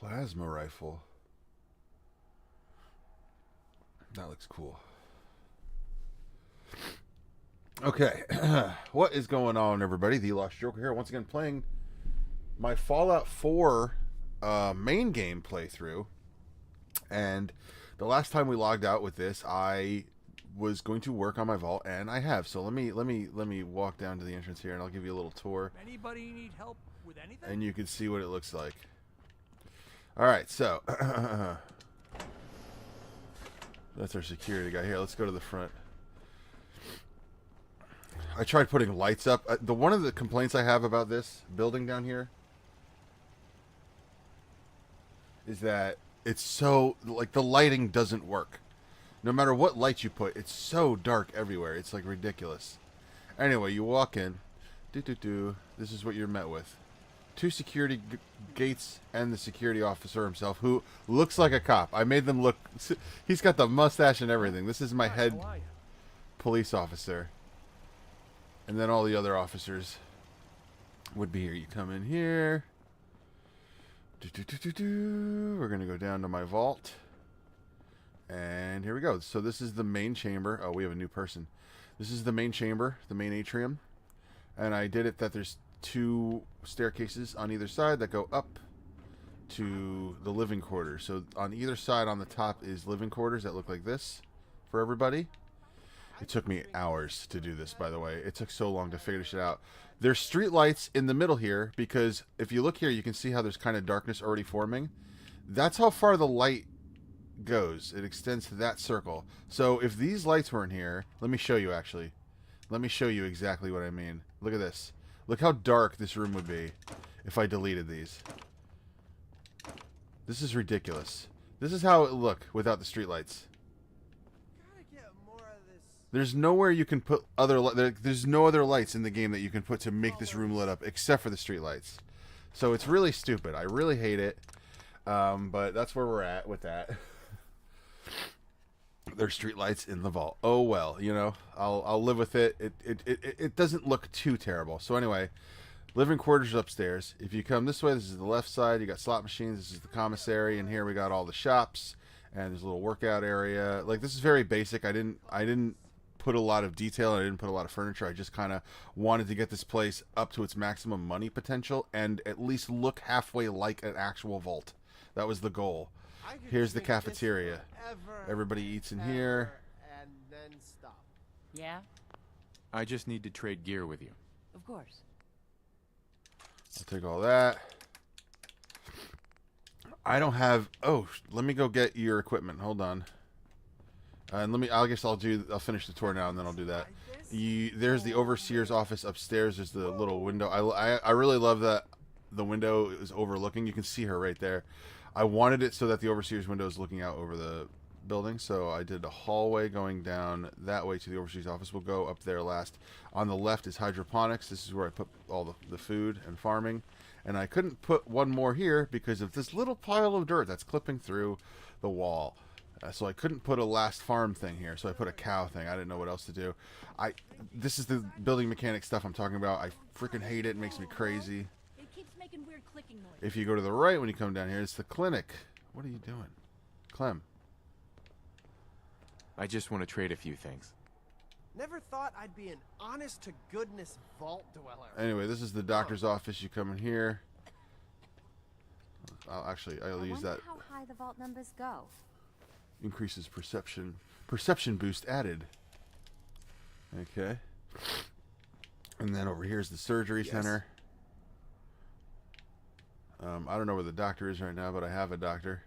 Plasma rifle. That looks cool. Okay. What is going on, everybody? The Lost Joker here. Once again, playing my Fallout 4 main game playthrough. And the last time we logged out with this, I was going to work on my vault, and I have. So let me walk down to the entrance here, and I'll give you a little tour. Anybody need help with anything? And you can see what it looks like. All right, so that's our security guy. Here, let's go to the front. I tried putting lights up. One of the complaints I have about this building down here is that it's so, like, the lighting doesn't work. No matter what light you put, it's so dark everywhere. It's, like, ridiculous. Anyway, you walk in. This is what you're met with. Two security gates and the security officer himself, who looks like a cop. I made them look... He's got the mustache and everything. This is my head police officer. And then all the other officers would be here. You come in here. We're going to go down to my vault. And here we go. So this is the main chamber. Oh, we have a new person. This is the main chamber, the main atrium. And I did it that there's two staircases on either side that go up to the living quarters. So on either side on the top is living quarters that look like this for everybody. It took me hours to do this, by the way. It took so long to figure this shit out. There's street lights in the middle here, because if you look here, you can see how there's kind of darkness already forming. That's how far the light goes. It extends to that circle. So if these lights weren't here, let me show you, actually. Let me show you exactly what I mean. Look at this. Look how dark this room would be if I deleted these. This is ridiculous. This is how it would look without the street lights. There's nowhere you can put other... There's no other lights in the game that you can put to make this room lit up except for the street lights. So it's really stupid. I really hate it. But that's where we're at with that. There's street lights in the vault. Oh well, you know, I'll live with it. It doesn't look too terrible. So anyway, living quarters upstairs. If you come this way, this is the left side. You got slot machines. This is the commissary, and here we got all the shops. And there's a little workout area. Like, this is very basic. I didn't put a lot of detail, and I didn't put a lot of furniture. I just kind of wanted to get this place up to its maximum money potential and at least look halfway like an actual vault. That was the goal. Here's the cafeteria. Everybody eats in here. And then stop. Yeah? I just need to trade gear with you. Of course. I'll take all that. I don't have... Oh, let me go get your equipment. Hold on. And I guess I'll finish the tour now, and then I'll do that. There's the overseer's office upstairs. There's the little window. I really love that the window is overlooking. You can see her right there. I wanted it so that the overseer's window is looking out over the building, so I did a hallway going down that way to the overseer's office. We'll go up there last. On the left is hydroponics. This is where I put all the food and farming. And I couldn't put one more here because of this little pile of dirt that's clipping through the wall. So I couldn't put a last farm thing here, so I put a cow thing. I didn't know what else to do. This is the building mechanic stuff I'm talking about. I freaking hate it. It makes me crazy. It keeps making weird clicking noises. If you go to the right when you come down here, it's the clinic. What are you doing? Clem. I just want to trade a few things. Never thought I'd be an honest-to-goodness vault dweller. Anyway, this is the doctor's office. You come in here. I'll use that. How high the vault numbers go. Increases perception. Perception boost added. Okay. And then over here is the surgery center. I don't know where the doctor is right now, but I have a doctor.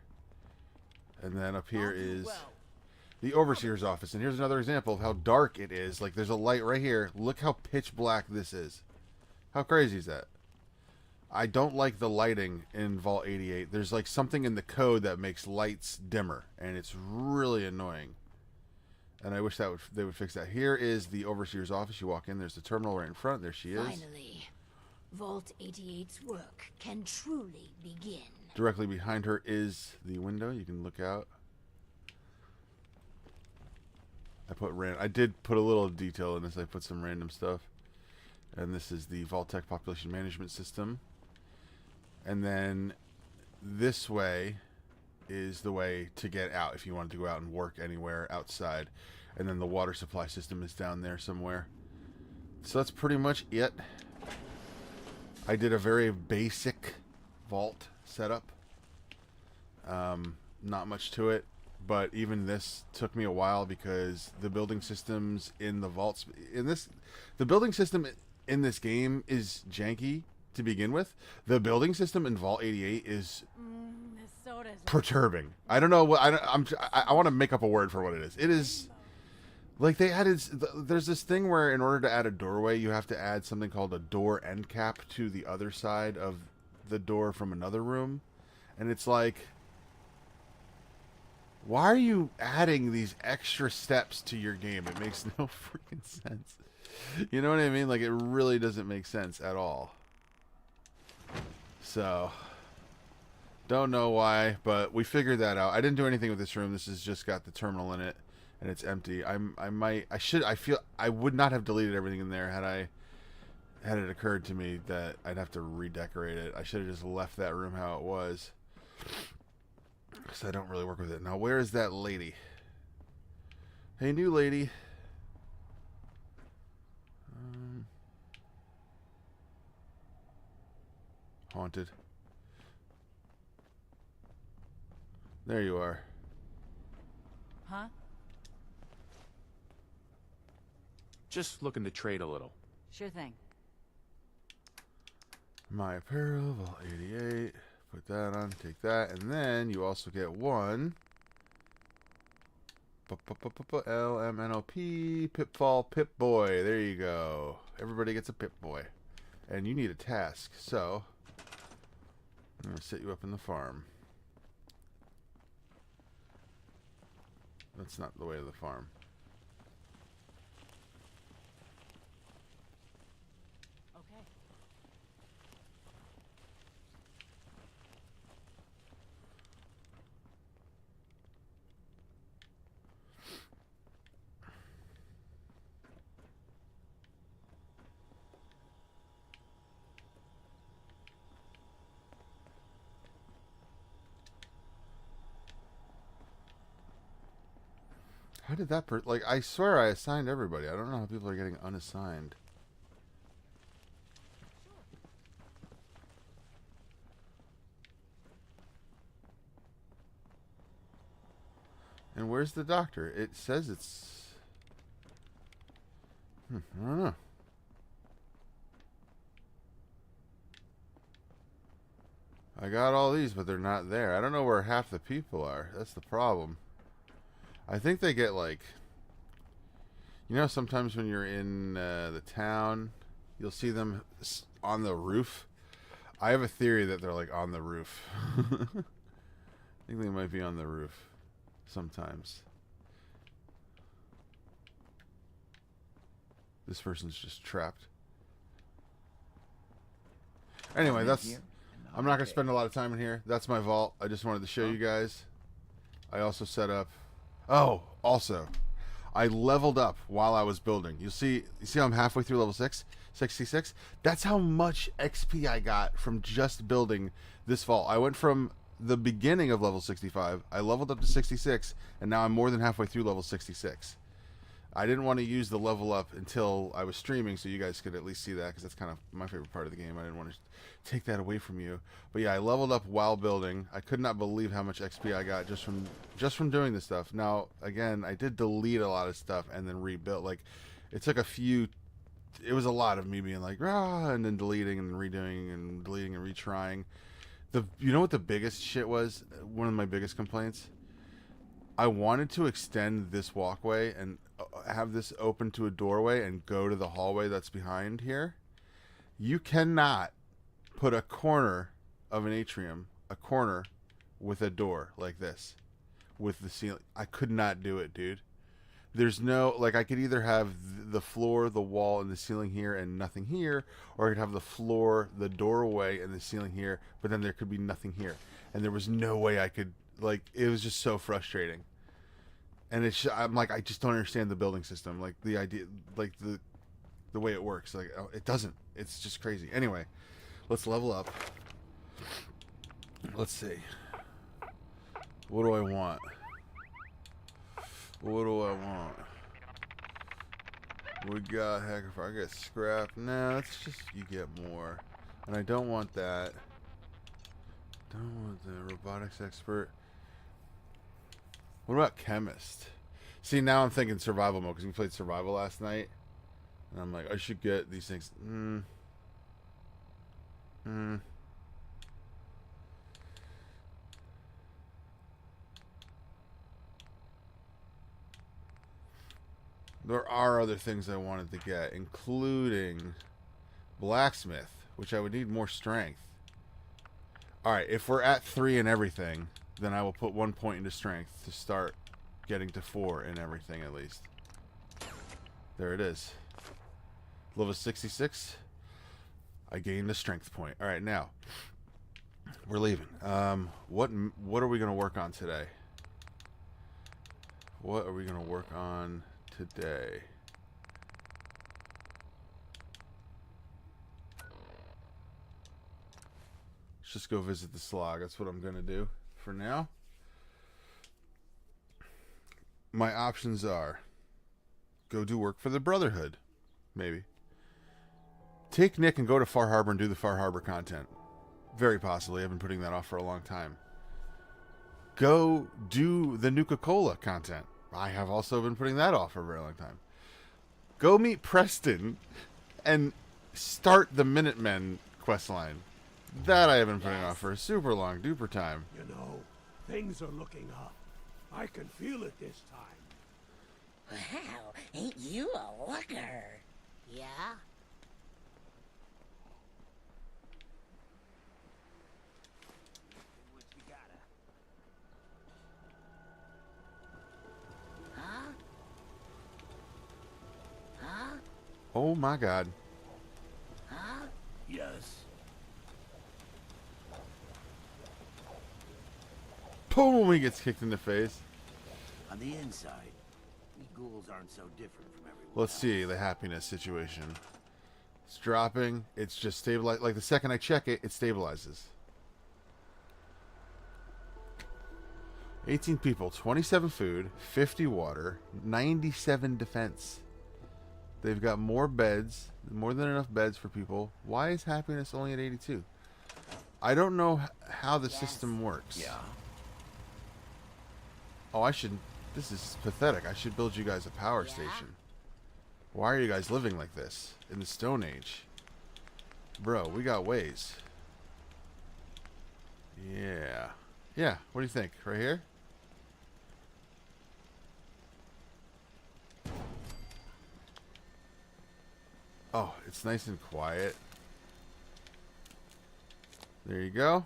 And then up here is the overseer's office. And here's another example of how dark it is. Like, there's a light right here. Look how pitch black this is. How crazy is that? I don't like the lighting in Vault 88. There's like something in the code that makes lights dimmer, and it's really annoying. And I wish they would fix that. Here is the overseer's office. You walk in, there's the terminal right in front. There she is. Finally, Vault 88's work can truly begin. Directly behind her is the window. You can look out. I did put a little detail in this. I put some random stuff. And this is the Vault-Tec population management system. And then this way is the way to get out if you wanted to go out and work anywhere outside. And then the water supply system is down there somewhere. So that's pretty much it. I did a very basic vault setup. Not much to it, but even this took me a while because the building systems in the vaults the building system in this game is janky to begin with. The building system in Vault 88 is This soda's perturbing. I don't know what I want to make up a word for what it is. It is like they added. There's this thing where in order to add a doorway, you have to add something called a door end cap to the other side of the door from another room, and it's like, why are you adding these extra steps to your game? It makes no freaking sense. You know what I mean? Like, it really doesn't make sense at all. So, don't know why, but we figured that out. I didn't do anything with this room. This has just got the terminal in it, and it's empty. I feel I would not have deleted everything in there had it occurred to me that I'd have to redecorate it. I should have just left that room how it was. Because I don't really work with it. Now, where is that lady? Hey, new lady. Haunted. There you are. Huh? Just looking to trade a little. Sure thing. My apparel, Vault 88. Put that on, take that, and then you also get one LMNOP Pitfall Pip Boy. There you go. Everybody gets a Pip Boy. And you need a task, so I'm going to set you up in the farm. That's not the way of the farm. Okay. How did that like, I swear I assigned everybody. I don't know how people are getting unassigned. And where's the doctor? It says it's... I don't know. I got all these, but they're not there. I don't know where half the people are. That's the problem. I think they get, like... You know, sometimes when you're in the town, you'll see them on the roof. I have a theory that they're, like, on the roof. I think they might be on the roof sometimes. This person's just trapped. Anyway, that's... I'm not going to spend a lot of time in here. That's my vault. I just wanted to show you guys. I also set up... Oh, also, I leveled up while I was building. You see I'm halfway through level 66? That's how much XP I got from just building this vault. I went from the beginning of level 65, I leveled up to 66, and now I'm more than halfway through level 66. I didn't want to use the level up until I was streaming, so you guys could at least see that, because that's kind of my favorite part of the game. I didn't want to take that away from you. But yeah, I leveled up while building. I could not believe how much XP I got just from doing this stuff. Now, again, I did delete a lot of stuff and then rebuild. Like, it took a few... It was a lot of me being like, rah, and then deleting and redoing and deleting and retrying. You know what the biggest shit was? One of my biggest complaints? I wanted to extend this walkway and have this open to a doorway and go to the hallway that's behind here. You cannot put a corner of an atrium, a corner with a door like this, with the ceiling. I could not do it, dude. There's no, like, I could either have the floor, the wall, and the ceiling here and nothing here, or I could have the floor, the doorway, and the ceiling here, but then there could be nothing here. And there was no way I could, like, it was just so frustrating. And it's, I'm like, I just don't understand the building system, like the idea, like the way it works. Like, it doesn't. It's just crazy. Anyway, let's level up. Let's see. What do I want? What do I want? We got hacker fire. I got scrap. No, that's just you get more. And I don't want that. Don't want the robotics expert. What about chemist? See, now I'm thinking survival mode because we played survival last night. And I'm like, I should get these things. There are other things I wanted to get, including blacksmith, which I would need more strength. Alright, if we're at 3 and everything, then I will put 1 point into strength to start getting to 4 in everything at least. There it is. Level 66. I gained a strength point. Alright, now we're leaving. What are we going to work on today? What are we going to work on today? Let's just go visit the slog. That's what I'm going to do for now. My options are go do work for the Brotherhood. Maybe. Take Nick and go to Far Harbor and do the Far Harbor content. Very possibly. I've been putting that off for a long time. Go do the Nuka-Cola content. I have also been putting that off for a very long time. Go meet Preston and start the Minutemen questline. That I have been putting off for a super long duper time. You know, things are looking up. I can feel it this time. Wow, ain't you a looker? Yeah? What you gotta? Huh? Huh? Oh my god. Huh? Yes. Boom! He gets kicked in the face. On the inside, we ghouls aren't so different from everyone. Let's see the happiness situation. It's dropping. It's just stabilized. Like the second I check it, it stabilizes. 18 people, 27 food, 50 water, 97 defense. They've got more beds, more than enough beds for people. Why is happiness only at 82? I don't know how the system works. Yeah. Oh, I should... This is pathetic. I should build you guys a power station. Why are you guys living like this? In the Stone Age? Bro, we got ways. Yeah. Yeah, what do you think? Right here? Oh, it's nice and quiet. There you go.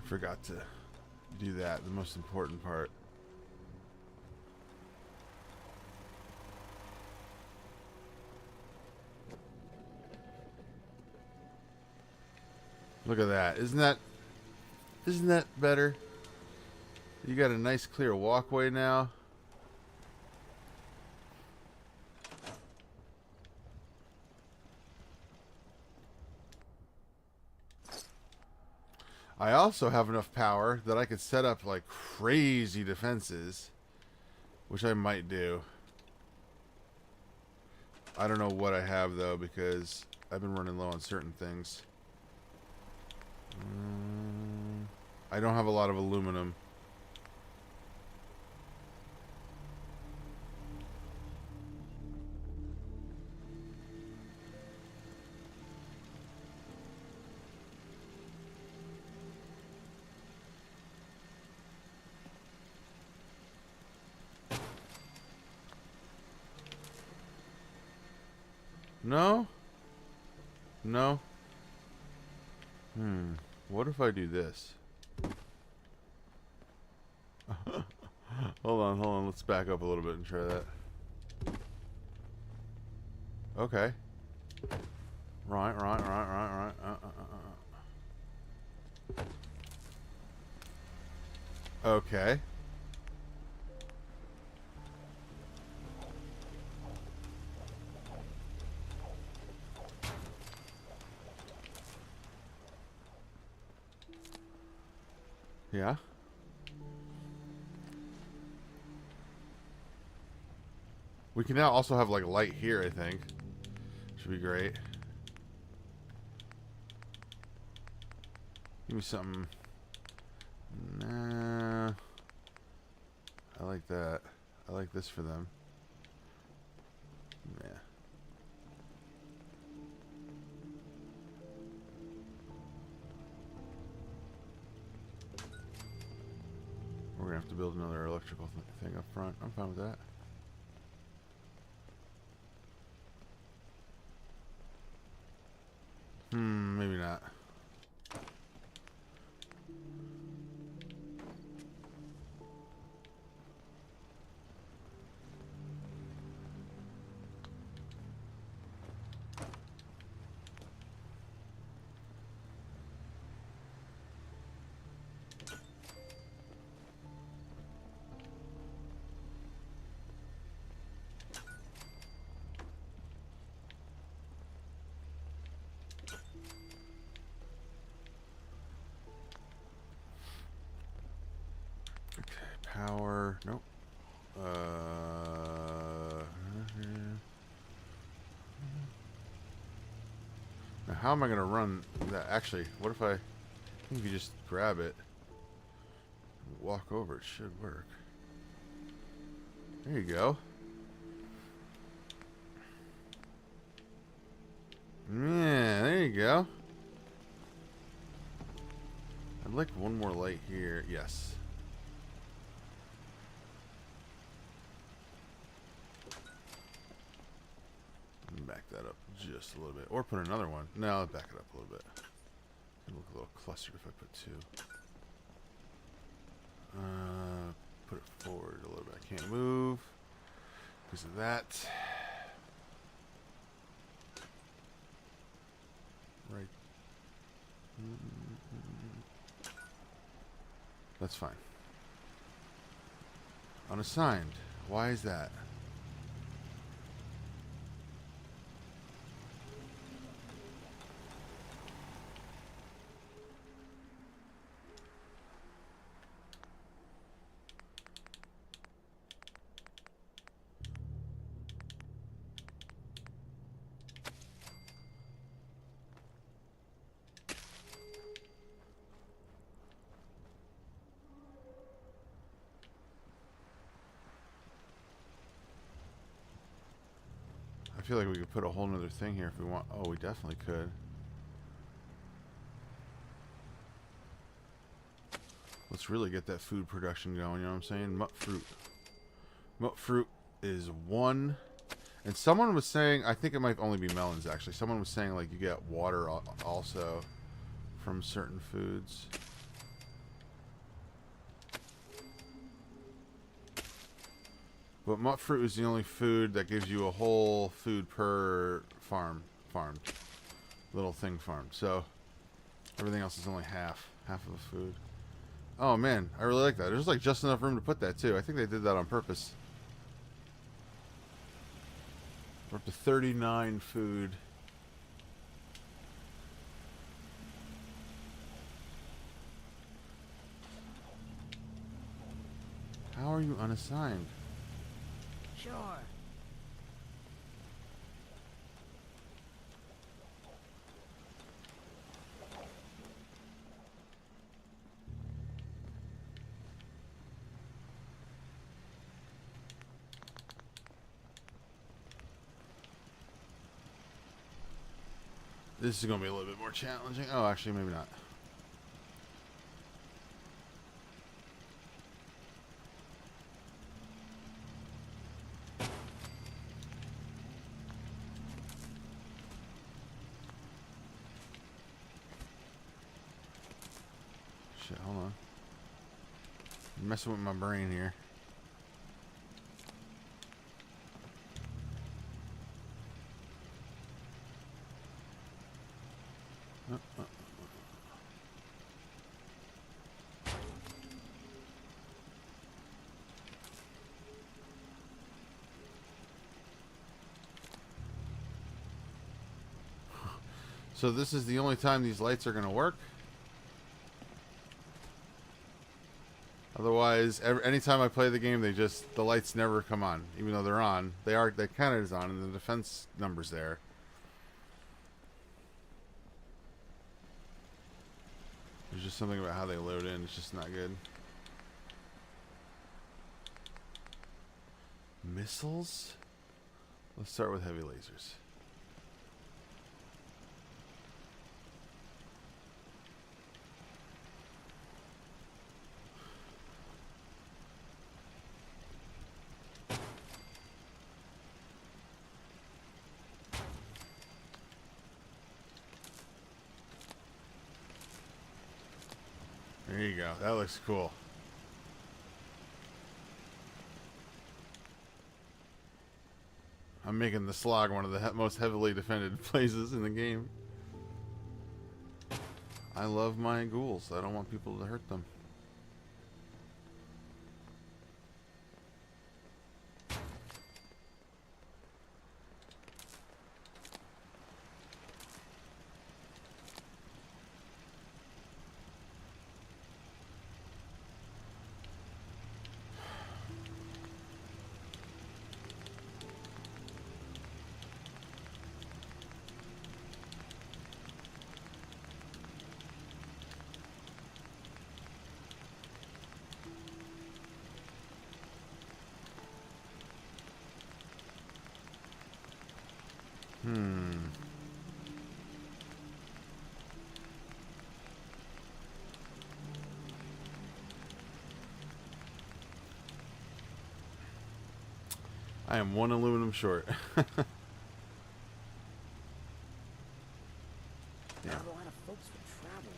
Forgot to do that, the most important part. Look at that. Isn't that better? You got a nice clear walkway now. I also have enough power that I could set up like crazy defenses, which I might do. I don't know what I have though because I've been running low on certain things. I don't have a lot of aluminum. No? No? What if I do this? Hold on. Let's back up a little bit and try that. Okay. Right. Okay. Yeah. We can now also have like light here, I think. Should be great. Give me something. Nah. I like that. I like this for them. Yeah. We're gonna have to build another electrical thing up front. I'm fine with that. Maybe not. Power. Nope. Now, how am I going to run that? Actually, what if I think if you just grab it, walk over, it should work. There you go. Yeah, there you go. I'd like one more light here. Yes. Back that up just a little bit. Or put another one. No, I'll back it up a little bit. It'll look a little clustered if I put two. Put it forward a little bit. I can't move because of that. Right. That's fine. Unassigned. Why is that? I feel like we could put a whole nother thing here if we want. Oh, we definitely could. Let's really get that food production going, you know what I'm saying? Mut fruit. Mut fruit is 1. And someone was saying, I think it might only be melons actually. Someone was saying like you get water also from certain foods. But mut fruit is the only food that gives you a whole food per farmed little thing farmed. So everything else is only half of a food. Oh man, I really like that. There's like just enough room to put that too. I think they did that on purpose. We're up to 39 food. How are you unassigned? Sure. This is going to be a little bit more challenging. Oh, actually, maybe not. shit, hold on. I'm messing with my brain here. So this is the only time these lights are going to work. Otherwise, anytime I play the game, the lights never come on, even though they're on. They kind of is on, and the defense number's there. There's just something about how they load in. It's just not good. Missiles? Let's start with heavy lasers. There you go. That looks cool. I'm making the slog one of the most heavily defended places in the game. I love my ghouls. I don't want people to hurt them. I am one aluminum short. Not a lot of folks would travel.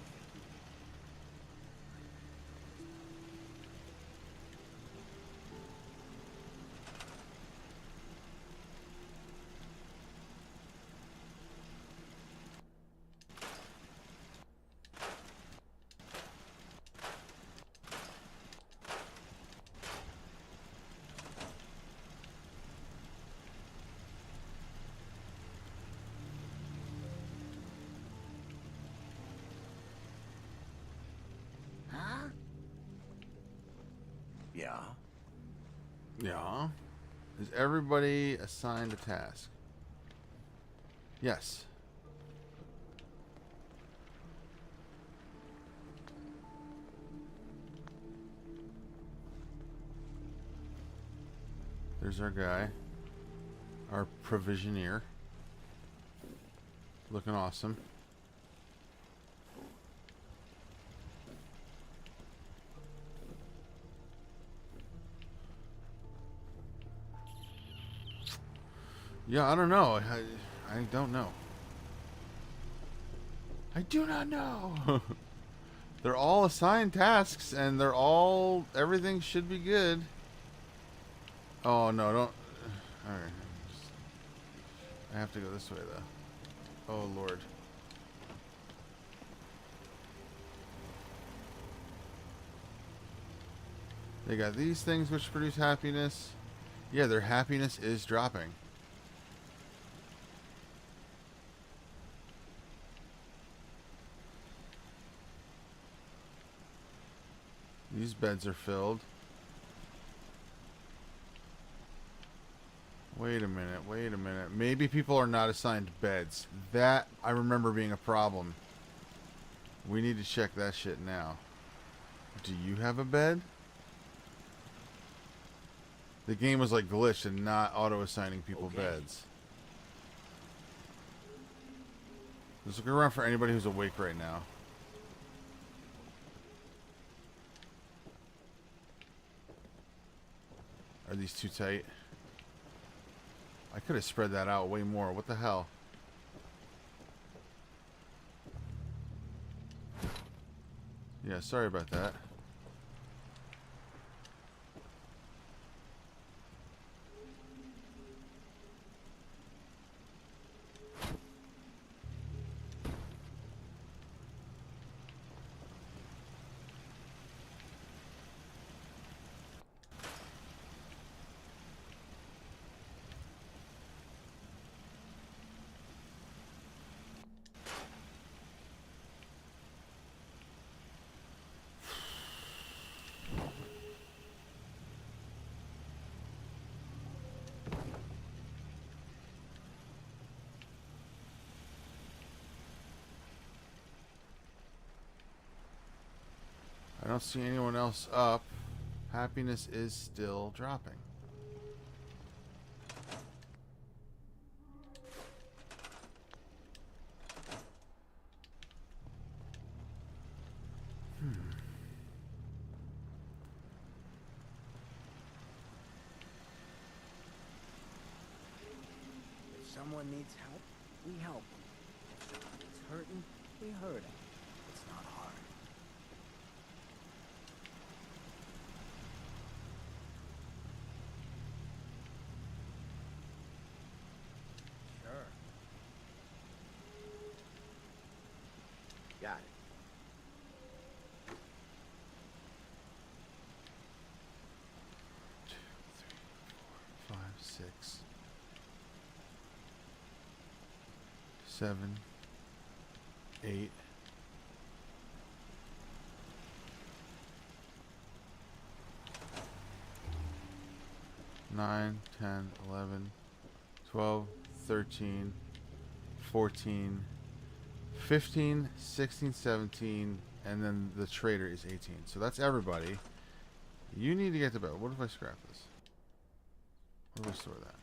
Huh? Yeah. Yeah. Is everybody assigned a task? Yes. There's our guy. Our provisioneer. Looking awesome. Yeah, I don't know. I don't know. I do not know. They're all assigned tasks, and they're all... Everything should be good. Oh, no, don't... Alright. I have to go this way, though. Oh, Lord. They got these things which produce happiness. Yeah, their happiness is dropping. These beds are filled. Wait a minute, wait a minute. Maybe people are not assigned beds. That, I remember being a problem. We need to check that shit now. Do you have a bed? The game was like glitched and not auto-assigning people beds. Let's look around for anybody who's awake right now. Are these too tight? I could have spread that out way more. What the hell? Yeah, Yeah, sorry about that. I don't see anyone else up. Happiness is still dropping. If someone needs help, we help them. If someone is hurting, we hurt him. It's not hard. Sure. Got it. 5, 6, 7, 8. 9, 10, 11, 12, 13, 14, 15, 16, 17, and then the trader is 18. So that's everybody. You need to get to bed. What if I scrap this? Where do I store that?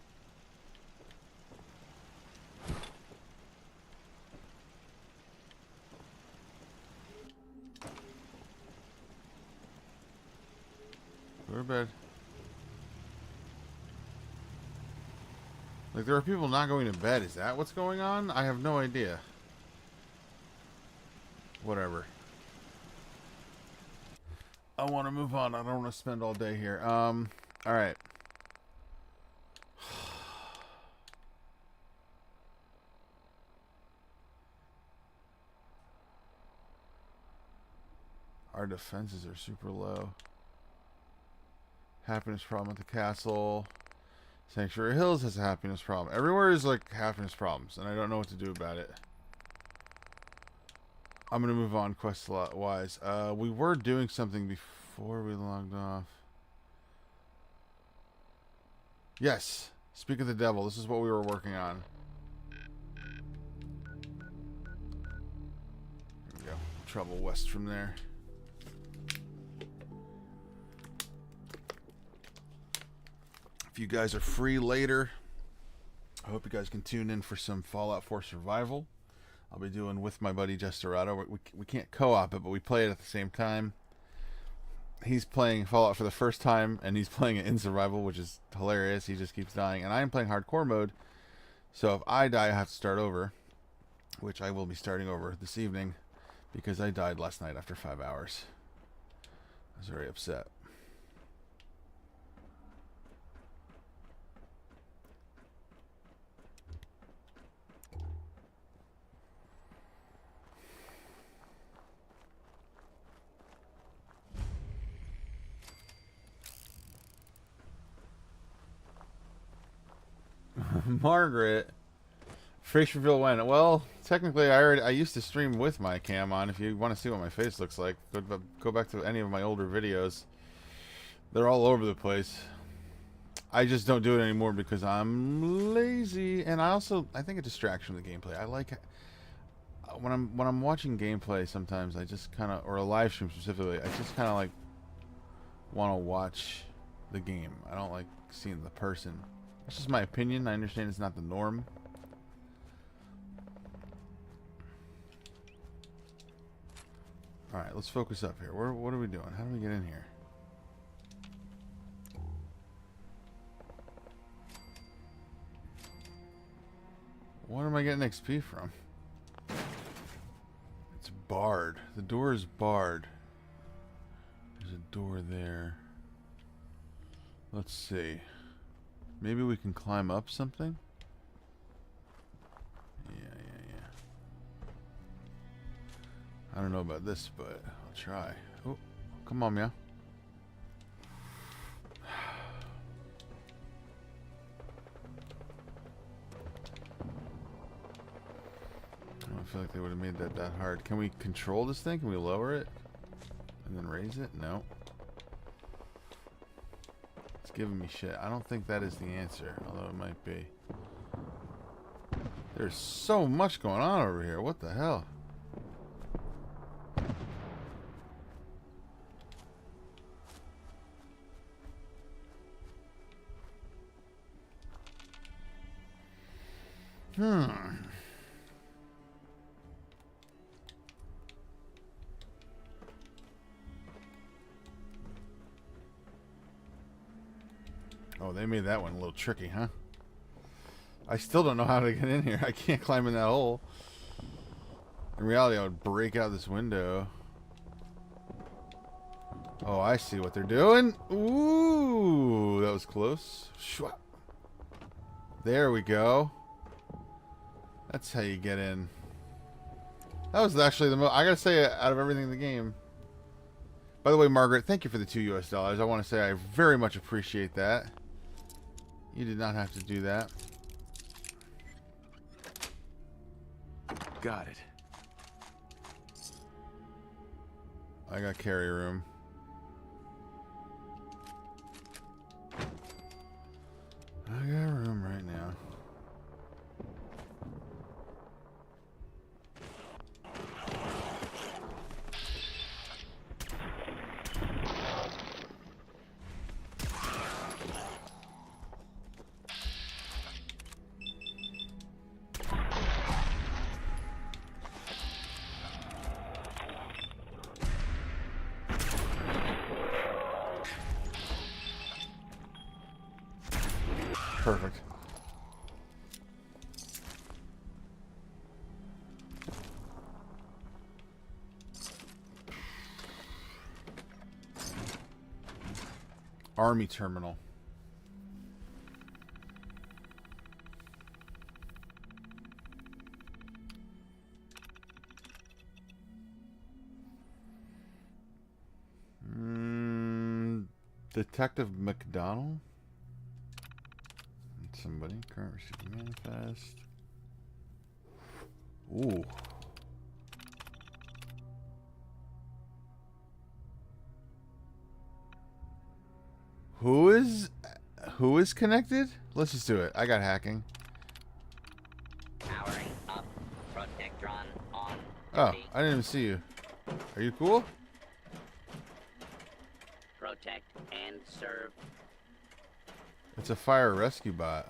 Go to bed. Like, there are people not going to bed. Is that what's going on? I have no idea. Whatever. I want to move on. I don't want to spend all day here. Alright. Our defenses are super low. Happiness problem at the castle. Sanctuary Hills has a happiness problem. Everywhere is like happiness problems, and I don't know what to do about it. I'm gonna move on quest lot wise. We were doing something before we logged off. Yes. Speak of the devil. This is what we were working on. There we go. Travel west from there. If you guys are free later, I hope you guys can tune in for some Fallout 4 Survival. I'll be doing with my buddy Jesterato. We can't co-op it, but we play it at the same time. He's playing Fallout for the first time, and he's playing it in Survival, which is hilarious. He just keeps dying. And I am playing Hardcore mode, so if I die, I have to start over, which I will be starting over this evening, because I died last night after 5 hours. I was very upset. Margaret, face reveal when? Well, technically, I used to stream with my cam on. If you want to see what my face looks like, go back to any of my older videos. They're all over the place. I just don't do it anymore because I'm lazy, and I think a distraction from the gameplay. I like when I'm watching gameplay. Sometimes I just kind of, or a live stream specifically, I just kind of like want to watch the game. I don't like seeing the person. That's just my opinion. I understand it's not the norm. Alright, let's focus up here. What are we doing? How do we get in here? What am I getting XP from? It's barred. The door is barred. door there. Let's see. Maybe we can climb up something? Yeah. I don't know about this, but I'll try. Oh, come on, meow. I don't feel like they would have made that hard. Can we control this thing? Can we lower it? And then raise it? No. It's giving me shit. I don't think that is the answer, although it might be. There's so much going on over here. What the hell? Oh, they made that one a little tricky, huh? I still don't know how to get in here. I can't climb in that hole. In reality, I would break out this window. Oh, I see what they're doing. Ooh, that was close. Shwap. There we go. That's how you get in. That was actually the most, I gotta say, out of everything in the game. By the way, Margaret, thank you for the $2 US. I want to say I very much appreciate that. You did not have to do that. Got it. I got carry room. I got room right now. Perfect. Army terminal. Detective McDonald? Somebody. Current received manifest. Ooh. Who is connected? Let's just do it. I got hacking. Powering up. Protectron on. Oh, I didn't even see you. Are you cool? Protect and serve. It's a fire rescue bot.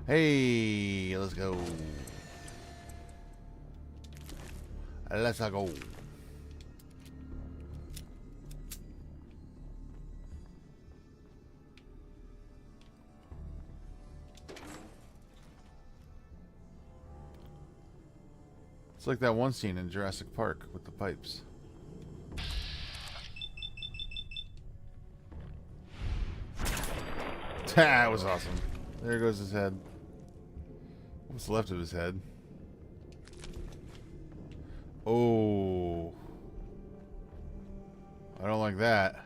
Hey, let's go. Let's go. It's like that one scene in Jurassic Park with the pipes. That was awesome. There goes his head. What's left of his head? Oh. I don't like that.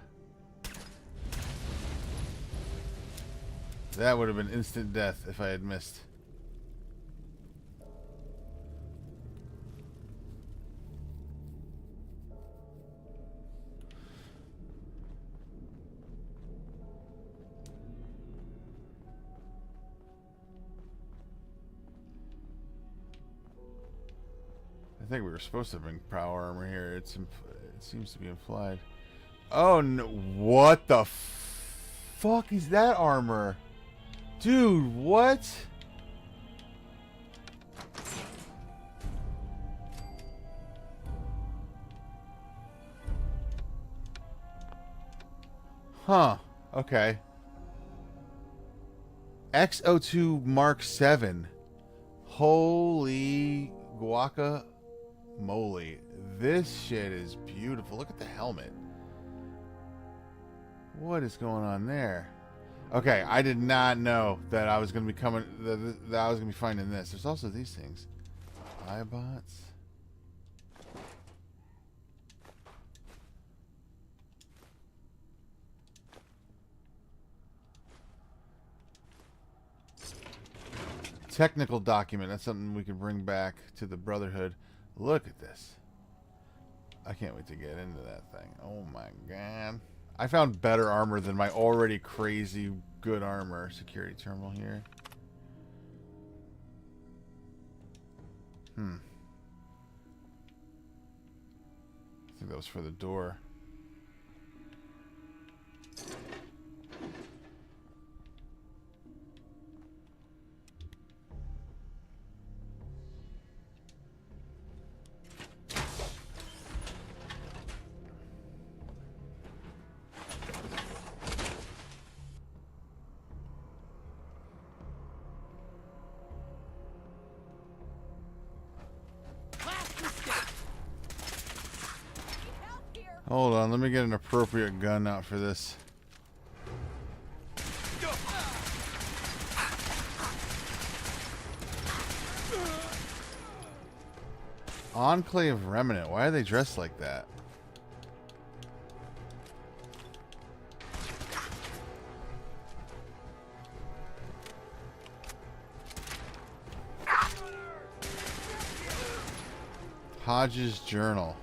That would have been instant death if I had missed. think we were supposed to bring power armor here. It seems to be implied. Oh no! What the fuck is that armor, dude? What? Huh. Okay. X02 Mark 7. Holy guacamole. This shit is beautiful. Look at the helmet. What is going on there? Okay, I did not know that I was going to be coming, that I was going to be finding this. There's also these things. iBots. Technical document. That's something we could bring back to the Brotherhood. Look at this. I can't wait to get into that thing. Oh my god. I found better armor than my already crazy good armor. Security terminal here. I think that was for the door. Hold on, let me get an appropriate gun out for this. Enclave Remnant. Why are they dressed like that? Hodge's Journal.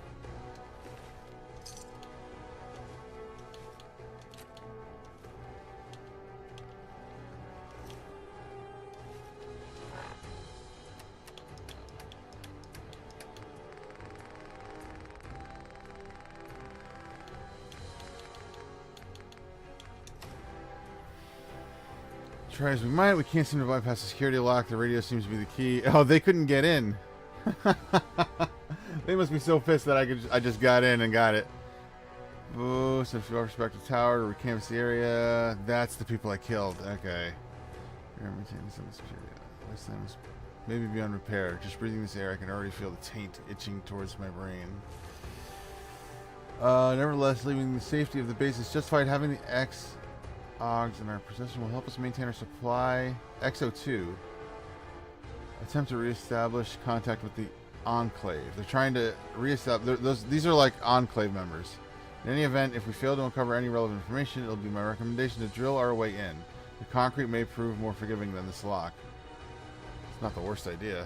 Try as we might, we can't seem to bypass the security lock. The radio seems to be the key. Oh, they couldn't get in. They must be so pissed that I just got in and got it. Boost a few respective tower to recanvass the area. That's the people I killed. Okay. Maybe beyond repair. Just breathing this air, I can already feel the taint itching towards my brain. Nevertheless, leaving the safety of the base is justified. Having the Ogs in our possession will help us maintain our supply. XO2. Attempt to reestablish contact with the Enclave. They're trying to reestablish. These are like Enclave members. In any event, if we fail to uncover any relevant information, it'll be my recommendation to drill our way in. The concrete may prove more forgiving than this lock. It's not the worst idea.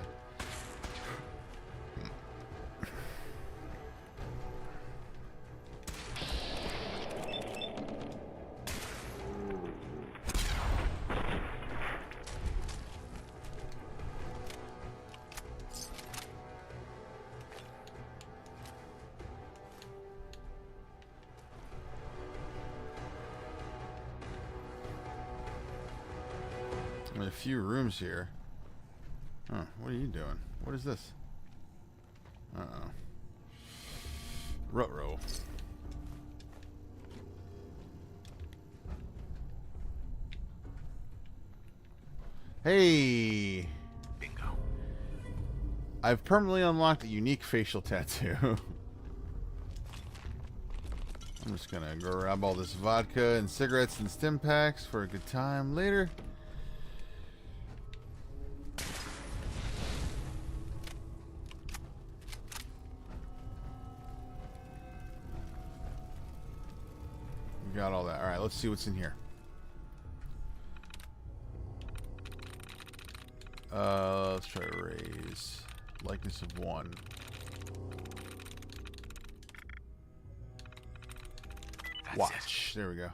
A few rooms here. Huh, what are you doing? What is this? Uh-oh. Ruh-roh. Hey! Bingo. I've permanently unlocked a unique facial tattoo. I'm just gonna grab all this vodka and cigarettes and stim packs for a good time later. Got all that. Alright, let's see what's in here. Let's try to raise likeness of 1. Watch. There we go.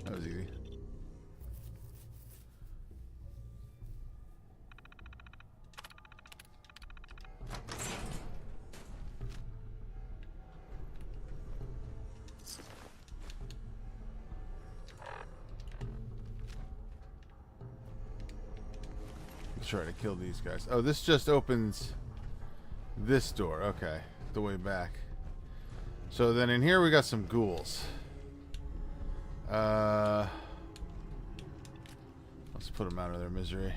That was easy. try to kill these guys. Oh, this just opens this door. Okay, the way back. So then in here we got some ghouls. Let's put them out of their misery.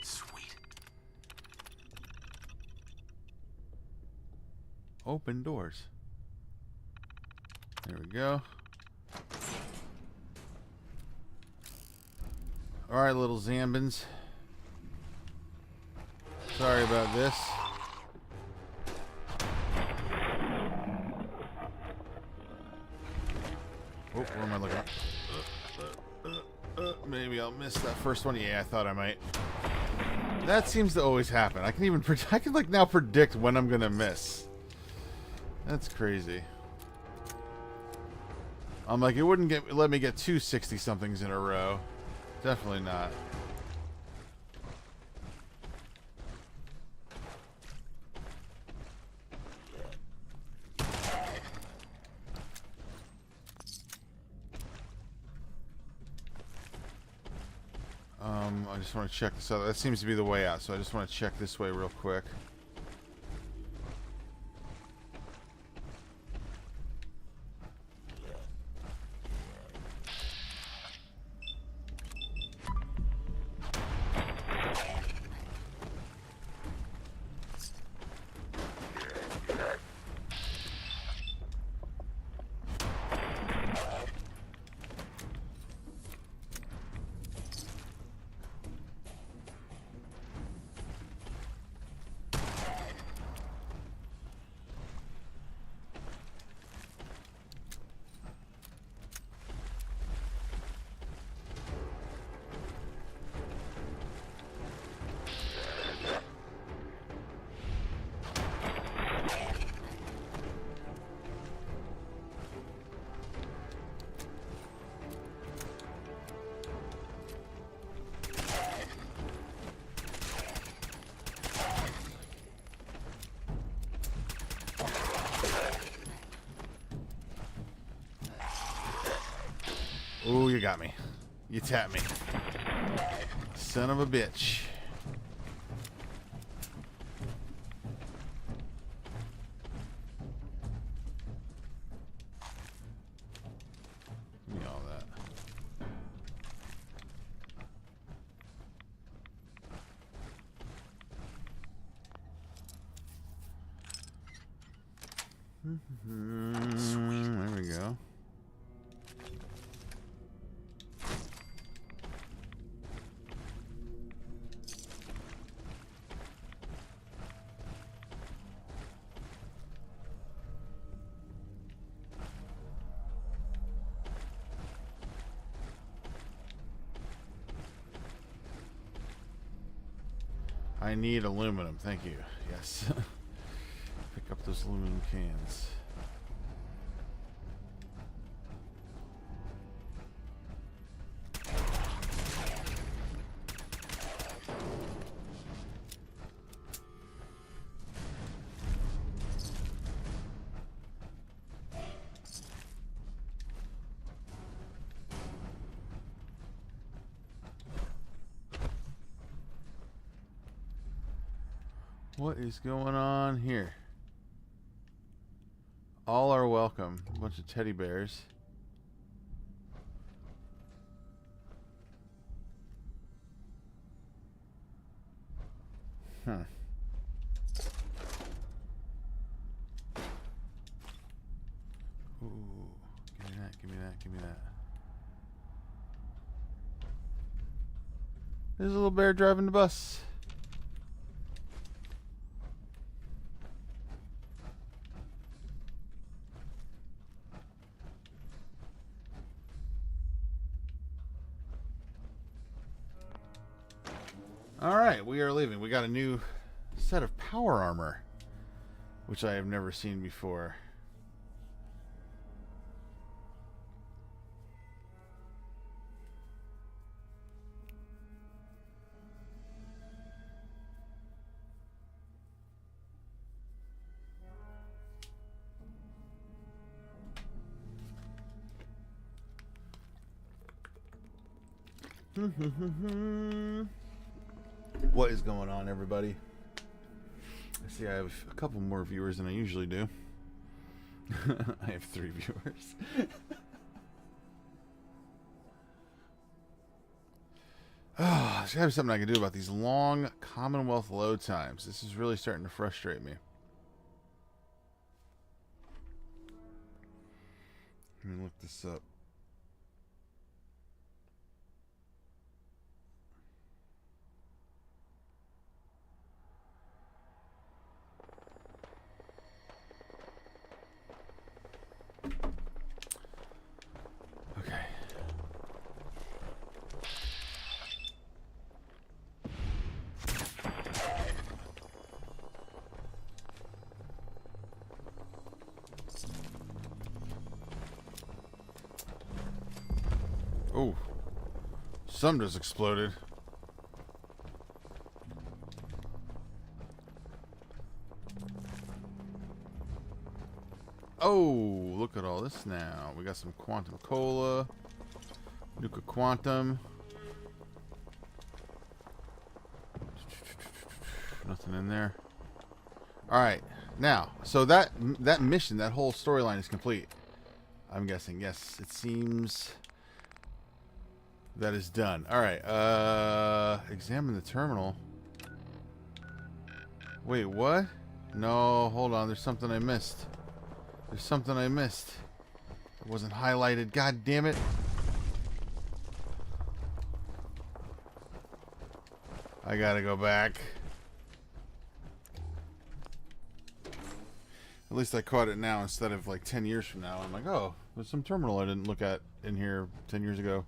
Sweet. Open doors. There we go. Alright, little Zambins. Sorry about this. Oh, where am I looking? Maybe I'll miss that first one. Yeah, I thought I might. That seems to always happen. I can even I can like now predict when I'm gonna miss. That's crazy. I'm like, it wouldn't let me get two 60-somethings in a row. Definitely not. I just want to check this out. That seems to be the way out, so I just want to check this way real quick. Ooh, you got me. You tapped me. Son of a bitch. Give me all that. There we go. I need aluminum, thank you. Yes. Pick up those aluminum cans. What is going on here? All are welcome. A bunch of teddy bears. Huh. Ooh, give me that, give me that, give me that. There's a little bear driving the bus. Alright, we are leaving. We got a new set of power armor, which I have never seen before. What is going on, everybody? I see I have a couple more viewers than I usually do. I have 3 viewers. Oh, there's gotta be something I can do about these long Commonwealth load times. This is really starting to frustrate me. Let me look this up. Okay. Oh, some just exploded. Oh, look at all this now. We got some quantum cola, nuka quantum. Nothing in there. All right, now, so that mission, that whole storyline is complete. I'm guessing. Yes, it seems that is done. All right. Examine the terminal. Wait, what? No, hold on. There's something I missed. There's something I missed. It wasn't highlighted. God damn it. I gotta go back. At least I caught it now instead of like 10 years from now. I'm like, oh, there's some terminal I didn't look at in here 10 years ago.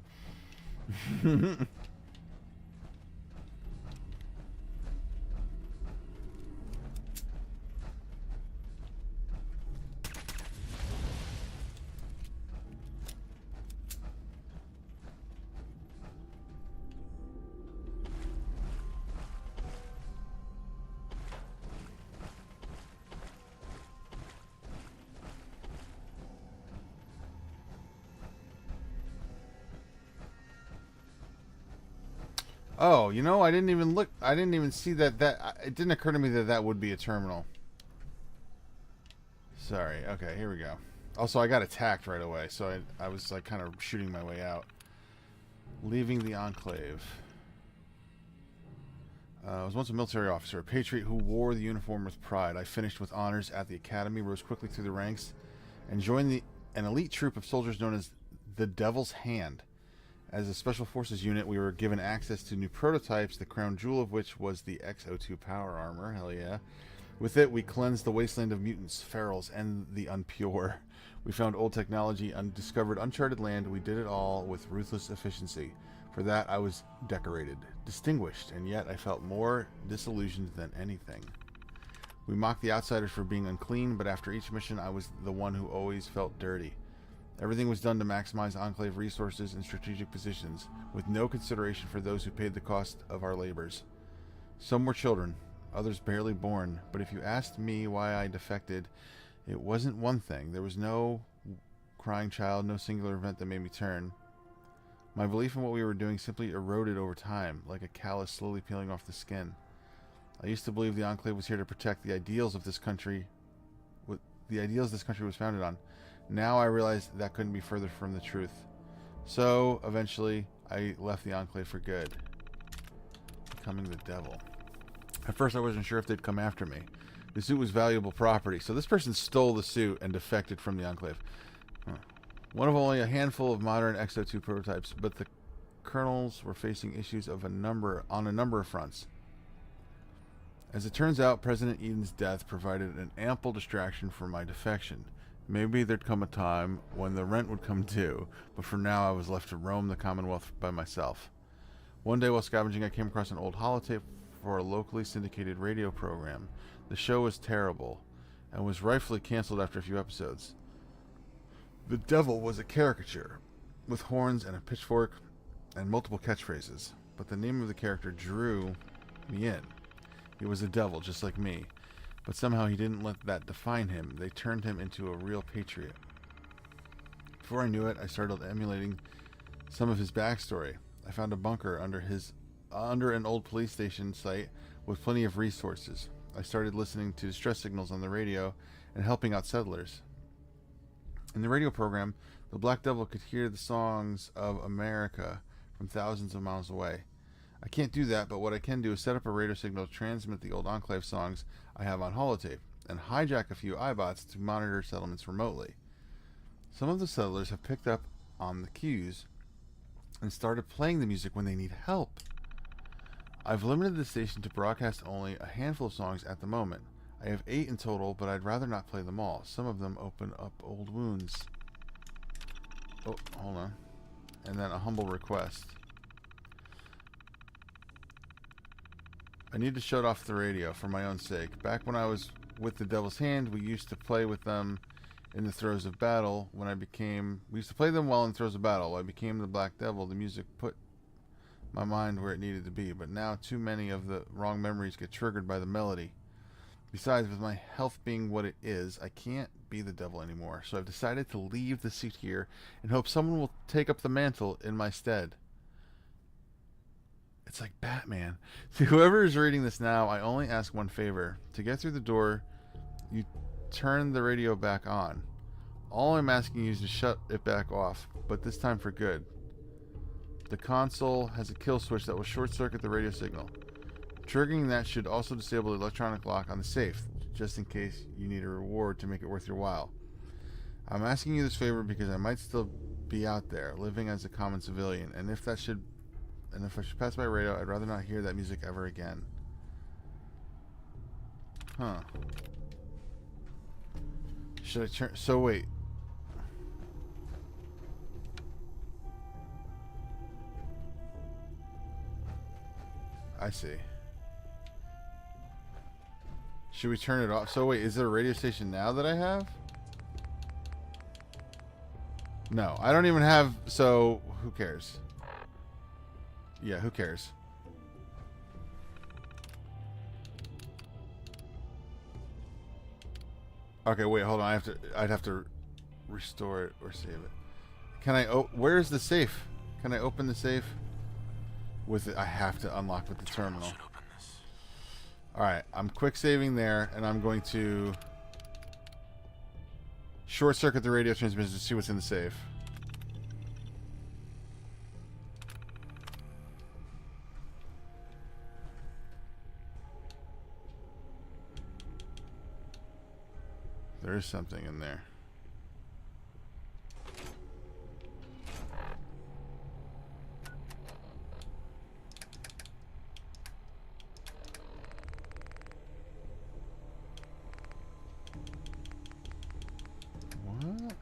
Oh, you know, I didn't even look. I didn't even see that. It didn't occur to me that that would be a terminal. Sorry. Okay, here we go. Also, I got attacked right away, so I was like kind of shooting my way out. Leaving the Enclave. I was once a military officer, a patriot who wore the uniform with pride. I finished with honors at the academy, rose quickly through the ranks, and joined an elite troop of soldiers known as the Devil's Hand. As a special forces unit, we were given access to new prototypes, the crown jewel of which was the XO2 power armor. Hell yeah. With it, we cleansed the wasteland of mutants, ferals, and the unpure. We found old technology, undiscovered, uncharted land. We did it all with ruthless efficiency. For that, I was decorated, distinguished, and yet I felt more disillusioned than anything. We mocked the outsiders for being unclean, but after each mission, I was the one who always felt dirty. Everything was done to maximize Enclave resources and strategic positions, with no consideration for those who paid the cost of our labors. Some were children, others barely born, but if you asked me why I defected, it wasn't one thing. There was no crying child, no singular event that made me turn. My belief in what we were doing simply eroded over time, like a callus slowly peeling off the skin. I used to believe the Enclave was here to protect the ideals of this country, the ideals this country was founded on. Now I realize that couldn't be further from the truth. So, eventually, I left the Enclave for good. Becoming the devil. At first, I wasn't sure if they'd come after me. The suit was valuable property, so this person stole the suit and defected from the Enclave. One of only a handful of modern XO2 prototypes, but the colonels were facing issues on a number of fronts. As it turns out, President Eden's death provided an ample distraction for my defection. Maybe there'd come a time when the rent would come due, but for now I was left to roam the Commonwealth by myself. One day while scavenging, I came across an old holotape for a locally syndicated radio program. The show was terrible and was rightfully canceled after a few episodes. The devil was a caricature with horns and a pitchfork and multiple catchphrases, but the name of the character drew me in. He was a devil just like me, but somehow he didn't let that define him. They turned him into a real patriot. Before I knew it, I started emulating some of his backstory. I found a bunker under an old police station site with plenty of resources. I started listening to distress signals on the radio and helping out settlers. In the radio program, the Black Devil could hear the songs of America from thousands of miles away. I can't do that, but what I can do is set up a radio signal to transmit the old Enclave songs I have on holotape and hijack a few iBots to monitor settlements remotely. Some of the settlers have picked up on the cues and started playing the music when they need help. I've limited the station to broadcast only a handful of songs at the moment. I have 8 in total, but I'd rather not play them all. Some of them open up old wounds. Oh, hold on. And then a humble request. I need to shut off the radio for my own sake. Back when I was with the Devil's Hand, we used to play with them in the throes of battle. We used to play them well in throes of battle. I became the Black Devil. The music put my mind where it needed to be, but now too many of the wrong memories get triggered by the melody. Besides, with my health being what it is, I can't be the devil anymore, so I've decided to leave the suit here and hope someone will take up the mantle in my stead. It's like Batman. To whoever is reading this now, I only ask one favor. To get through the door, you turn the radio back on. All I'm asking you is to shut it back off, but this time for good. The console has a kill switch that will short-circuit the radio signal. Triggering that should also disable the electronic lock on the safe, just in case you need a reward to make it worth your while. I'm asking you this favor because I might still be out there, living as a common civilian, and if I should pass by radio, I'd rather not hear that music ever again. Huh. Should I turn... So wait. I see. Should we turn it off? So wait, is there a radio station now that I have? No, I don't even have, so who cares? Yeah, who cares? Okay, wait, hold on. I'd have to restore it or save it. Can I where's the safe? Can I open the safe? With it, I have to unlock with the terminal. Alright, I'm quick saving there, and I'm going to short circuit the radio transmission to see what's in the safe. There is something in there. What?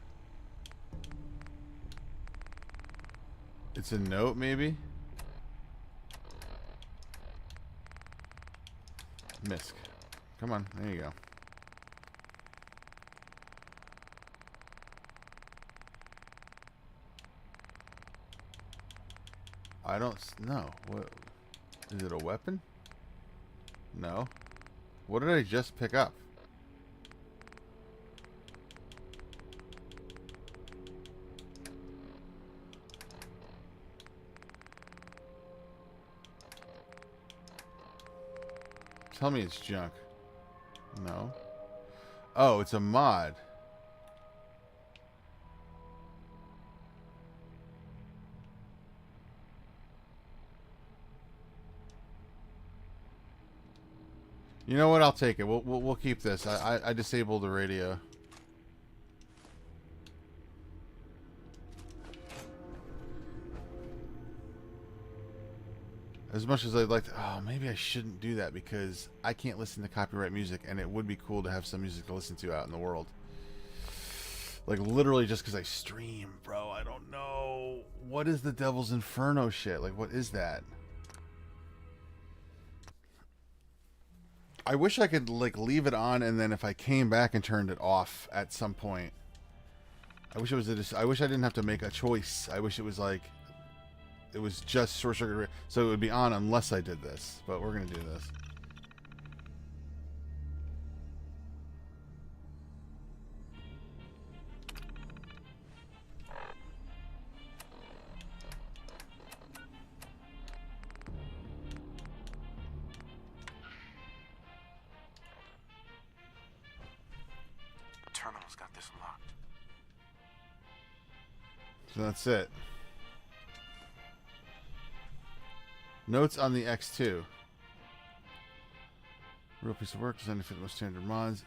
It's a note, maybe? Misk. Come on, there you go. I don't know. What is it, a weapon? No. What did I just pick up? Tell me it's junk. No. Oh, it's a mod. You know what? I'll take it. We'll keep this. I disabled the radio. As much as I'd like to, oh, maybe I shouldn't do that because I can't listen to copyright music, and it would be cool to have some music to listen to out in the world. Like literally just because I stream, bro. I don't know. What is the Devil's Inferno shit? Like, what is that? I wish I could like leave it on and then if I came back and turned it off at some point. I wish it was I wish I didn't have to make a choice. I wish it was like it was just short circuit, so it would be on unless I did this. But we're gonna do this. Terminal's got this locked. So that's it. Notes on the X2. Real piece of work designed to fit the most standard mods.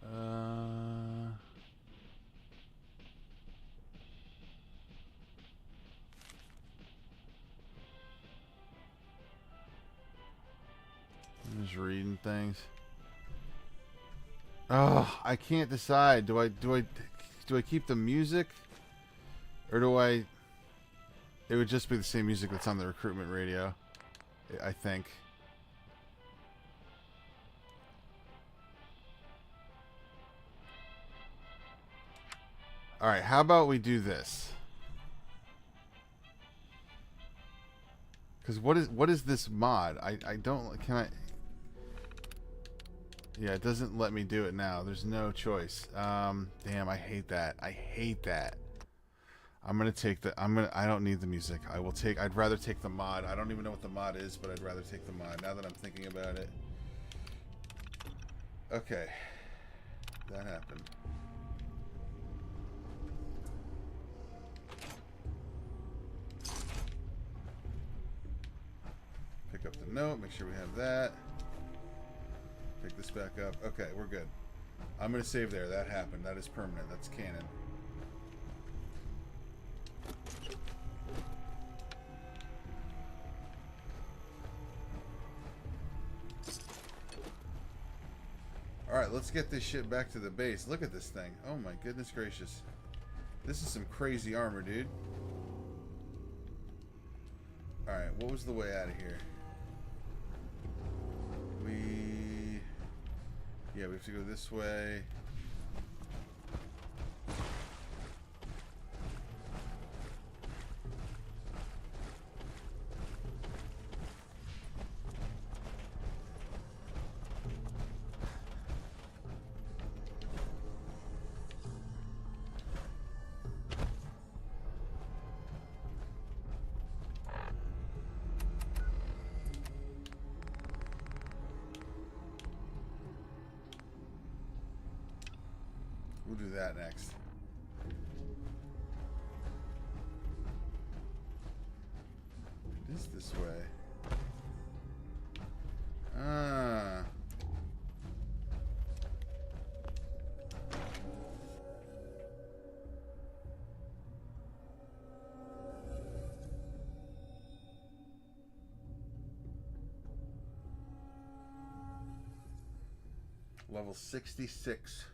I'm just reading things. Oh, I can't decide. Do I keep the music, or do I? It would just be the same music that's on the recruitment radio, I think. All right, how about we do this? Because what is this mod? I don't, can I? Yeah, it doesn't let me do it now. There's no choice. Damn, I hate that. I hate that. I'm gonna take the. I don't need the music. I'd rather take the mod. I don't even know what the mod is, but I'd rather take the mod. Now that I'm thinking about it. Okay, that happened. Pick up the note. Make sure we have that. Pick this back up. Okay, we're good. I'm gonna save there. That happened. That is permanent. That's canon. Alright, let's get this shit back to the base. Look at this thing. Oh my goodness gracious. This is some crazy armor, dude. Alright, what was the way out of here? Yeah, we have to go this way. We'll do that next. It is this way. Ah. Level 66.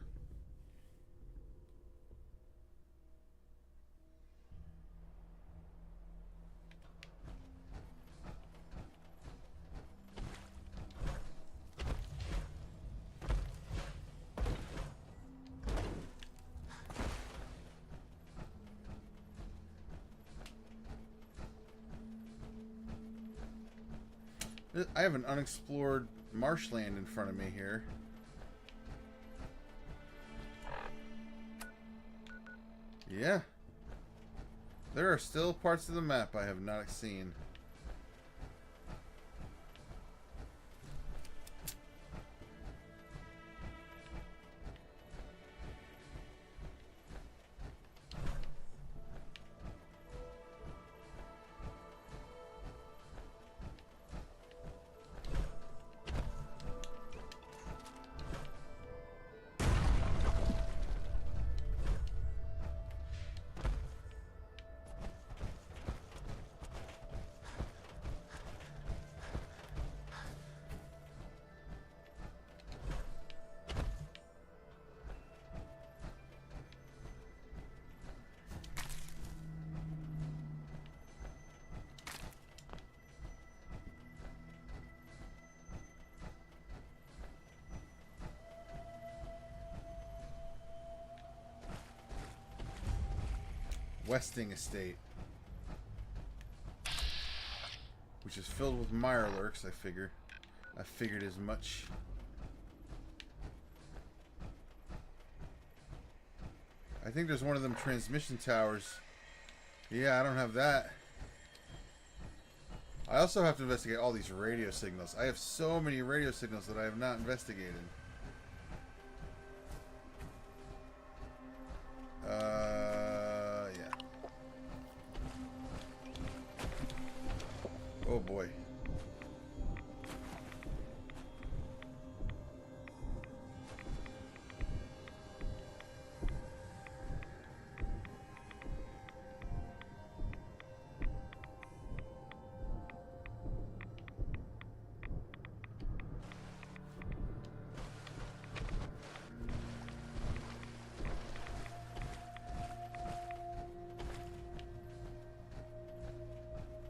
I have an unexplored marshland in front of me here. Yeah. There are still parts of the map I have not seen. Westing Estate, which is filled with mirelurks. I figured as much. I think there's one of them transmission towers. Yeah, I don't have that. I also have to investigate all these radio signals. I have so many radio signals that I have not investigated. Yeah. Oh boy.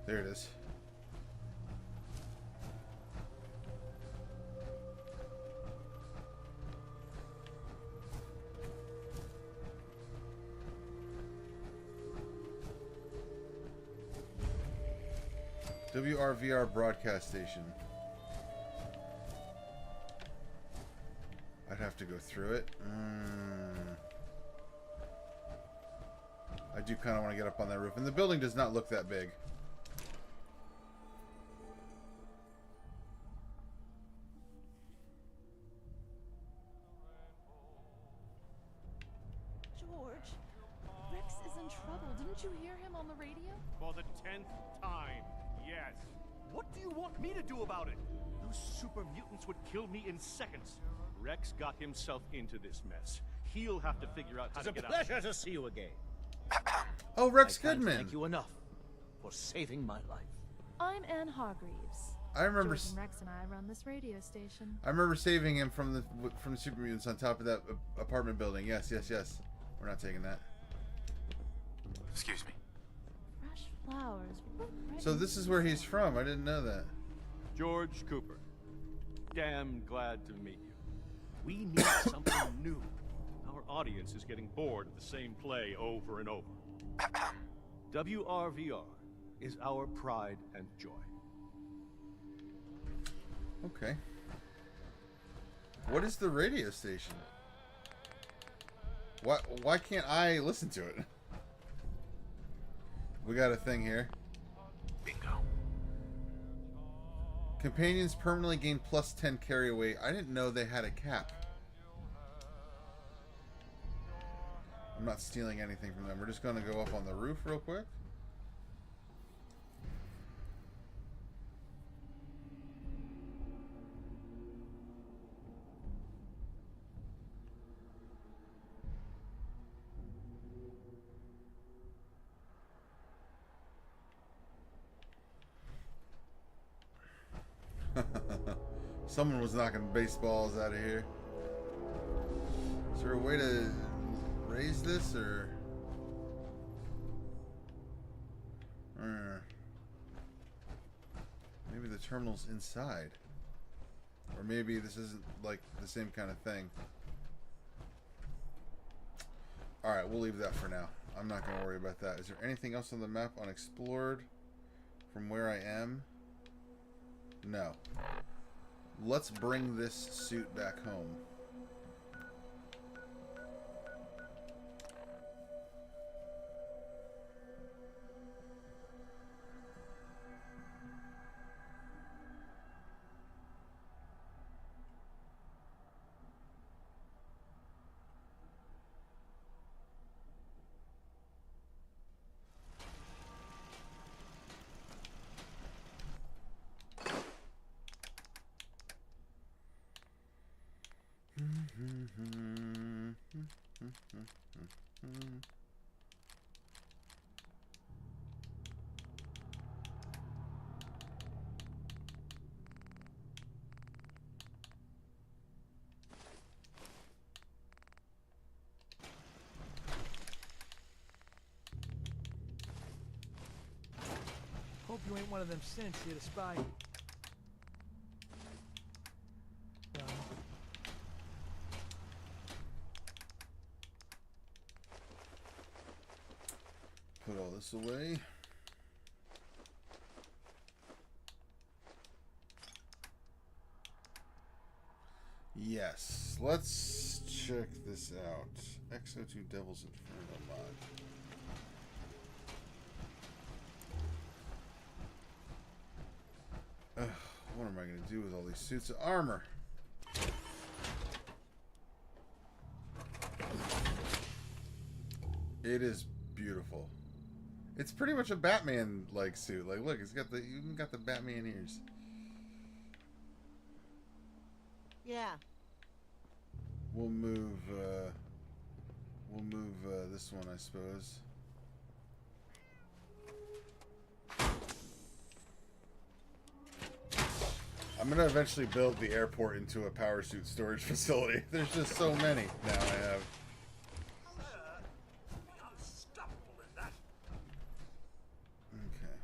There it is. WRVR broadcast station. I'd have to go through it. I do kind of want to get up on that roof. And the building does not look that big. George, Rex is in trouble. Didn't you hear him on the radio? For the 10th time, yes. What do you want me to do about it? Those super mutants would kill me in seconds. Rex got himself into this mess. He'll have to figure out how to get out. It's a pleasure to see you again. Oh, Rex I can't Goodman. thank you enough for saving my life. I'm Anne Hargreaves. I remember. George and Rex and I run this radio station. I remember saving him from the super mutants on top of that apartment building. Yes, yes, yes. We're not taking that. Excuse me. Fresh flowers. So this is where he's from. I didn't know that. George Cooper. Damn glad to meet you. We need something new. Our audience is getting bored of the same play over and over. WRVR is our pride and joy. Okay. What is the radio station? Why can't I listen to it? We got a thing here. Bingo. Companions permanently gain plus 10 carry weight. I didn't know they had a cap. I'm not stealing anything from them. We're just going to go up on the roof real quick. Someone was knocking baseballs out of here. Is there a way to raise this, or maybe the terminal's inside, or maybe this isn't like the same kind of thing. All right, we'll leave that for now. I'm not going to worry about that. Is there anything else on the map unexplored from where I am? No. Let's bring this suit back home. Hope you ain't one of them synths here to spy you. Well, this away. Yes, let's check this out. XO2 Devil's Inferno mod. What am I going to do with all these suits of armor? It is beautiful. It's pretty much a Batman-like suit. Like, look, it's got the even got the Batman ears. Yeah. We'll move this one, I suppose. I'm gonna eventually build the airport into a power suit storage facility. There's just so many now I have. Okay.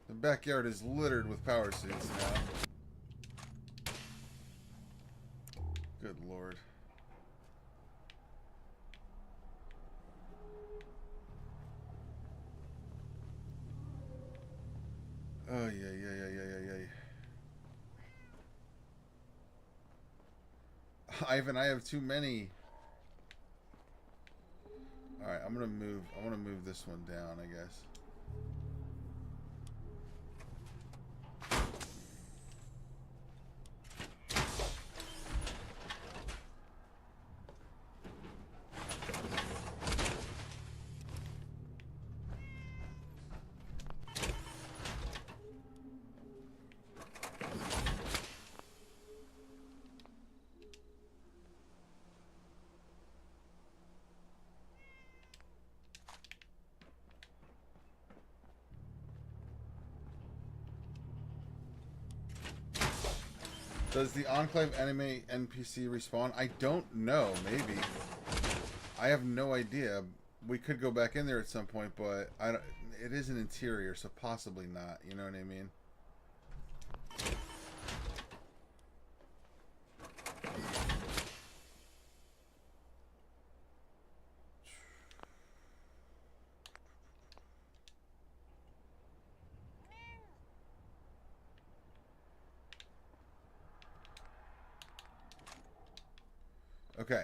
The backyard is littered with power suits now. Good lord. Oh, yeah. Ivan, I have too many. Alright, I want to move this one down, I guess. Does the Enclave enemy NPC respawn? I don't know. Maybe. I have no idea. We could go back in there at some point, but I don't, it is an interior, so possibly not. You know what I mean? Okay.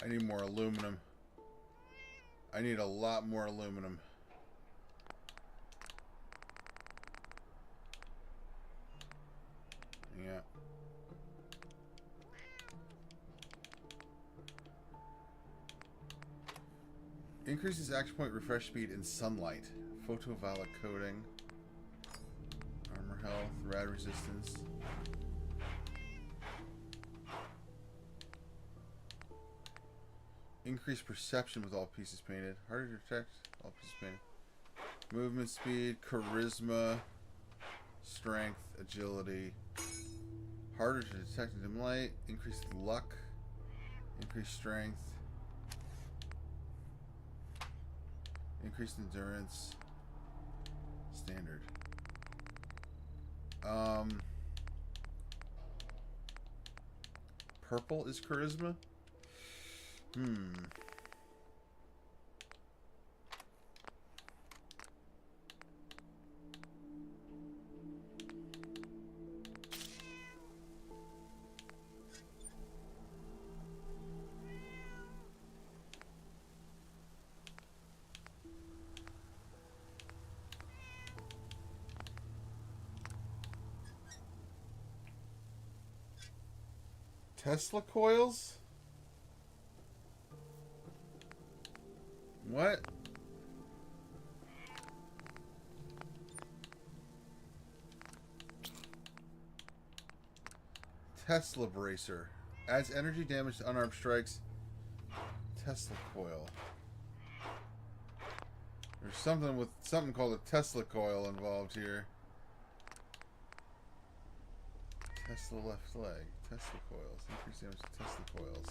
I need more aluminum. I need a lot more aluminum. Yeah. Increases action point refresh speed in sunlight. Photoviolet coating. Armor health. Rad resistance. Increased perception with all pieces painted. Harder to detect. All pieces painted. Movement speed. Charisma. Strength. Agility. Harder to detect in dim light. Increased luck. Increased strength. Increased endurance. Standard. Purple is charisma? Tesla coils? What? Tesla bracer. Adds energy damage to unarmed strikes. Tesla coil. There's something called a Tesla coil involved here. Tesla left leg. Tesla coils. Increase damage to Tesla coils.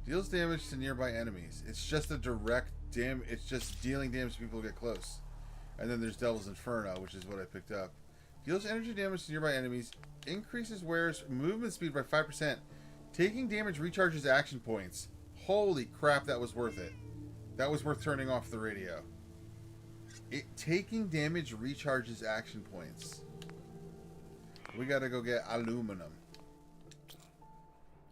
Deals damage to nearby enemies. It's just a direct it's just dealing damage to people who get close. And then there's Devil's Inferno, which is what I picked up. Deals energy damage to nearby enemies. Increases wearer's movement speed by 5%. Taking damage recharges action points. Holy crap, that was worth it. That was worth turning off the radio. Taking damage recharges action points. We gotta go get aluminum.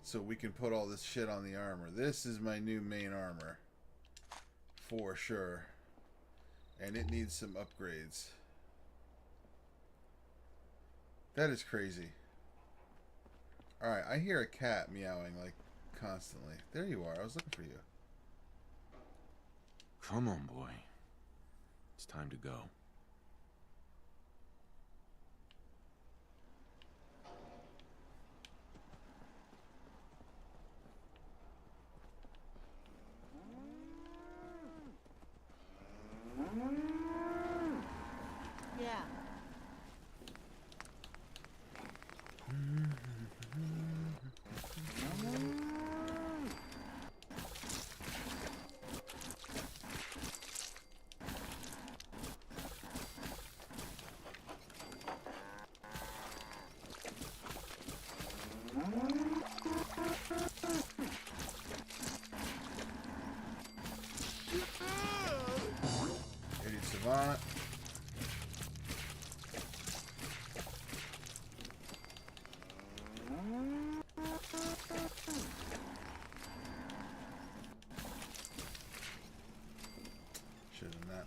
So we can put all this shit on the armor. This is my new main armor. For sure. And it needs some upgrades. That is crazy. Alright, I hear a cat meowing like constantly. There you are. I was looking for you. Come on, boy. It's time to go. Yeah. Idiot Savant. Should have done that.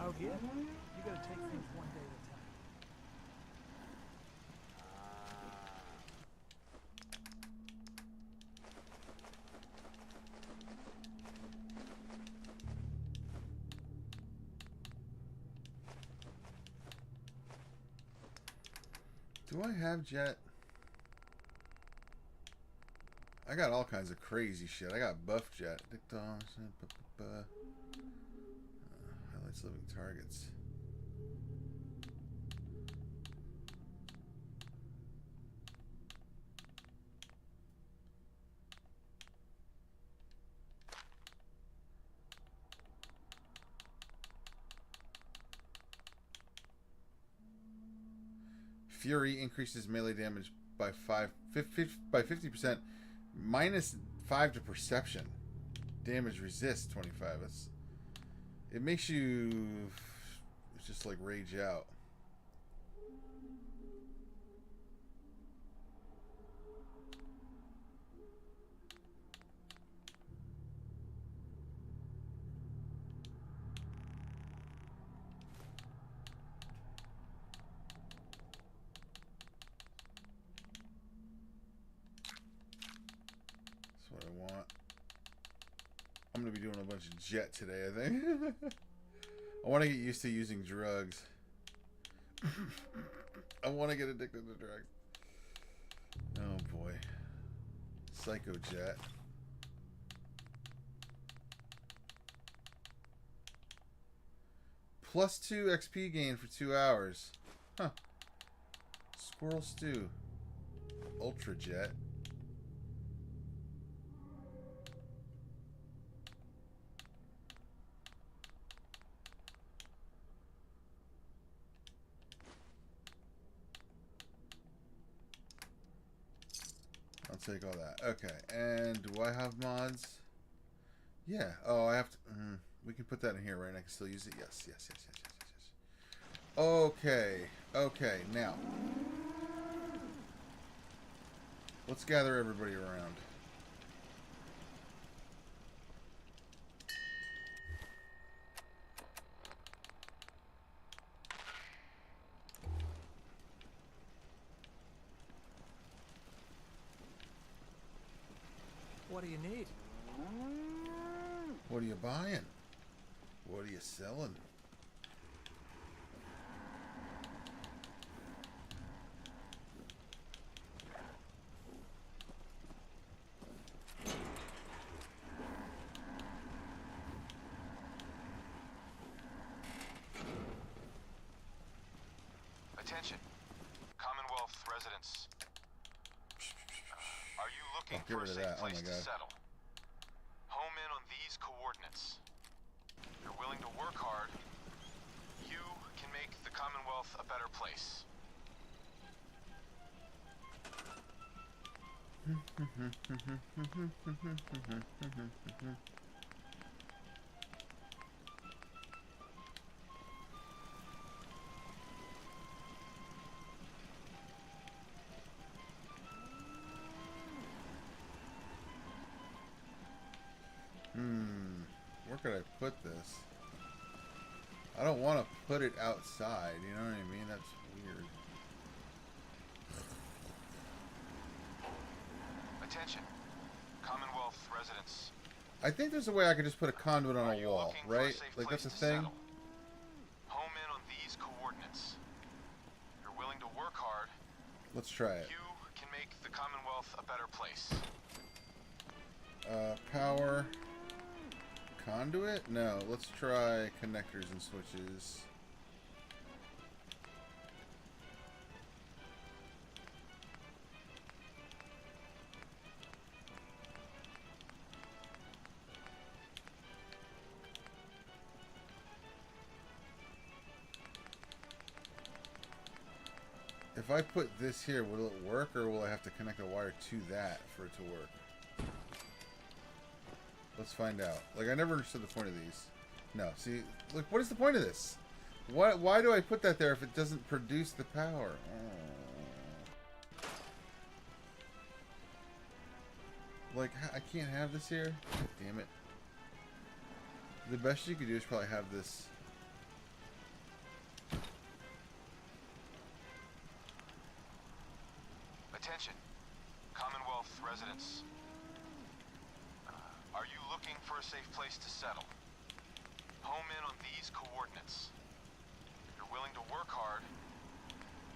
Out here, you gotta take things one day at a time. Do I have jet? I got all kinds of crazy shit. I got buff jet. Highlights living targets. Fury increases melee damage by 50%, minus 5 to perception. Damage resist 25. It makes you just like rage out. I'm going to be doing a bunch of jet today, I think. I want to get used to using drugs. I want to get addicted to drugs. Oh boy. Psycho jet. +2 XP gain for 2 hours. Huh. Squirrel stew. Ultra jet. I'll take all that. Okay, and do I have mods? Yeah. Oh, I have to. We can put that in here, right? I can still use it. Yes, yes, yes, yes, yes, yes, yes. Okay. Okay. Now, let's gather everybody around. What do you need? What are you buying? What are you selling? Attention, Commonwealth residents. Are you looking Get for a rid of safe that. Oh place my to God. settle? Home in on these coordinates. If you're willing to work hard, you can make the Commonwealth a better place. Where could I put this? I don't want to put it outside, you know what I mean? That's weird. Attention, Commonwealth residents. I think there's a way I could just put a conduit on Are a you wall, looking for a right? safe Like place that's a to thing. settle? Home in on these coordinates. If you're willing to work hard, Let's try it. you can make the Commonwealth a better place. Power conduit? No, let's try connectors and switches. If I put this here, will it work, or will I have to connect a wire to that for it to work? Let's find out. Like, I never understood the point of these. No, see, look, what is the point of this? Why do I put that there if it doesn't produce the power? Oh. Like, I can't have this here? God damn it. The best you could do is probably have this. Attention, Commonwealth residents. Are you looking for a safe place to settle? Home in on these coordinates. If you're willing to work hard,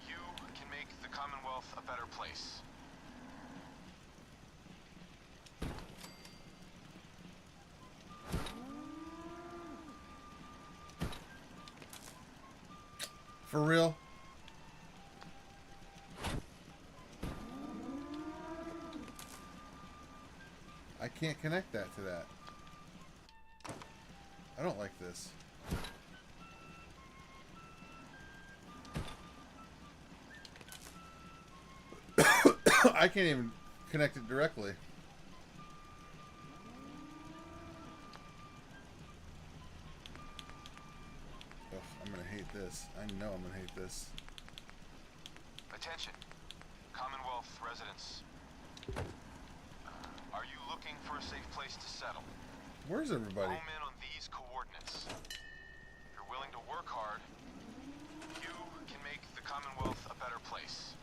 you can make the Commonwealth a better place. For real? I can't connect that to that. I don't like this. I can't even connect it directly. Ugh, I'm gonna hate this. I know I'm gonna hate this. Attention, Commonwealth residents. Are you looking for a safe place to settle? Where's everybody? Home in on these coordinates. If you're willing to work hard, you can make the Commonwealth a better place.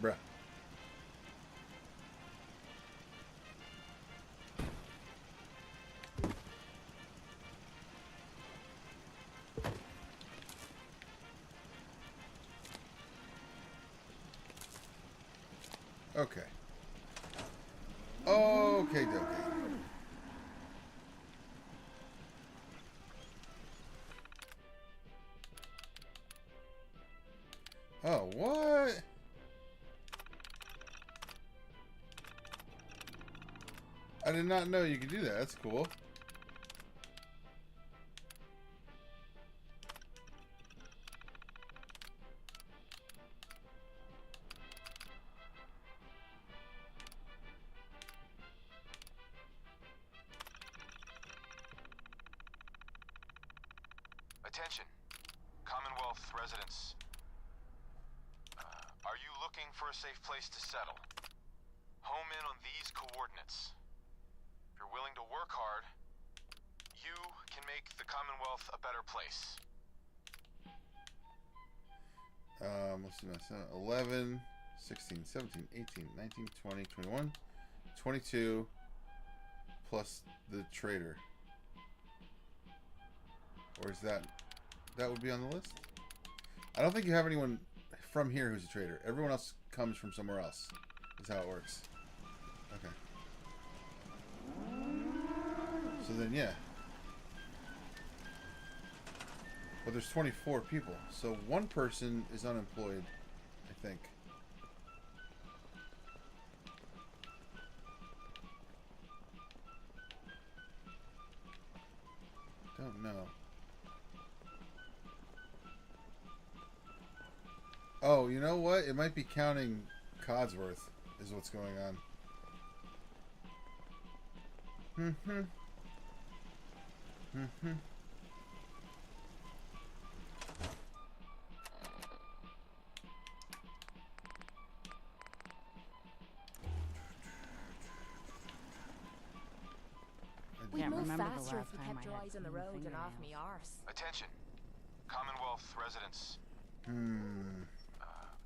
Bruh. Okay. Okay, dokie. Oh, what? I did not know you could do that. That's cool. Attention, Commonwealth residents. Are you looking for a safe place to settle? Home in on these coordinates. If you're willing to work hard, you can make the Commonwealth a better place. Let's see, 11, 16, 17, 18, 19, 20, 21, 22, plus the trader. Or is that would be on the list? I don't think you have anyone from here who's a trader. Everyone else comes from somewhere else. Is how it works. Okay. So then, yeah. But there's 24 people. So one person is unemployed, I think. Don't know. Oh, you know what? It might be counting Codsworth is what's going on. We'd Can't move remember the faster last if you time kept I your had eyes on the clean road and off me fingernails. arse. Attention. Commonwealth residents.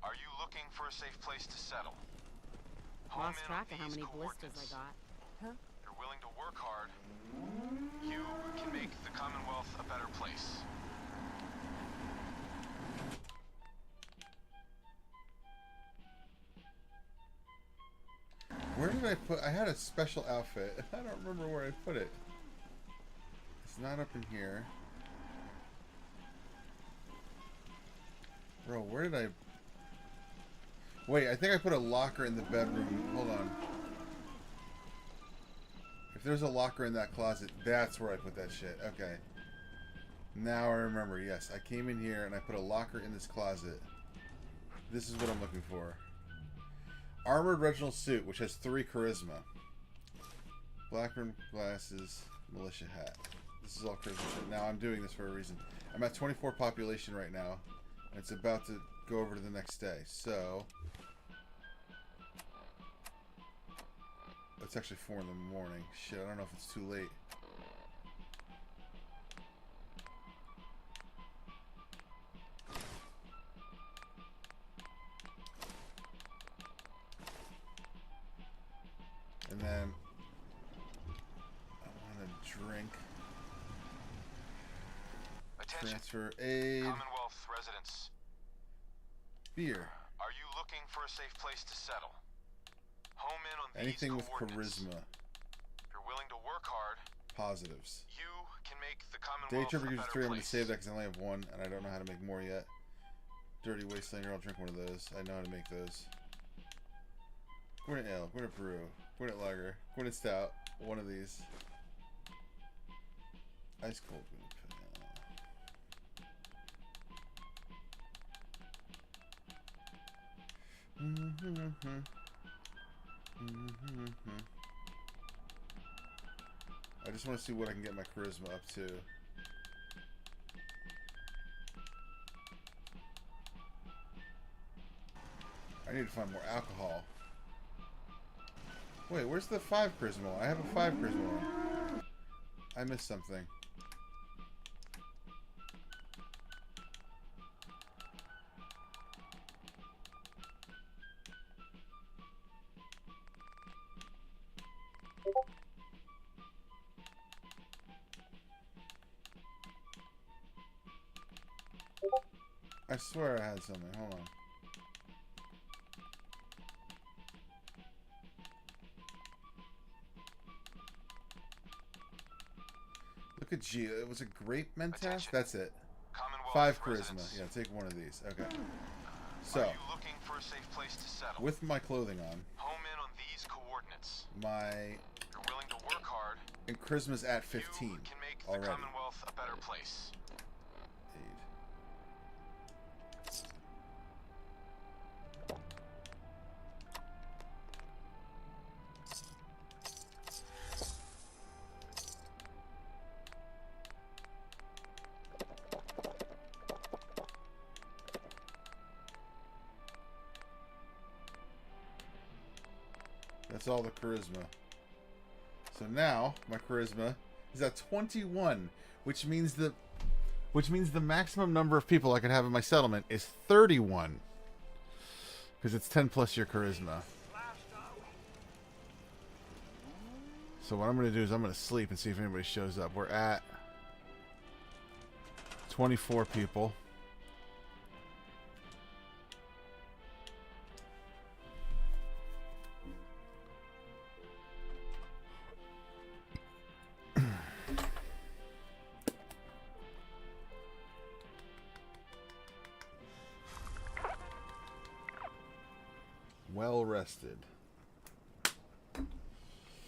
Are you looking for a safe place to settle? Home Lost in track on of how these many blisters I coordinates. got. If you're willing to work hard, you can make the Commonwealth a better place. Where did I put... I had a special outfit. I don't remember where I put it. It's not up in here. Bro, where did I... Wait, I think I put a locker in the bedroom. Hold on. If there's a locker in that closet, that's where I put that shit. Okay. Now I remember. Yes, I came in here and I put a locker in this closet. This is what I'm looking for. Armored Reginald suit, which has 3 charisma. Black rimmed glasses, militia hat. This is all charisma shit. Now I'm doing this for a reason. I'm at 24 population right now. And it's about to go over to the next day. So it's actually 4 in the morning. Shit, I don't know if it's too late. And then I want to drink. Attention. Transfer aid. Commonwealth residents. Beer. Are you looking for a safe place to settle? Home in on Anything these with coordinates. charisma. If you're willing to work hard, Positives. you can make the Day Commonwealth Tripper a gives better 3. I'm going to place. save that because I only have 1 and I don't know how to make more yet. Dirty Wastelander. I'll drink one of those. I know how to make those. Gwinnett Ale. Gwinnett Brew. Gwinnett Lager. Gwinnett Stout. One of these. Ice Cold Gwinnett Pale. I just want to see what I can get my charisma up to. I need to find more alcohol. Wait, where's the 5 charisma one? I have a 5 charisma one. I missed something. I swear I had something. Hold on. Look at G. It was a grape mentas? Attention. That's it. Commonwealth 5 charisma. residents. Yeah, take one of these. Okay. Are So, you looking for a safe place to settle? with my clothing on, Home in on these coordinates. my If you're willing to work hard, and charisma's at you 15 can make the already. Commonwealth a better place. Aid. That's all the charisma. So now my charisma is at 21, which means the maximum number of people I could have in my settlement is 31. Because it's 10 plus your charisma. So what I'm going to do is I'm going to sleep and see if anybody shows up. We're at 24 people. Well rested.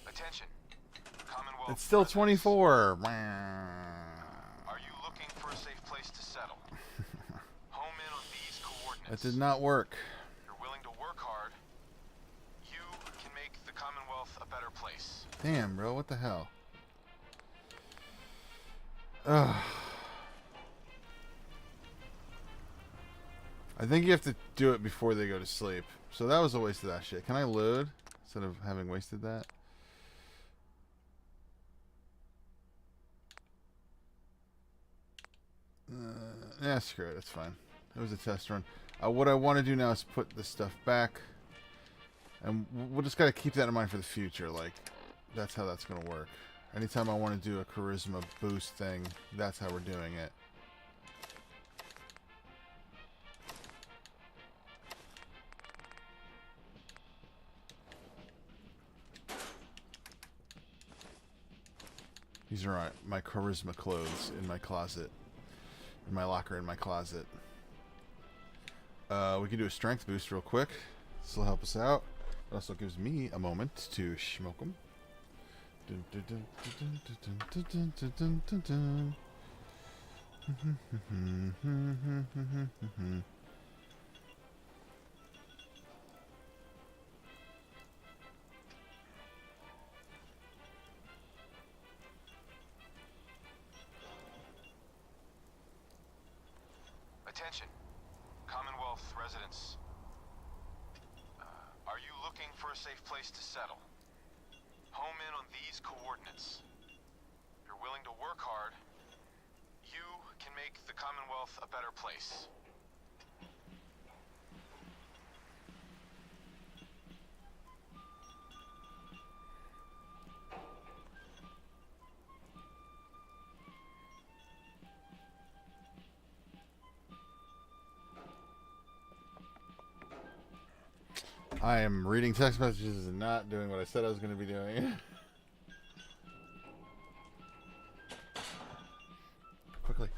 Attention. Commonwealth It's still residents. 24. Are you looking for a safe place to settle? Home in on these coordinates. That did not work. If you're willing to work hard, you can make the Commonwealth a better place. Damn, bro. What the hell? Ugh. I think you have to do it before they go to sleep. So that was a waste of that shit. Can I load instead of having wasted that? Yeah, screw it. It's fine. It was a test run. What I want to do now is put this stuff back. And we'll just got to keep that in mind for the future. Like, that's how that's going to work. Anytime I want to do a charisma boost thing, that's how we're doing it. These are my charisma clothes in my closet. In my locker in my closet. We can do a strength boost real quick. This will help us out. It also gives me a moment to smoke them. Attention. Commonwealth residents. Are you looking for a safe place to settle? Home in on these coordinates. If you're willing to work hard, you can make the Commonwealth a better place. I am reading text messages and not doing what I said I was going to be doing. Quickly.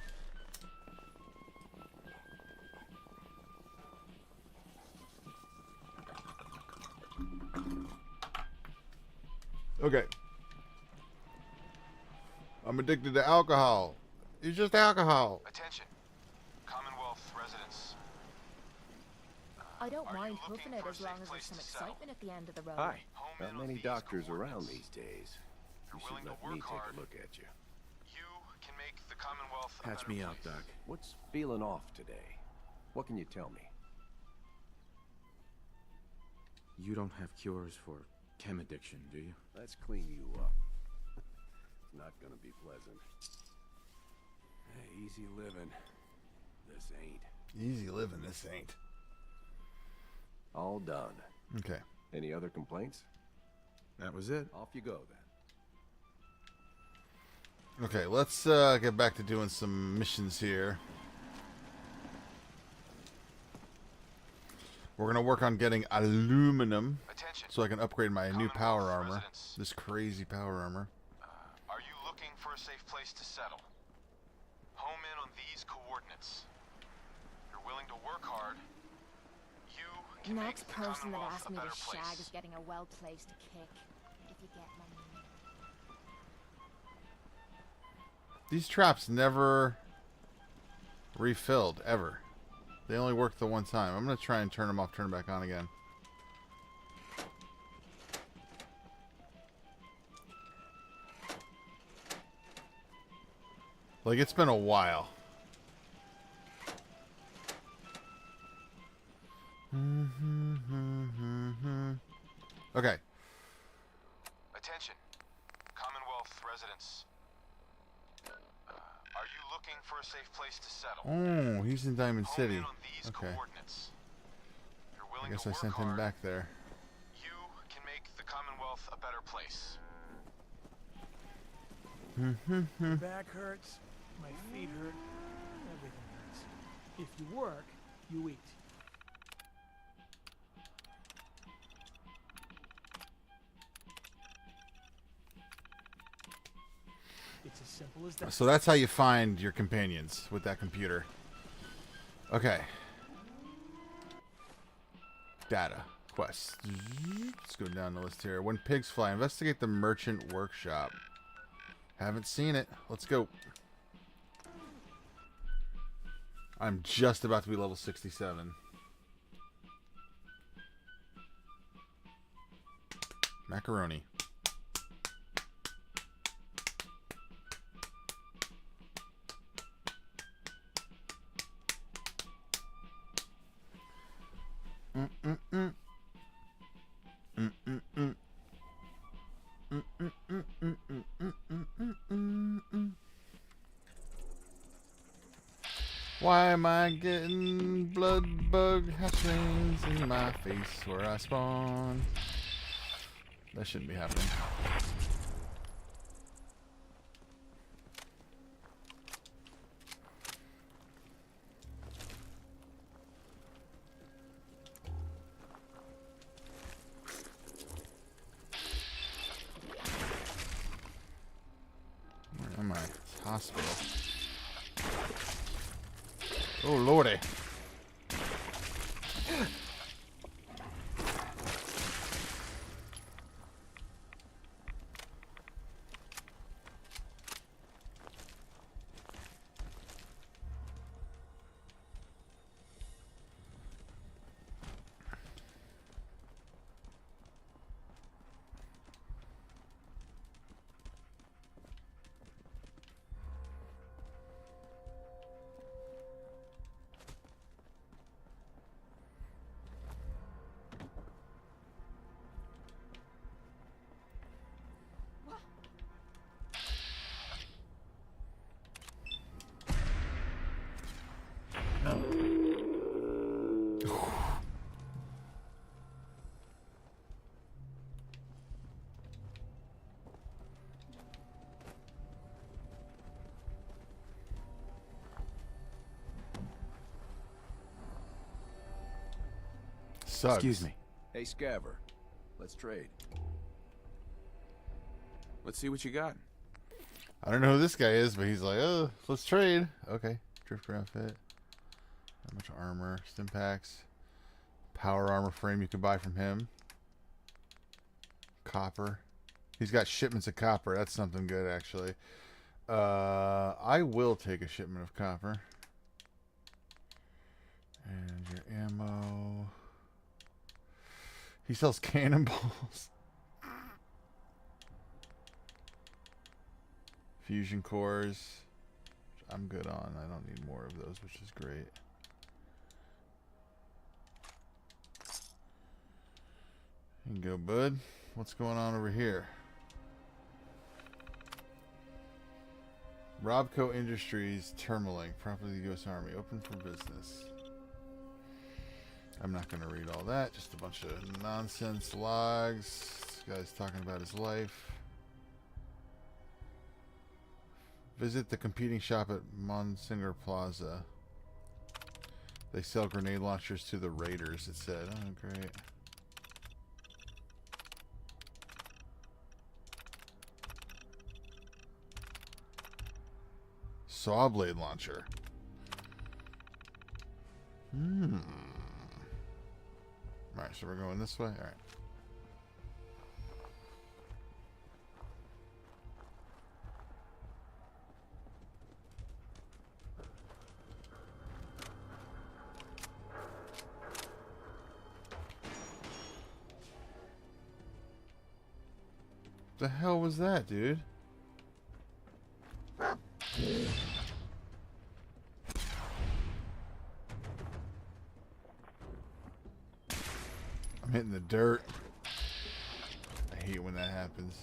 Okay. I'm addicted to alcohol. It's just alcohol. Attention. Commonwealth residents. I don't Are you mind looking hoofing it for a as long safe as there's place some to settle? excitement at the end of the road. Hi. Home Not in on many these doctors around coordinates. these days. If You you're should willing to let me work take hard, a look at you. you can make the Commonwealth a Patch better me out, place. Doc. What's feeling off today? What can you tell me? You don't have cures for chem addiction, do you? Let's clean you up. It's not gonna be pleasant. Hey, easy living. This ain't. Easy living, this ain't. All done. Okay. Any other complaints? That was it. Off you go then. Okay, let's get back to doing some missions here. We're going to work on getting aluminum Attention. so I can upgrade my new Commonwealth power armor. residents. This crazy power armor. Are you looking for a safe place to settle? Home in on these coordinates. If you're willing to work hard, you can make Next the person that Commonwealth asks a me better to shag place. is getting a well-placed kick, if you get my meaning. These traps never refilled, ever. They only worked the one time. I'm going to try and turn them off, turn them back on again. Like, it's been a while. Okay. Attention, Commonwealth residents. Are you looking for a safe place to settle? Oh, he's in Diamond Home City. in on these Okay. coordinates. If you're I willing guess to I work sent him hard, back there. you can make the Commonwealth a better place. My back hurts, my feet hurt, everything hurts. If you work, you eat. It's as simple as that. So that's how you find your companions with that computer. Okay. Data. Quests. Let's go down the list here. When pigs fly, investigate the merchant workshop. Haven't seen it. Let's go. I'm just about to be level 67. Macaroni. Why am I getting blood bug hatchlings in my face where I spawn? That shouldn't be happening. Where am I? Hospital. Oh lordy. Sucks. Excuse me. Hey, Scaver. Let's trade. Let's see what you got. I don't know who this guy is, but he's like, oh, let's trade. Okay. Drifter outfit. How much armor? Stim packs. Power armor frame you could buy from him. Copper. He's got shipments of copper. That's something good, actually. I will take a shipment of copper. And your ammo. He sells cannonballs. Fusion cores. I'm good on. I don't need more of those, which is great. You can go, bud. What's going on over here? Robco Industries Termalink, property of the U.S. Army, open for business. I'm not going to read all that. Just a bunch of nonsense logs. This guy's talking about his life. Visit the competing shop at Monsinger Plaza. They sell grenade launchers to the raiders, it said. Oh, great. Saw blade launcher. Alright, so we're going this way? Alright. The hell was that, dude? I'm hitting the dirt. I hate when that happens.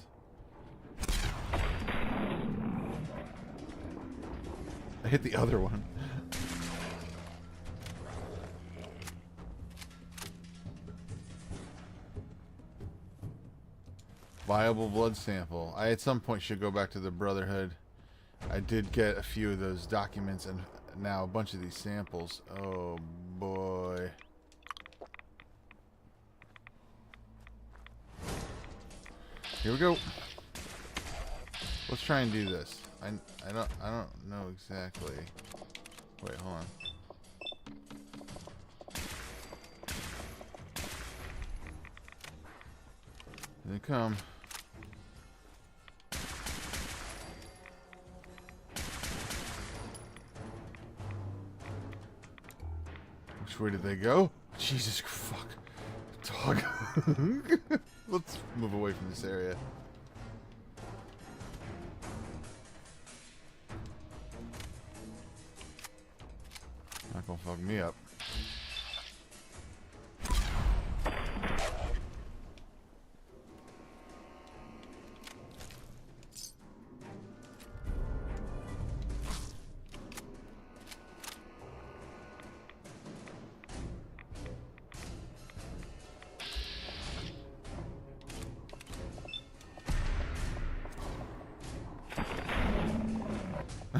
I hit the other one. Viable blood sample. I at some point should go back to the Brotherhood. I did get a few of those documents and now a bunch of these samples. Oh boy. Here we go. Let's try and do this. I don't know exactly. Wait, hold on. Here they come. Which way did they go? Jesus fuck. Dog. Let's move away from this area. Not gonna fuck me up.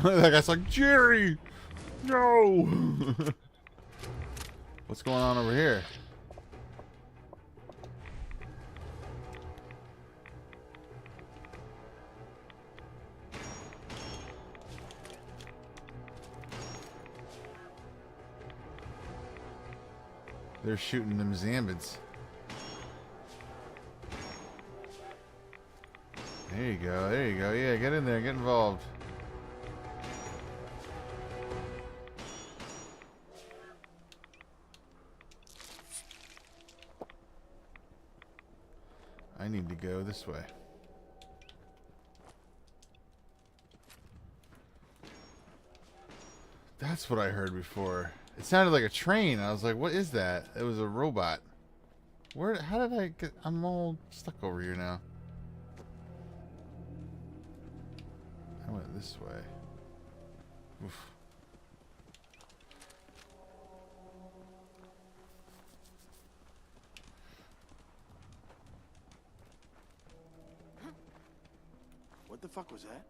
That guy's like, Jerry! No! What's going on over here? They're shooting them Zambids. There you go, there you go. Yeah, get in there, get involved. I need to go this way. That's what I heard before. It sounded like a train. I was like, what is that? It was a robot. Where? How did I get... I'm all stuck over here now. I went this way. Oof. What the fuck was that?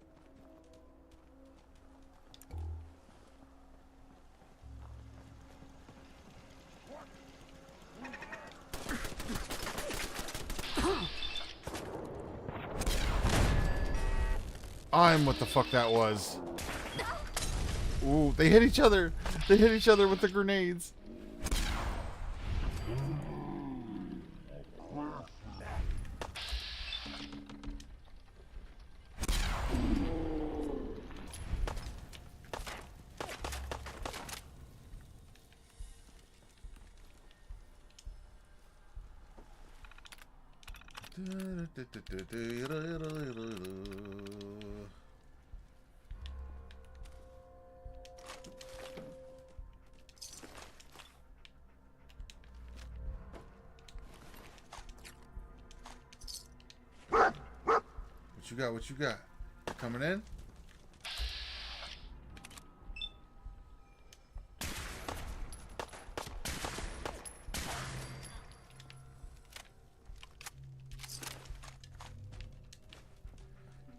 I'm what the fuck that was. Ooh, they hit each other. They hit each other with the grenades. What you got? What you got? You coming in?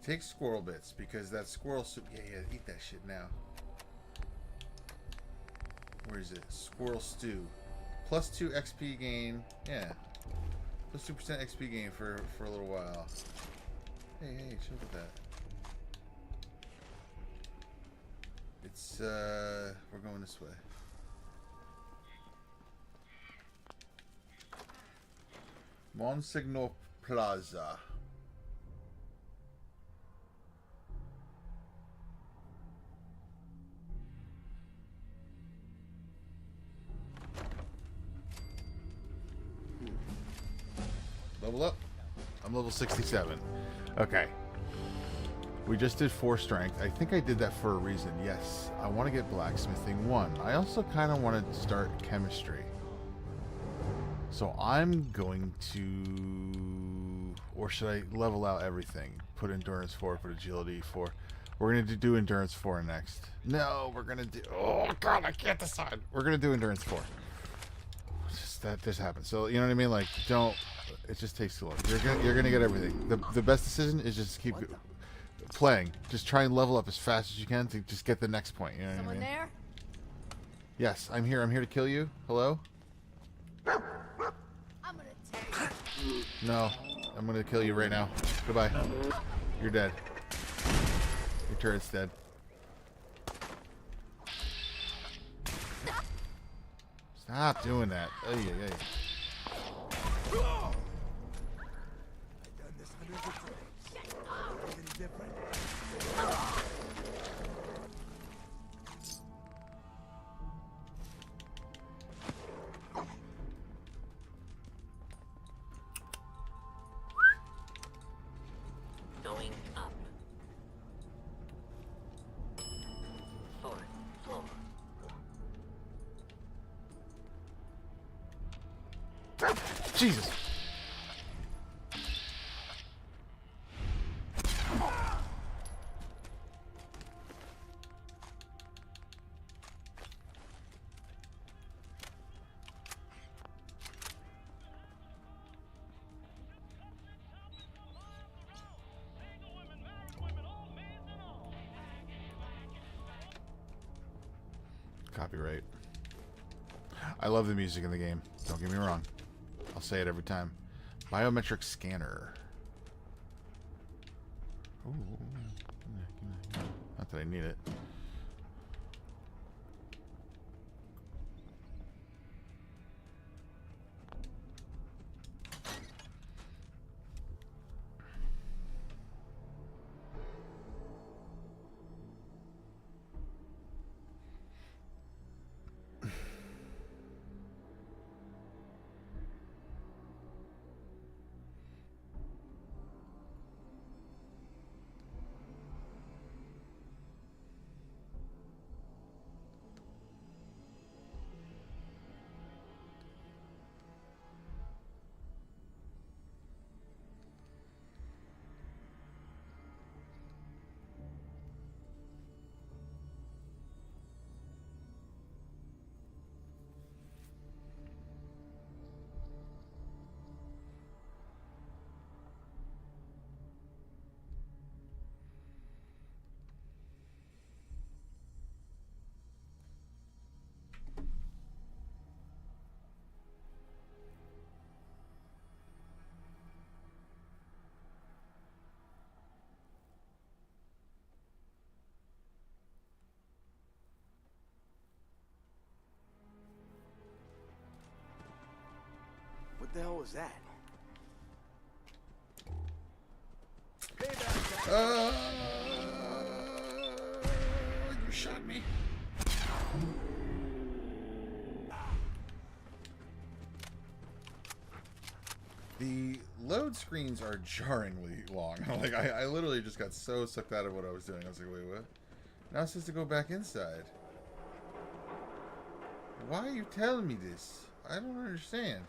Take squirrel bits, because that squirrel soup... Yeah, eat that shit now. Where is it? Squirrel stew. Plus 2 XP gain. Yeah. Plus 2% XP gain for a little while. Hey, chill with that. It's, we're going this way. Monsignor Plaza. Level up. I'm level 67. Okay. We just did 4 strength. I think I did that for a reason. Yes. I want to get blacksmithing 1. I also kind of want to start chemistry. So I'm going to... Or should I level out everything? Put endurance 4, put agility 4. We're going to do endurance 4 next. No, we're going to do... Oh, God, I can't decide. We're going to do endurance 4. It's just that just happens. So, you know what I mean? Like, don't... It just takes too long. You're gonna get everything. The best decision is just keep playing. Just try and level up as fast as you can to just get the next point. You know what I mean? There? Yes, I'm here. I'm here to kill you. Hello? I'm gonna take No, I'm gonna kill you right now. Goodbye. You're dead. Your turret's dead. Stop doing that. Ay, ay, ay. Jesus. Copyright. I love the music in the game. Don't get me wrong. I'll say it every time. Biometric scanner. Ooh. Not that I need it. What the hell was that? You shot me. The load screens are jarringly long. Like I literally just got so sucked out of what I was doing. I was like, wait, what? Now it says to go back inside. Why are you telling me this? I don't understand.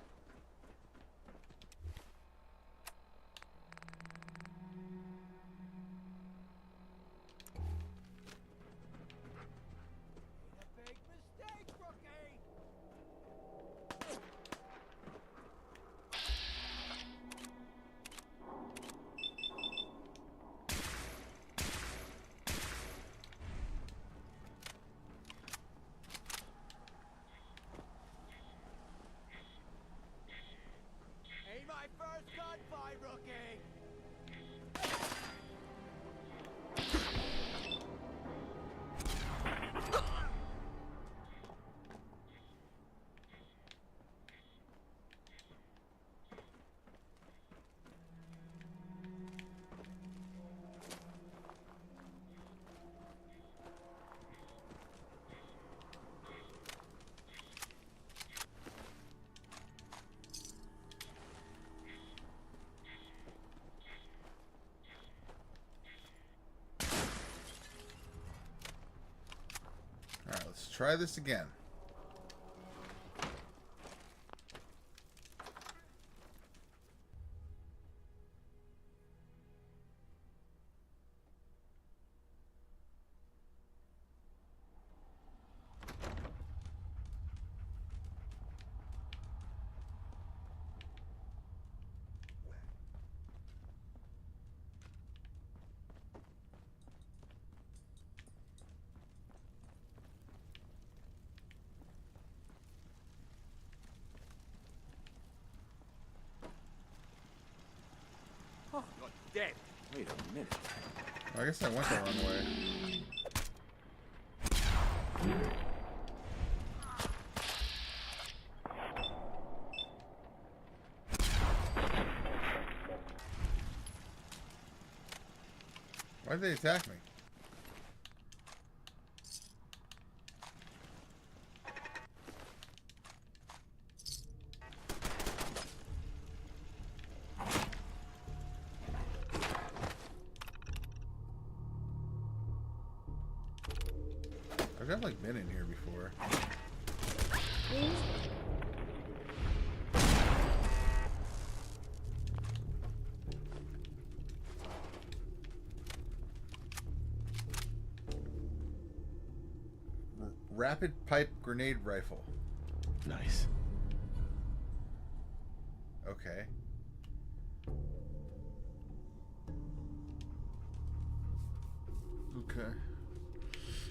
Alright, let's try this again. You're dead. Wait a minute. I guess I went the wrong way. Why did they attack me? I've like been in here before. Rapid pipe grenade rifle. Nice. Okay. Okay.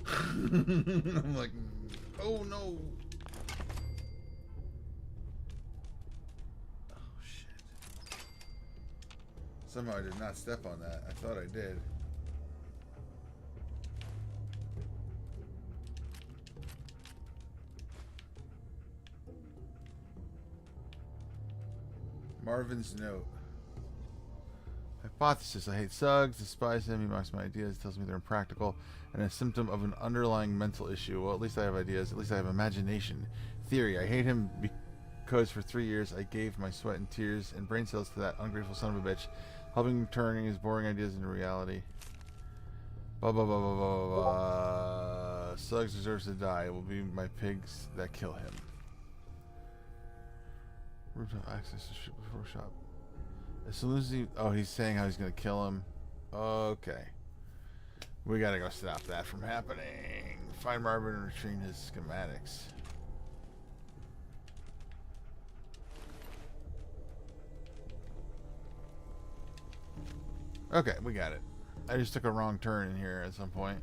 I'm like, oh no. Oh shit. Somehow I did not step on that. I thought I did. Marvin's note. Hypothesis. I hate Suggs, despise him, he mocks my ideas, tells me they're impractical, and a symptom of an underlying mental issue. Well, at least I have ideas, at least I have imagination. Theory. I hate him because for 3 years I gave my sweat and tears and brain cells to that ungrateful son of a bitch, helping him turning his boring ideas into reality. Blah blah blah blah blah blah blah. Suggs deserves to die. It will be my pigs that kill him. Rooftop access to ship before shop. As soon as he... Oh, he's saying how he's going to kill him. Okay. We got to go stop that from happening. Find Marvin and retrieve his schematics. Okay, we got it. I just took a wrong turn in here at some point.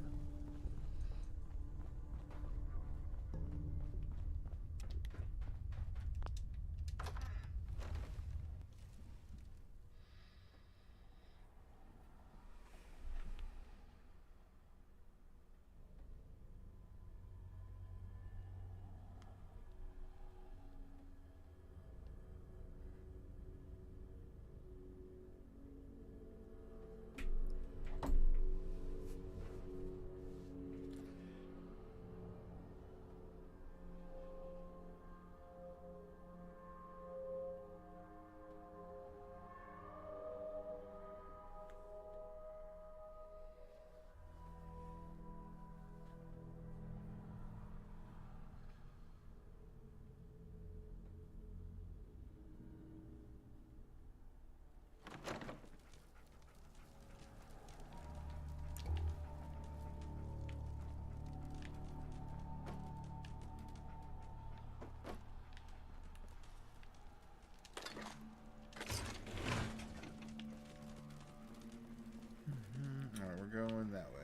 Alright, we're going that way.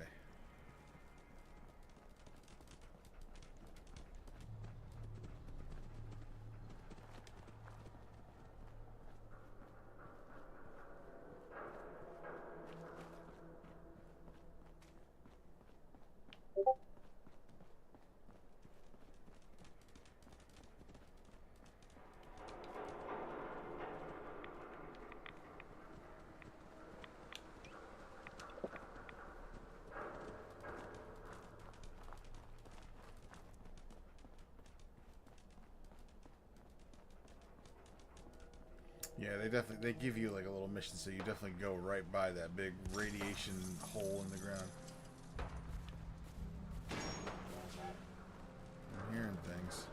Yeah, they give you like a little mission, so you definitely go right by that big radiation hole in the ground. I'm hearing things.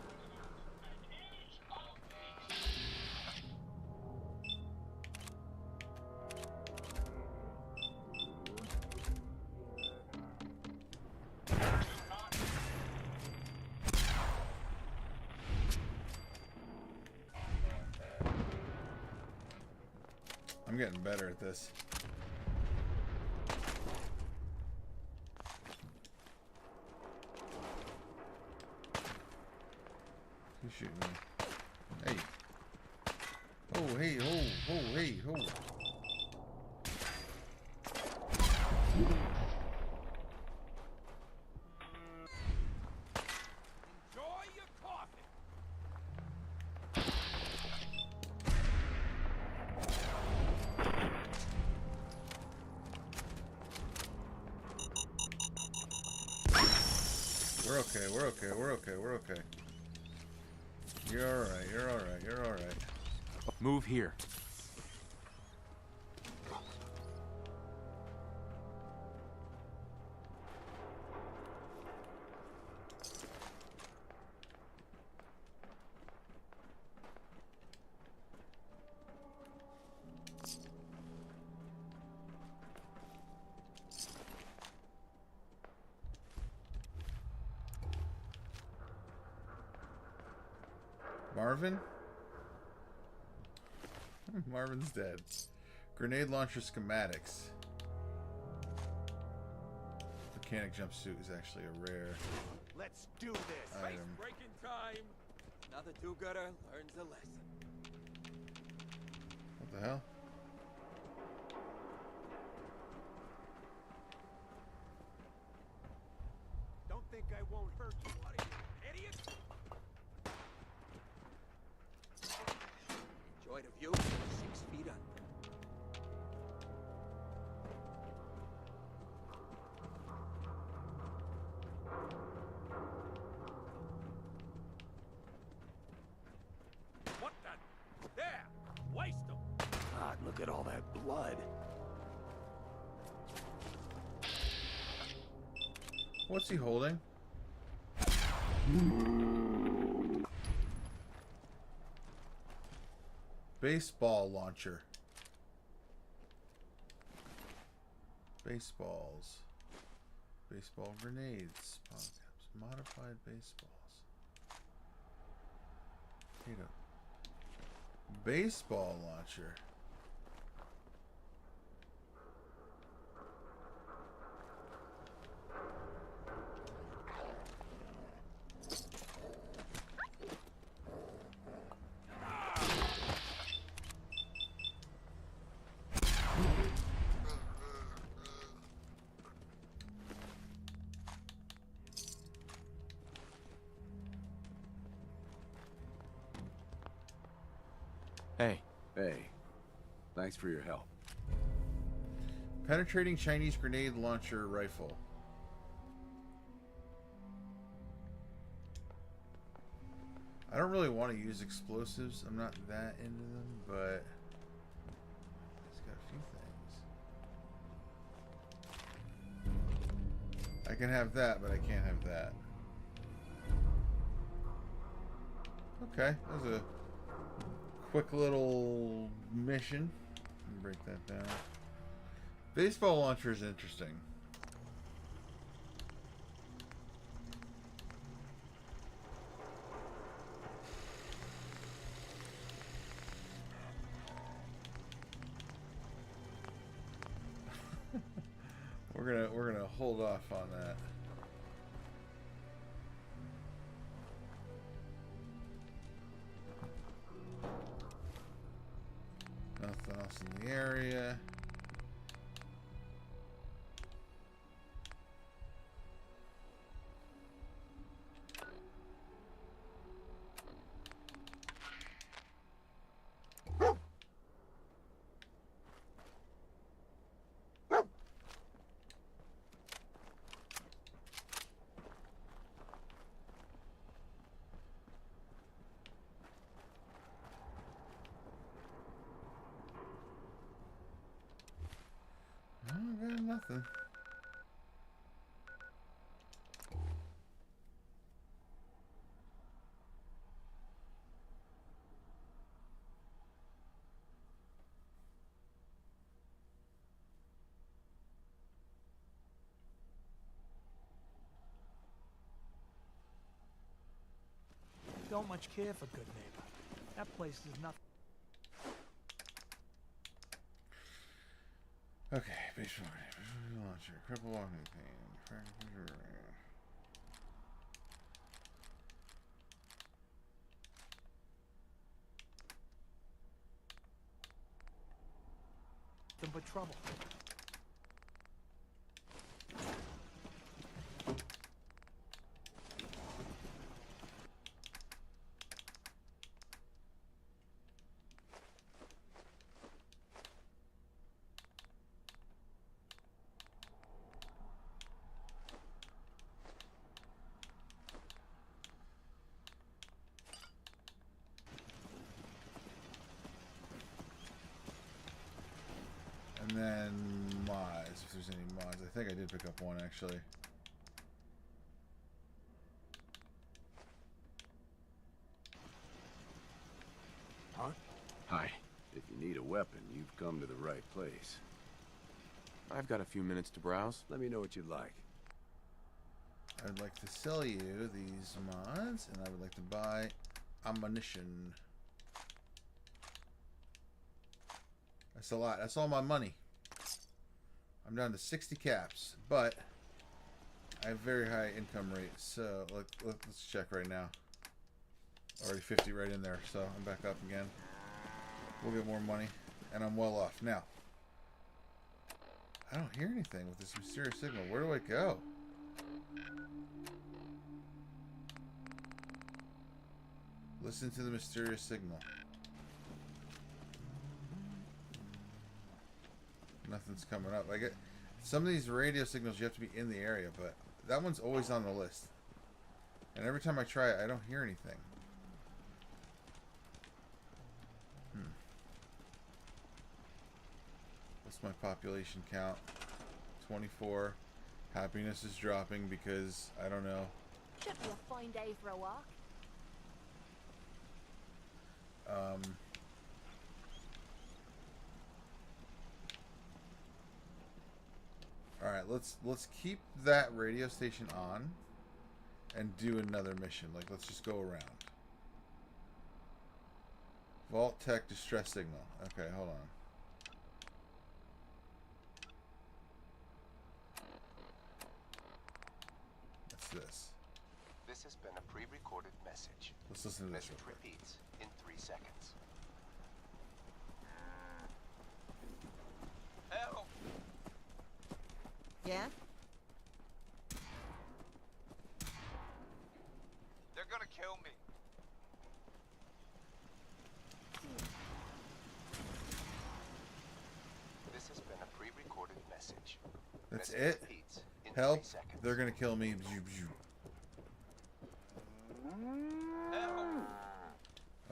I'm getting better at this. Who's shooting me? Hey. Oh, hey, oh, oh, hey, oh. Enjoy your coffee. We're okay, we're okay, we're okay, we're okay. You're alright, you're alright, you're alright. Move here. Marvin? Marvin's dead. Grenade launcher schematics. Mechanic jumpsuit is actually a rare Let's do this. item. Breaking time. Another do-gooder learns a lesson. What the hell? Don't think I won't hurt you. What are you, an idiot? Enjoy the view from 6 feet under. What the? There! Waste them! God, look at all that blood. What's he holding? Baseball launcher. Baseballs. Baseball grenades. Bottle caps. Modified baseballs. Potato. Baseball launcher. Hey. Hey. Thanks for your help. Penetrating Chinese grenade launcher rifle. I don't really want to use explosives. I'm not that into them, but it's got a few things. I can have that, but I can't have that. Okay, that was a quick little mission. Let me break that down. Baseball launcher is interesting. We're gonna hold off on that. Nothing else in the area. I got nothing. Don't much care for good neighbor. That place is nothing. Okay, baseball launcher, cripple walking pain. Nothing but trouble. And then mods, if there's any mods. I think I did pick up one actually. Huh? Hi. If you need a weapon, you've come to the right place. I've got a few minutes to browse. Let me know what you'd like. I'd like to sell you these mods, and I would like to buy ammunition. That's a lot. That's all my money. I'm down to 60 caps, but I have very high income rate. So let's check right now. Already 50 right in there, so I'm back up again. We'll get more money, and I'm well off. Now, I don't hear anything with this mysterious signal. Where do I go? Listen to the mysterious signal. Nothing's coming up. I get some of these radio signals you have to be in the area, but that one's always on the list. And every time I try it, I don't hear anything. What's my population count? 24. Happiness is dropping because, I don't know. Should be a fine day for a walk. Alright, let's keep that radio station on and do another mission. Like, let's just go around. Vault Tech distress signal. Okay, hold on. What's this? This has been a pre-recorded message. Let's listen to this. Message repeats in 3 seconds. Help! Yeah? They're gonna kill me. This has been a pre-recorded message. That's Message it? repeats in Help. 3 seconds. They're gonna kill me. Help!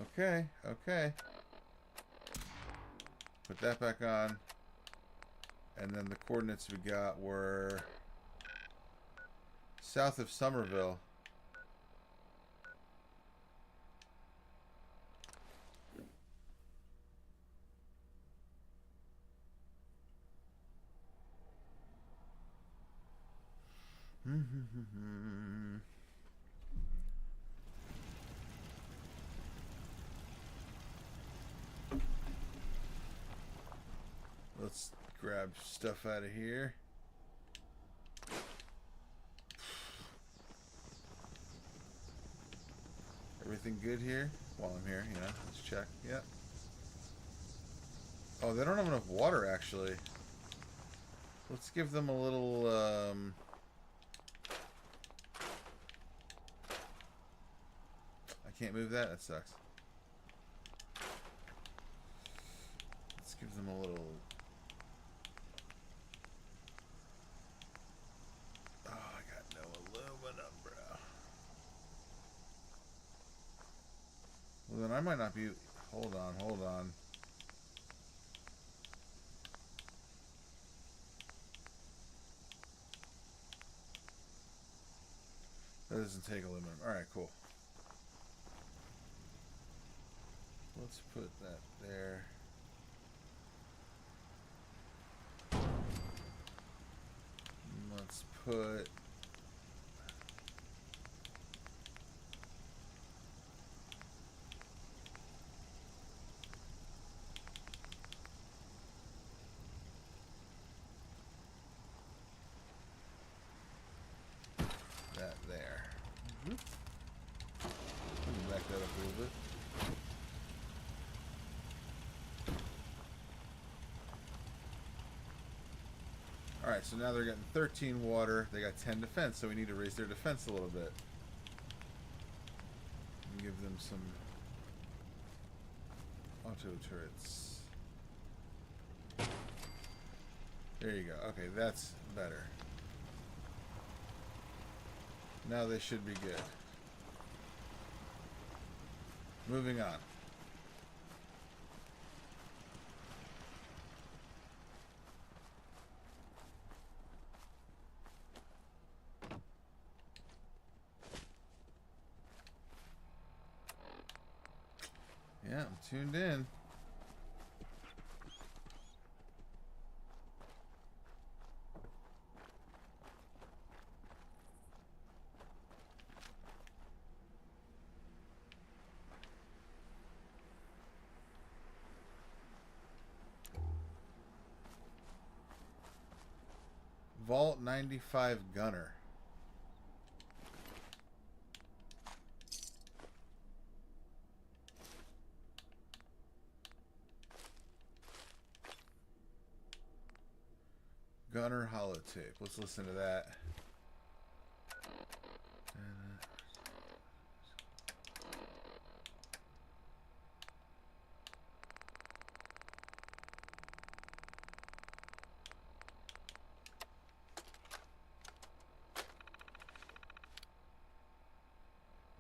Okay, okay. Put that back on. And then the coordinates we got were south of Somerville. Let's grab stuff out of here. Everything good here? While I'm here, you know, let's check. Yep. Oh, they don't have enough water, actually. Let's give them a little, I can't move that? That sucks. Let's give them a little... Oh, I got no aluminum, bro. Well, then I might not be... Hold on, hold on. That doesn't take aluminum. Alright, cool. Let's put that there. Let's put... that there. Let me back that up a little bit. Alright, so now they're getting 13 water. They got 10 defense, so we need to raise their defense a little bit. And give them some auto turrets. There you go. Okay, that's better. Now they should be good. Moving on. Yeah, I'm tuned in. Vault 95 Gunner. Gunner holotape. Let's listen to that.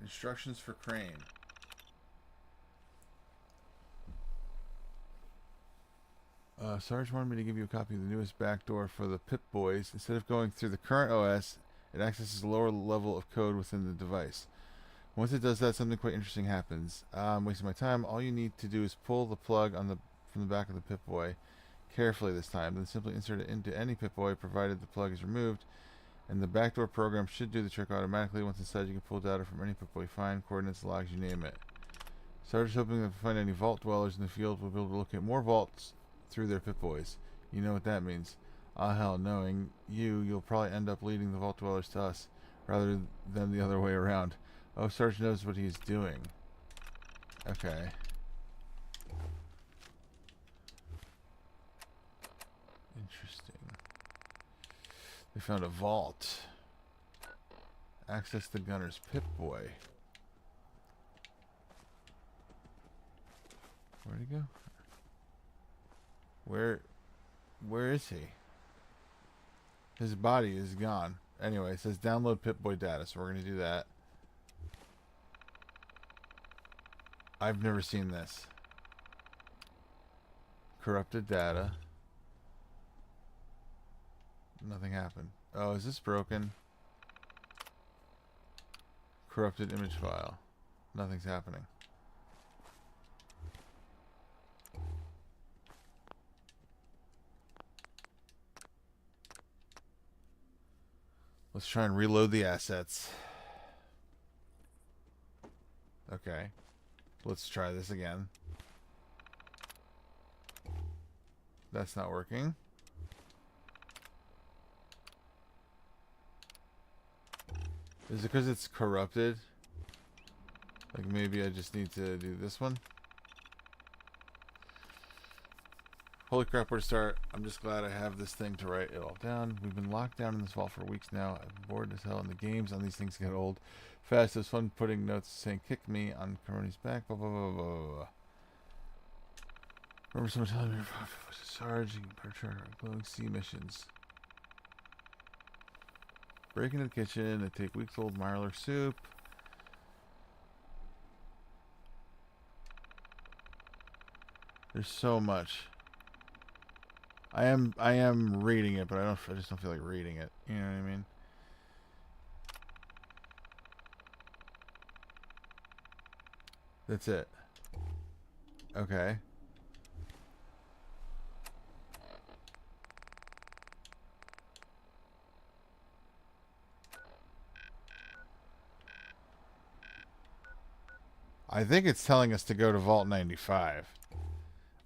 Instructions for Crane. Sarge wanted me to give you a copy of the newest backdoor for the Pip-Boys. Instead of going through the current OS, it accesses a lower level of code within the device. Once it does that, something quite interesting happens. I'm wasting my time. All you need to do is pull the plug from the back of the Pip-Boy, carefully this time, then simply insert it into any Pip-Boy, provided the plug is removed, and the backdoor program should do the trick automatically. Once inside, you can pull data from any Pip-Boy, find coordinates, logs, you name it. Sarge is hoping that if we find any vault dwellers in the field, we'll be able to locate more vaults through their Pip-Boys. You know what that means. Ah hell, knowing you'll probably end up leading the vault dwellers to us, rather than the other way around. Oh, Sarge knows what he's doing. Okay. Interesting. They found a vault. Access the gunner's Pip-Boy. Where'd he go? Where is he? His body is gone. Anyway, it says download Pip-Boy data, so we're going to do that. I've never seen this. Corrupted data. Nothing happened. Oh, is this broken? Corrupted image file. Nothing's happening. Let's try and reload the assets. Okay. Let's try this again. That's not working. Is it because it's corrupted? Like maybe I just need to do this one? Holy crap, where to start? I'm just glad I have this thing to write it all down. We've been locked down in this vault for weeks now. I'm bored as hell, and the games on these things get old fast. It was fun putting notes saying kick me on Caroni's back, blah blah blah blah blah. Remember someone telling me about Sarge and Percher glowing sea missions. Break into the kitchen and take weeks old Marler soup. There's so much. I am reading it, but I just don't feel like reading it. You know what I mean? That's it. Okay. I think it's telling us to go to Vault 95.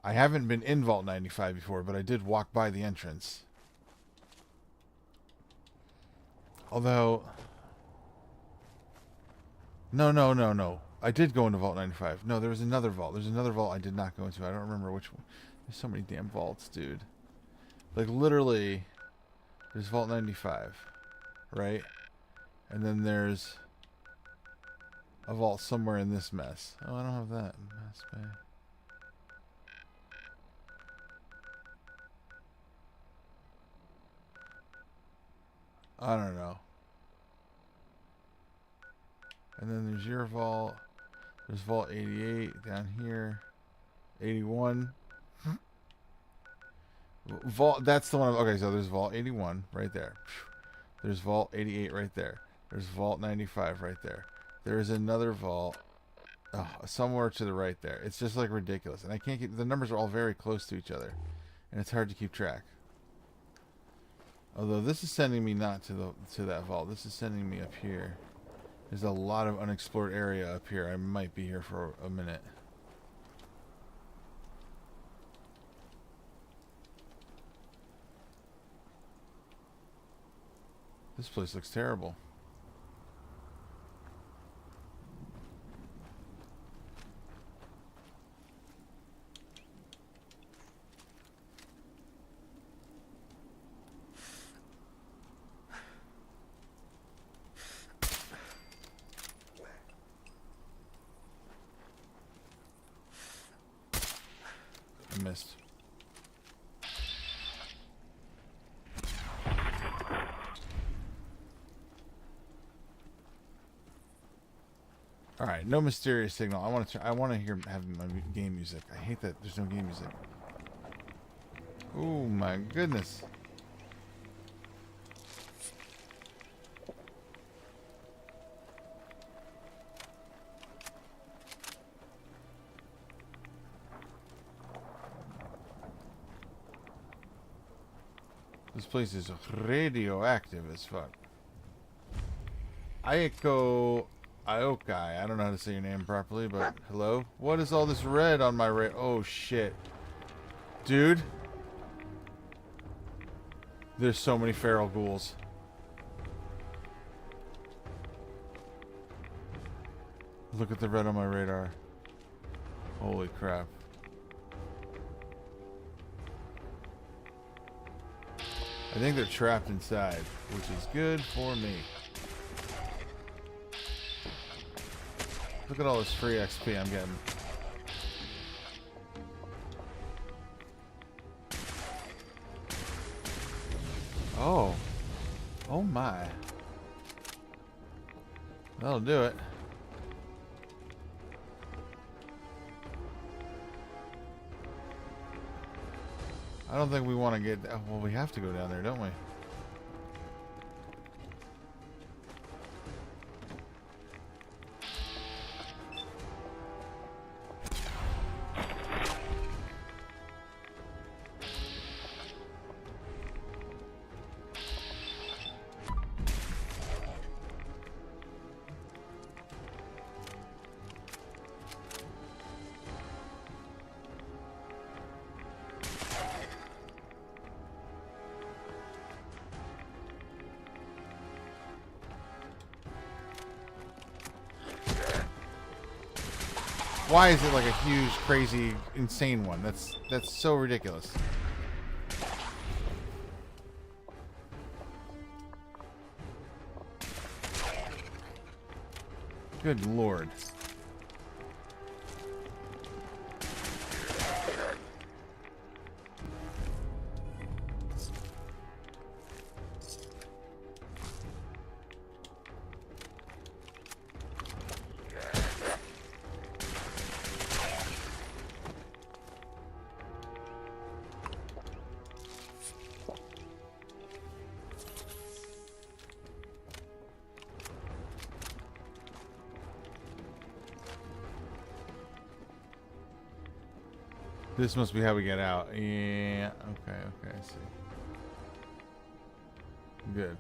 I haven't been in Vault 95 before, but I did walk by the entrance. Although... No. I did go into Vault 95. No, there was another vault. There's another vault I did not go into. I don't remember which one. There's so many damn vaults, dude. Like, literally, there's Vault 95, right? And then there's a vault somewhere in this mess. Oh, I don't have that. Mess bay. I don't know. And then there's your vault. There's vault 88 down here. 81. Vault, that's the one. Okay, so there's vault 81 right there. There's vault 88 right there. There's vault 95 right there. There's another vault somewhere to the right there. It's just like ridiculous. And I can't keep, the numbers are all very close to each other. And it's hard to keep track. Although this is sending me not to that vault. This is sending me up here. There's a lot of unexplored area up here. I might be here for a minute. This place looks terrible. I missed. All right, no mysterious signal. I want to have my game music. I hate that there's no game music. Oh my goodness. This place is radioactive as fuck. Aiko Aokai. I don't know how to say your name properly, but hello? What is all this red on my oh shit. Dude. There's so many feral ghouls. Look at the red on my radar. Holy crap. I think they're trapped inside, which is good for me. Look at all this free XP I'm getting. Oh. Oh my. That'll do it. I don't think we want to get... Well, we have to go down there, don't we? Why is it like a huge, crazy, insane one? That's so ridiculous. Good lord. This must be how we get out. Yeah. Okay, I see. Good.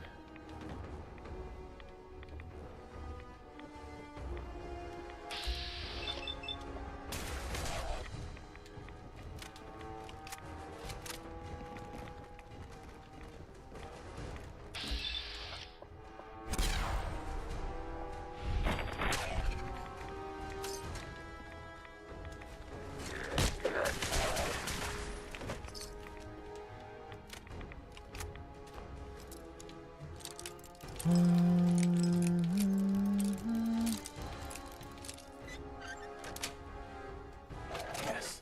Yes.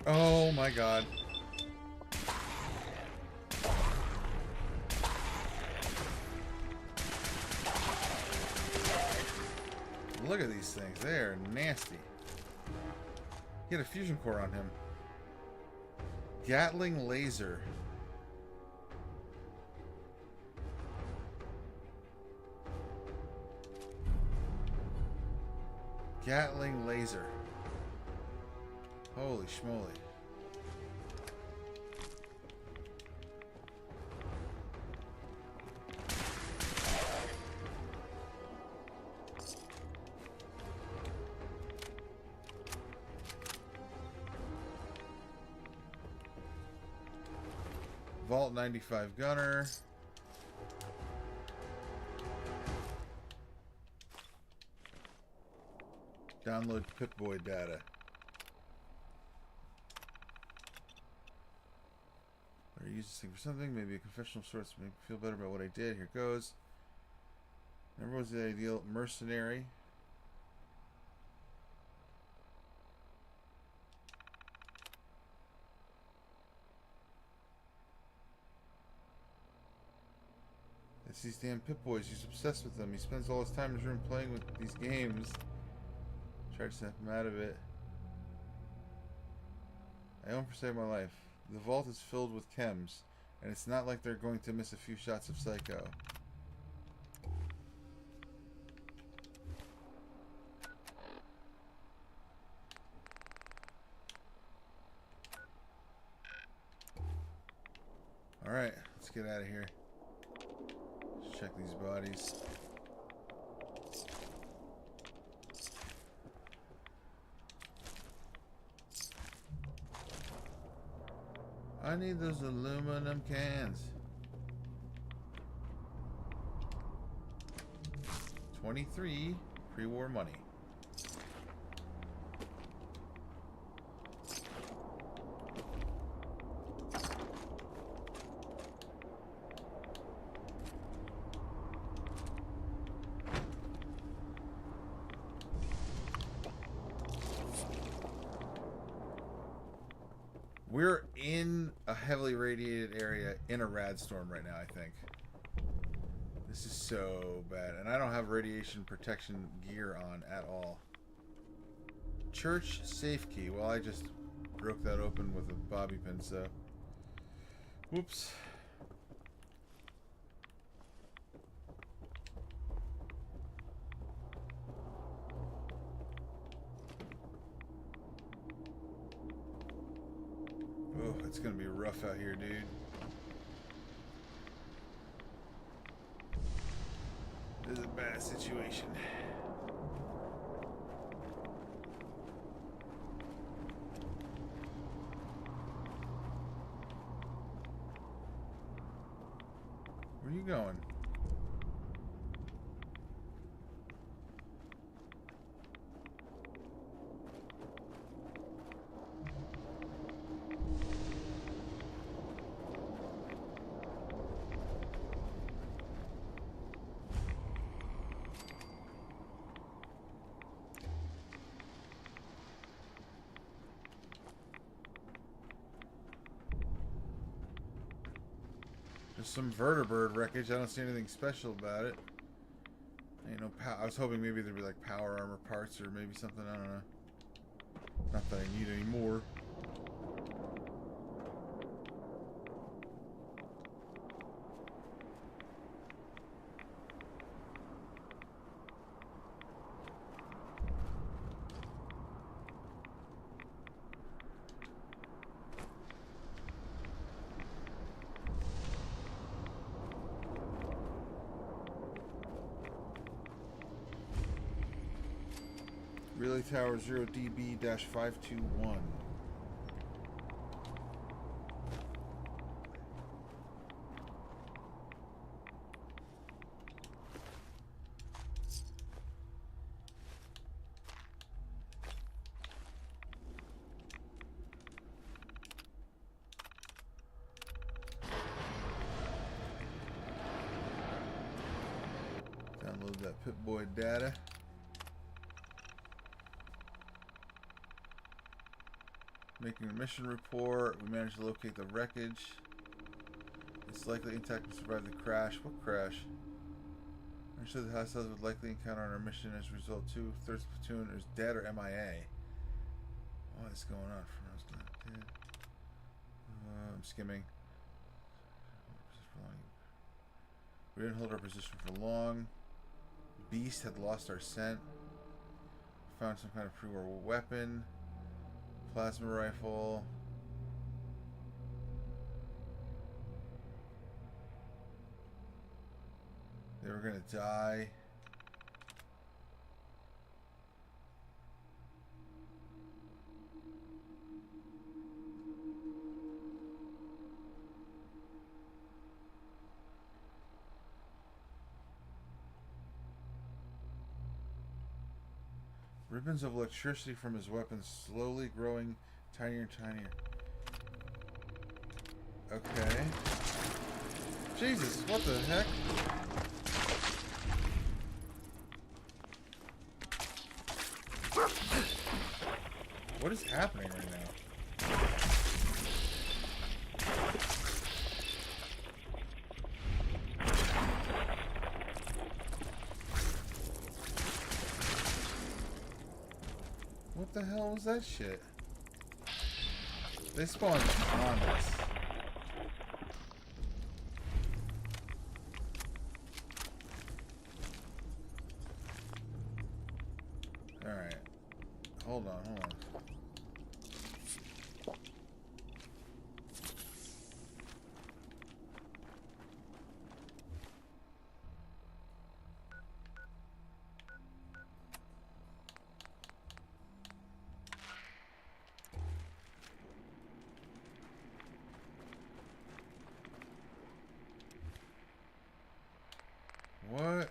Oh my god. Look at these things. They are nasty. He had a fusion core on him. Gatling laser. Gatling laser. Holy schmoly. Vault 95 gunner. Download Pip-Boy data. Or use this thing for something, maybe a confessional source to make me feel better about what I did. Here goes. Never was the ideal mercenary. It's these damn Pip-Boys. He's obsessed with them. He spends all his time in his room playing with these games. Try to snap him out of it. I own for saving my life. The vault is filled with chems, and it's not like they're going to miss a few shots of Psycho. Alright, let's get out of here. Let's check these bodies. I need those aluminum cans. 23 pre-war money. We're in a heavily radiated area in a rad storm right now, I think. This is so bad. And I don't have radiation protection gear on at all. Church safe key. Well, I just broke that open with a bobby pin, so... Whoops. Oh, it's gonna be rough out here, dude. This is a bad situation. Where are you going? Some vertibird wreckage. I don't see anything special about it. Ain't no I was hoping maybe there'd be like power armor parts or maybe something. I don't know. Not that I need any more. Relay Tower 0DB-521. Download that Pip-Boy data. Making a mission report. We managed to locate the wreckage. It's likely intact and survived the crash. What crash? I'm sure the hostiles would likely encounter on our mission. As a result, 2/3 platoon is dead or MIA. What is going on? I'm skimming. We didn't hold our position for long. Beast had lost our scent. Found some kind of pre-war weapon. Plasma rifle. They were gonna die. Ribbons of electricity from his weapons slowly growing tinier and tinier. Okay. Jesus, what the heck? What is happening right now? What the hell was that shit? They spawned on us. Alright. Hold on, hold on. What?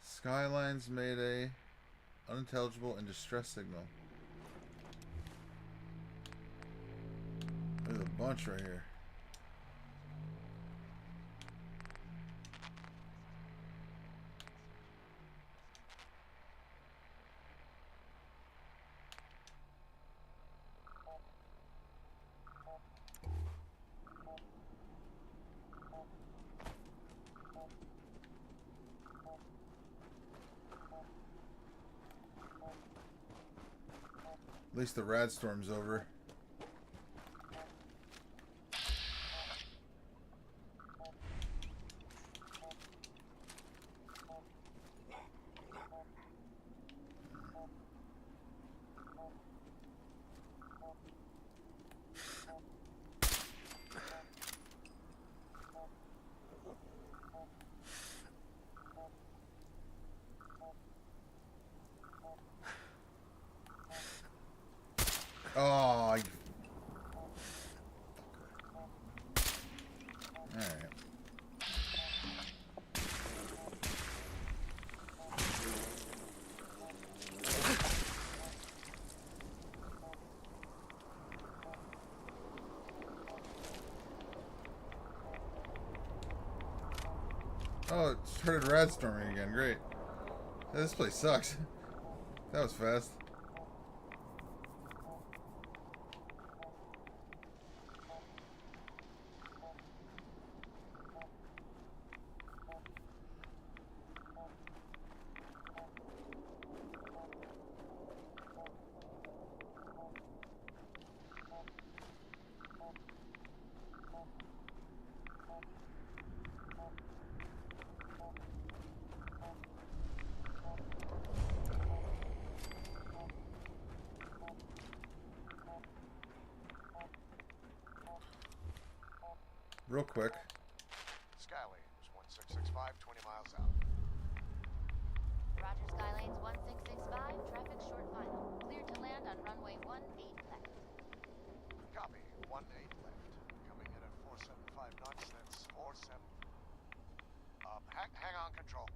Skylines Mayday. Unintelligible and distress signal. There's a bunch right here. At least the rad storm's over. Oh, alright. Oh, it started rad storming again. Great. This place sucks. That was fast. Real quick. Skylanes 1665, 20 miles out. Roger, Skylanes 1665, traffic short final. Cleared to land on runway 18 left. Copy, 18 left. Coming in at 475 knots, that's 47. Hang on, control.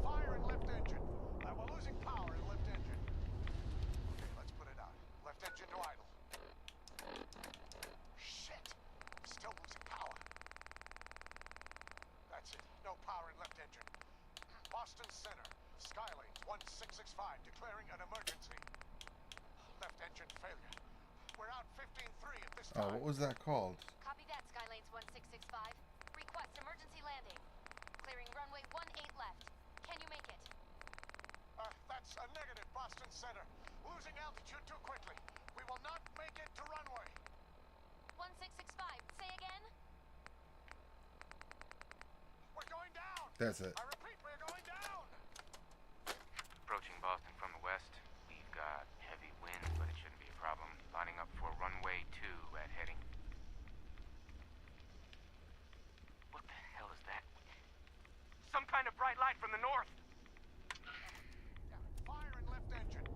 Fire in left engine. We're losing power in left engine. Okay, let's put it out. Left engine to idle. Shit! Still losing power. That's it. No power in left engine. Boston Center. Skylanes 1665 declaring an emergency. Left engine failure. We're out 15-3 at this time. Oh, what was that called? Copy that, Skylanes 1665. Request emergency landing. Clearing runway 18 left. Can you make it? That's a negative, Boston Center. Losing altitude too quickly. We will not make it to runway. 1665, say again? We're going down! That's it. I repeat, we're going down! Approaching Boston from the west. We've got heavy winds, but it shouldn't be a problem. Lining up for runway 2 at heading. What the hell is that? Some kind of bright light from the north! Fire in left engine.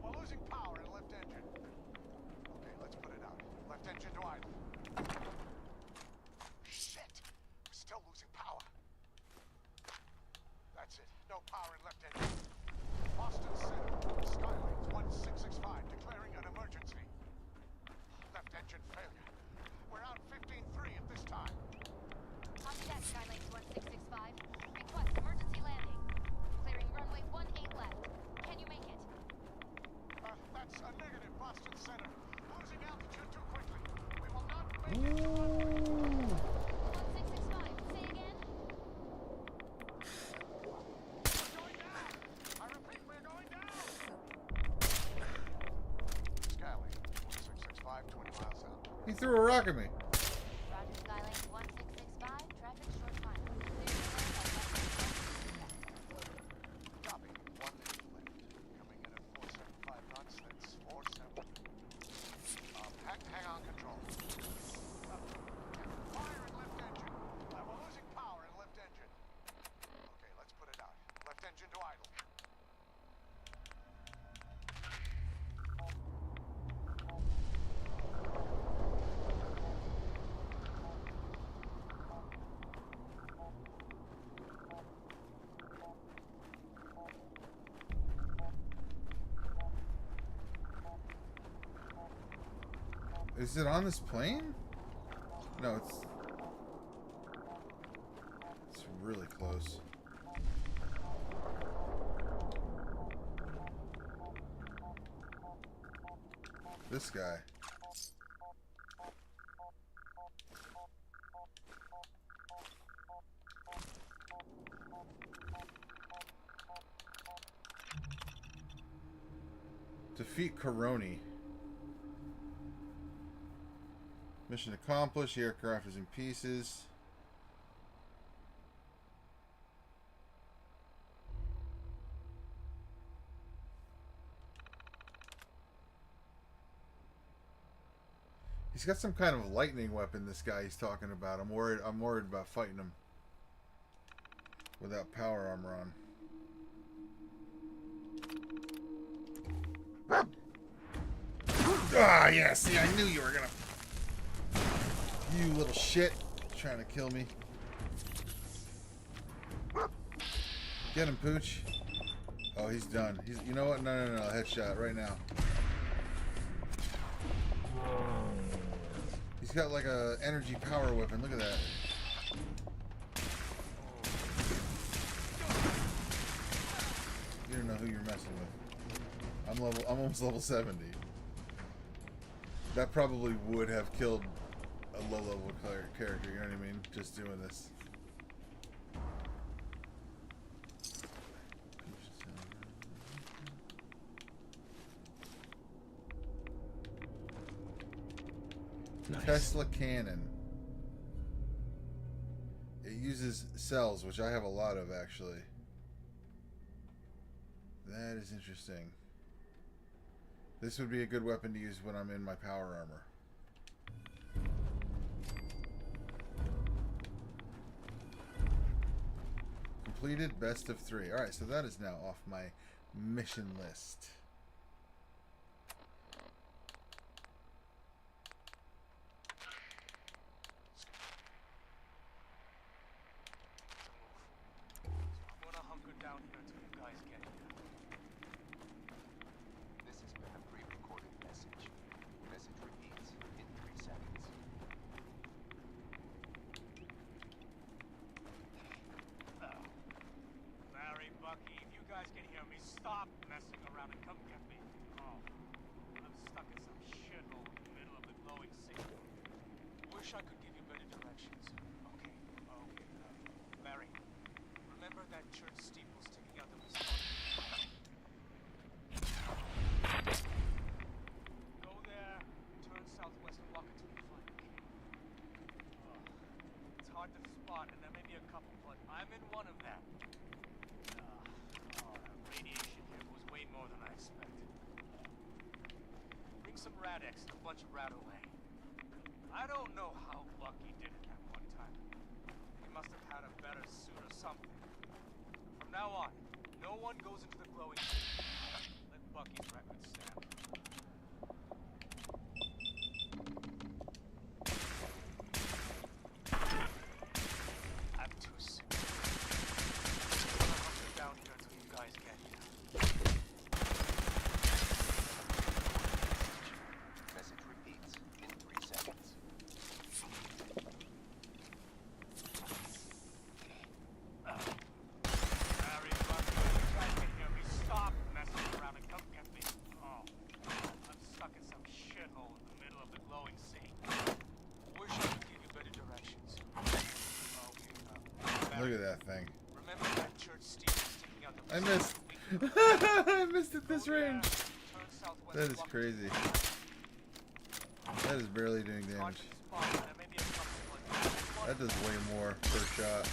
We're losing power in left engine. still losing power. That's it. No power in left engine. Boston Center, Skylines 1665, declaring an emergency. Left engine failure. We're out 15-3 at this time. Copy that, Skylines 1665. Request emergency landing. Clearing runway 18 left. Can you make it? That's a negative, Boston Center. Losing altitude too quickly. We will not make it to runway. 1665, say again? We're going down. I repeat, we're going down. Skylines 1665, 20 miles out. He threw a rock at me. Roger, Skylines 1665. Traffic short final. Copy. 1 minute left. Coming in at 475 knots. That's 47. Hang on, control. Fire in left engine. We're losing power in left engine. Okay, let's put it out. Left engine to idle. Is it on this plane? No, it's really close. This guy. Defeat Coroni. Mission accomplished. The aircraft is in pieces. He's got some kind of lightning weapon, this guy he's talking about. I'm worried about fighting him without power armor on. Ah, yeah, see, I knew you were gonna... You little shit. Trying to kill me. Get him, Pooch. Oh, he's done. He's... You know what? No. Headshot right now. He's got like a energy power weapon. Look at that. You don't know who you're messing with. I'm almost level 70. That probably would have killed a low-level character, you know what I mean? Just doing this. Nice. Tesla cannon. It uses cells, which I have a lot of, actually. That is interesting. This would be a good weapon to use when I'm in my power armor. Completed best of 3. Alright, so that is now off my mission list. I'm gonna hunker down here until you guys get here. This has been a pre-recorded message. Message repeats in 3 seconds. Larry, Bucky, if you guys can hear me, stop messing around and come get me. Oh, I'm stuck in some shithole in the middle of the glowing city. Wish I could give you better directions. Okay. Larry, remember that church steeple sticking out of the sun? Go there, turn southwest and walk until you find a cave. It's hard to spot, and there may be a couple, but I'm in one of them. Radiation here was way more than I expected. Bring some Rad-X and a bunch of Rat-O-Lay. I don't know how Bucky did it that one time. He must have had a better suit or something. From now on, no one goes into the glowing city. Let Bucky's record stand. Look at that thing. Remember that church steeple sticking out the I missed. I missed at this range. Turn southwest. That is crazy. That is barely doing damage. That does way more per shot.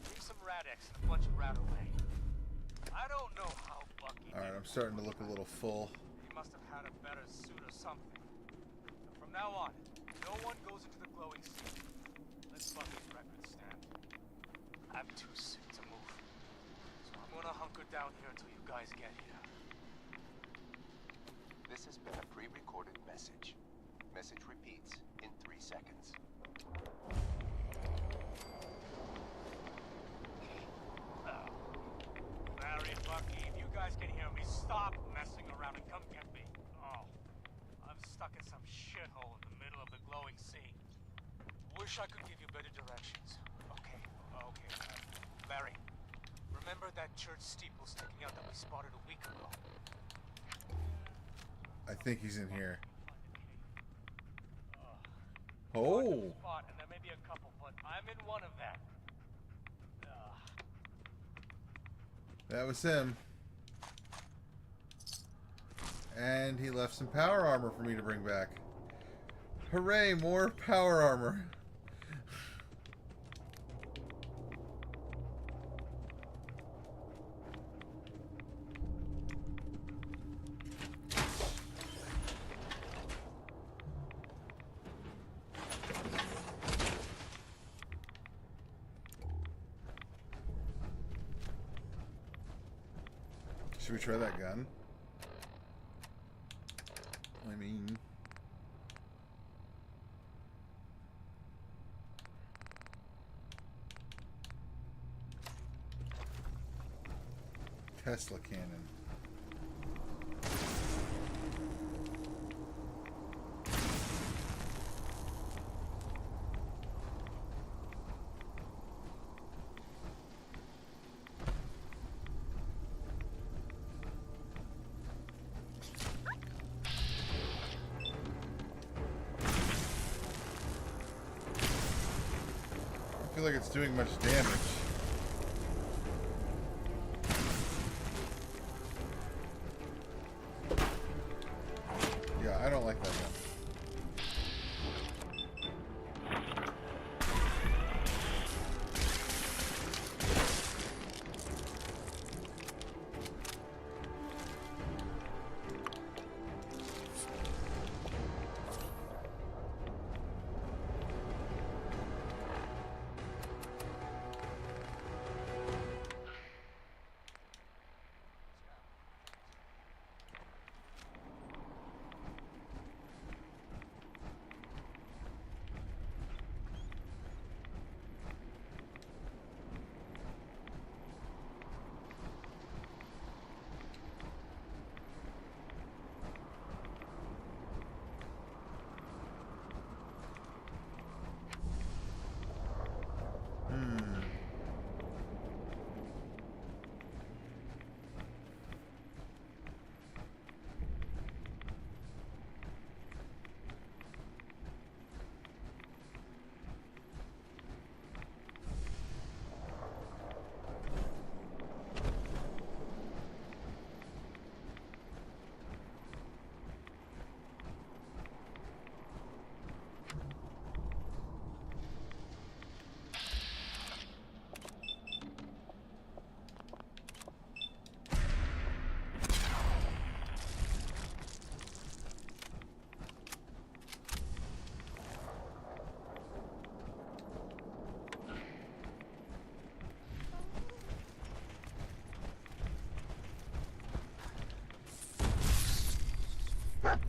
Leave some Rad-X and a bunch of Rat-Away. I don't know how Bucky. Alright, I'm starting to look a little full. He must have had a better suit or something. But from now on, no one goes into the glowing sea. Let Bucky's record stand. I'm too sick to move. So I'm gonna hunker down here until you guys get here. This has been a pre-recorded message. Message repeats in 3 seconds. Larry and Bucky, if you guys can hear me, stop messing around and come get me. Oh, I'm stuck in some shithole in the middle of the glowing sea. Wish I could give you better directions. Okay. Larry, remember that church steeple sticking out that we spotted a week ago? I think he's in here. Hard to Oh! spot, and there may be a couple, but I'm in one of them. That was him. And he left some power armor for me to bring back. Hooray, more power armor. Should we try that gun? I mean... Tesla cannon. I feel like it's doing much damage. Yeah, I don't like that gun.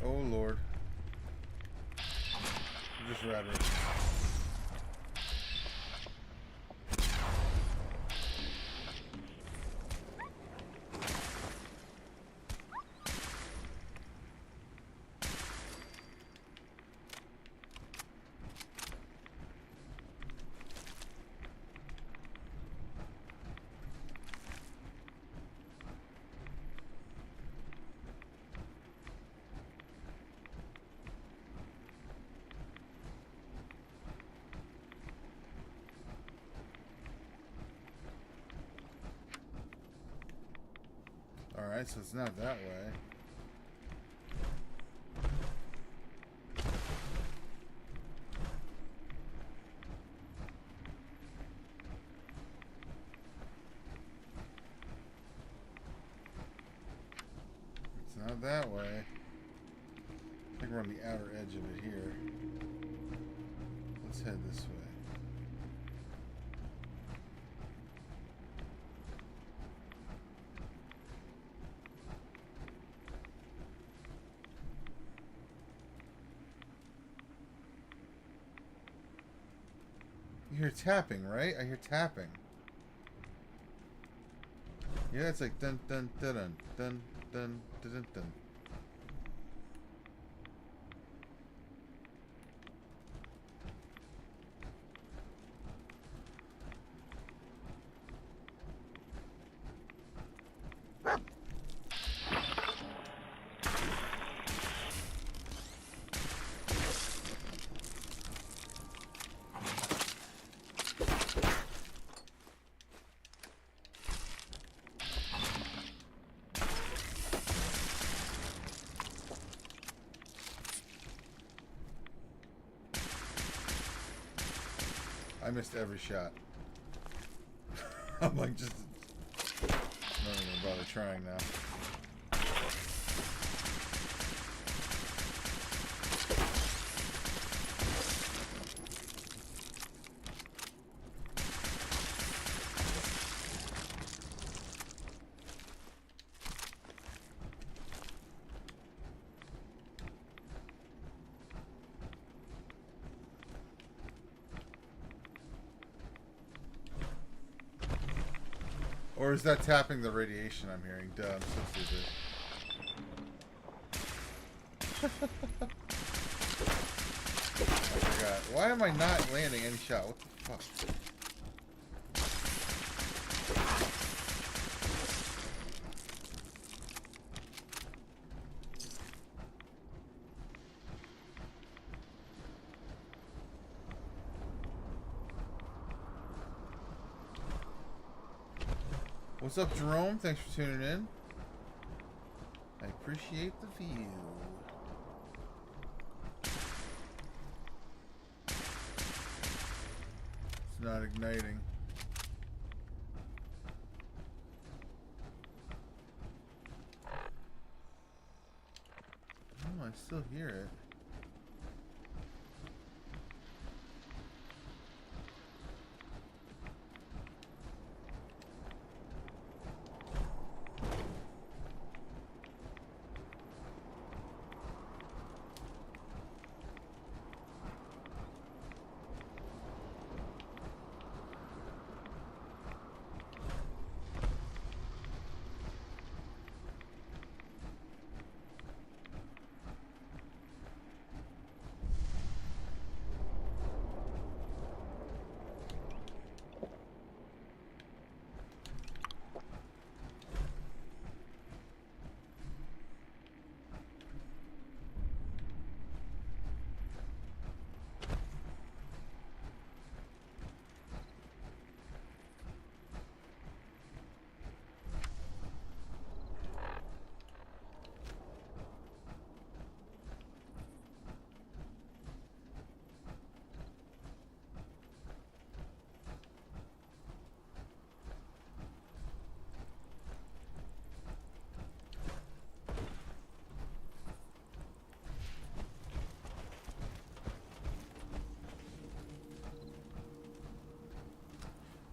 Oh Lord. Just rad it. Alright, so it's not that way. It's not that way. I think we're on the outer edge of it here. Let's head this way. You hear tapping, right? I hear tapping. Yeah, it's like dun dun dun dun dun dun dun dun. I missed every shot. I'm like just not even gonna bother trying now. Or is that tapping the radiation I'm hearing? Duh, I'm so stupid. I forgot. Why am I not landing any shot? What the fuck? What's up, Jerome? Thanks for tuning in. I appreciate the view. It's not igniting. Oh, I still hear it.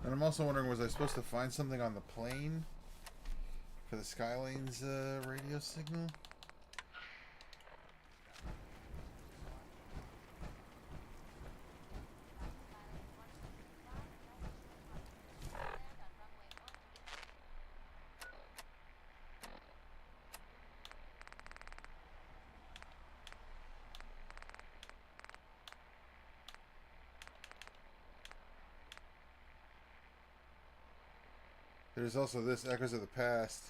And I'm also wondering, was I supposed to find something on the plane for the Skylane's radio signal? There's also this, Echoes of the Past.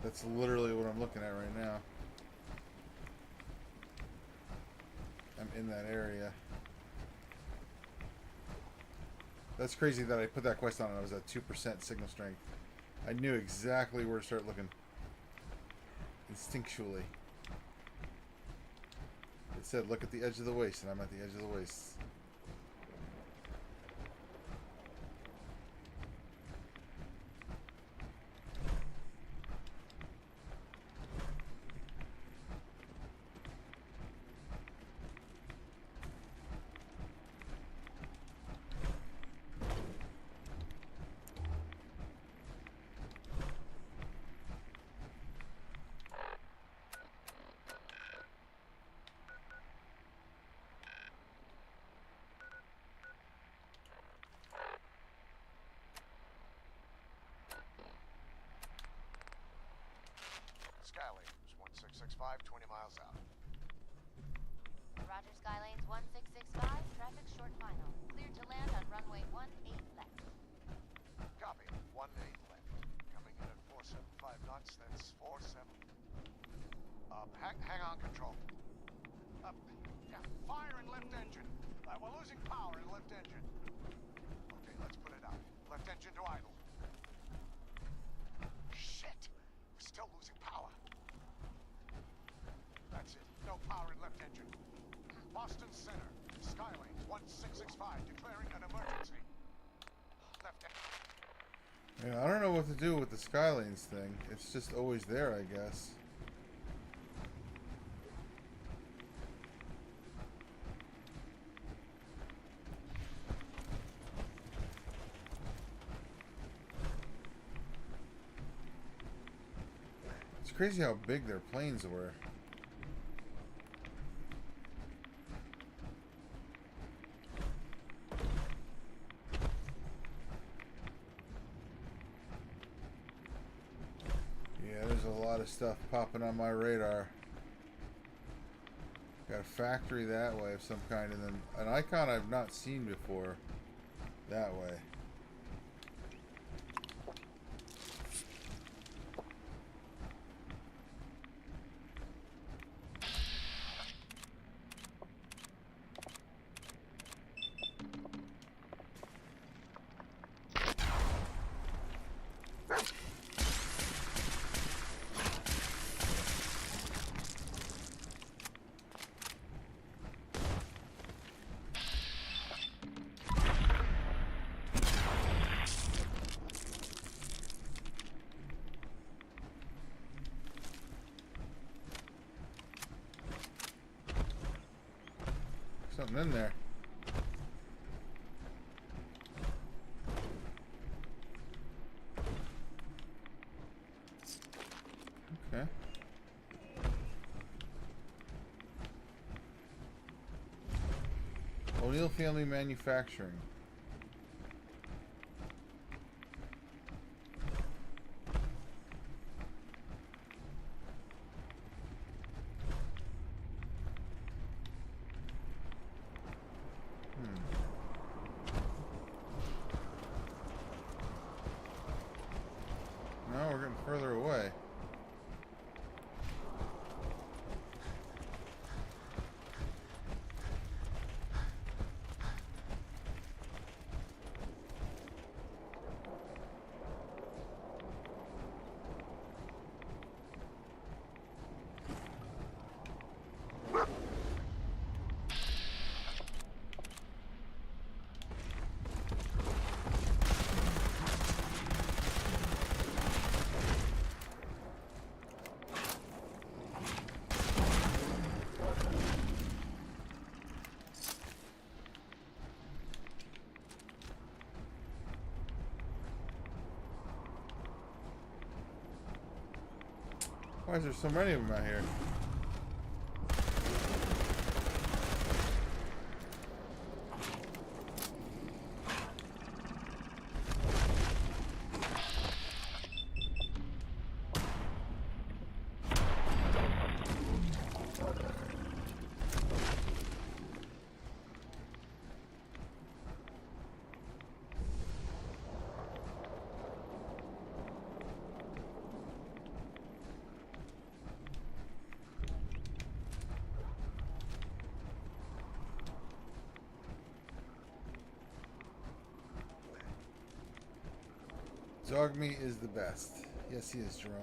That's literally what I'm looking at right now. I'm in that area. That's crazy that I put that quest on and I was at 2% signal strength. I knew exactly where to start looking. Instinctually. It said, look at the edge of the waste, and I'm at the edge of the waste. Skylanes 1665, 20 miles out. Roger, Skylanes 1665. Traffic short final. Cleared to land on runway 18 left. Copy. 18 left. Coming in at 475 knots. That's 47. Hang on, control. Yeah, fire in left engine. We're losing power in left engine. Okay, let's put it out. Left engine to idle. Shit! We're still losing power. That's it. No power in left engine. Boston Center. Skylanes 1665 declaring an emergency. Left engine. Yeah, I don't know what to do with the Skylanes thing. It's just always there, I guess. It's crazy how big their planes were. Yeah, there's a lot of stuff popping on my radar. Got a factory that way of some kind, and then an icon I've not seen before that way. Something in there. Okay. O'Neill Family Manufacturing. No, we're getting further away. Why is there so many of them out here? Dog meat is the best. Yes, he is, Jerome.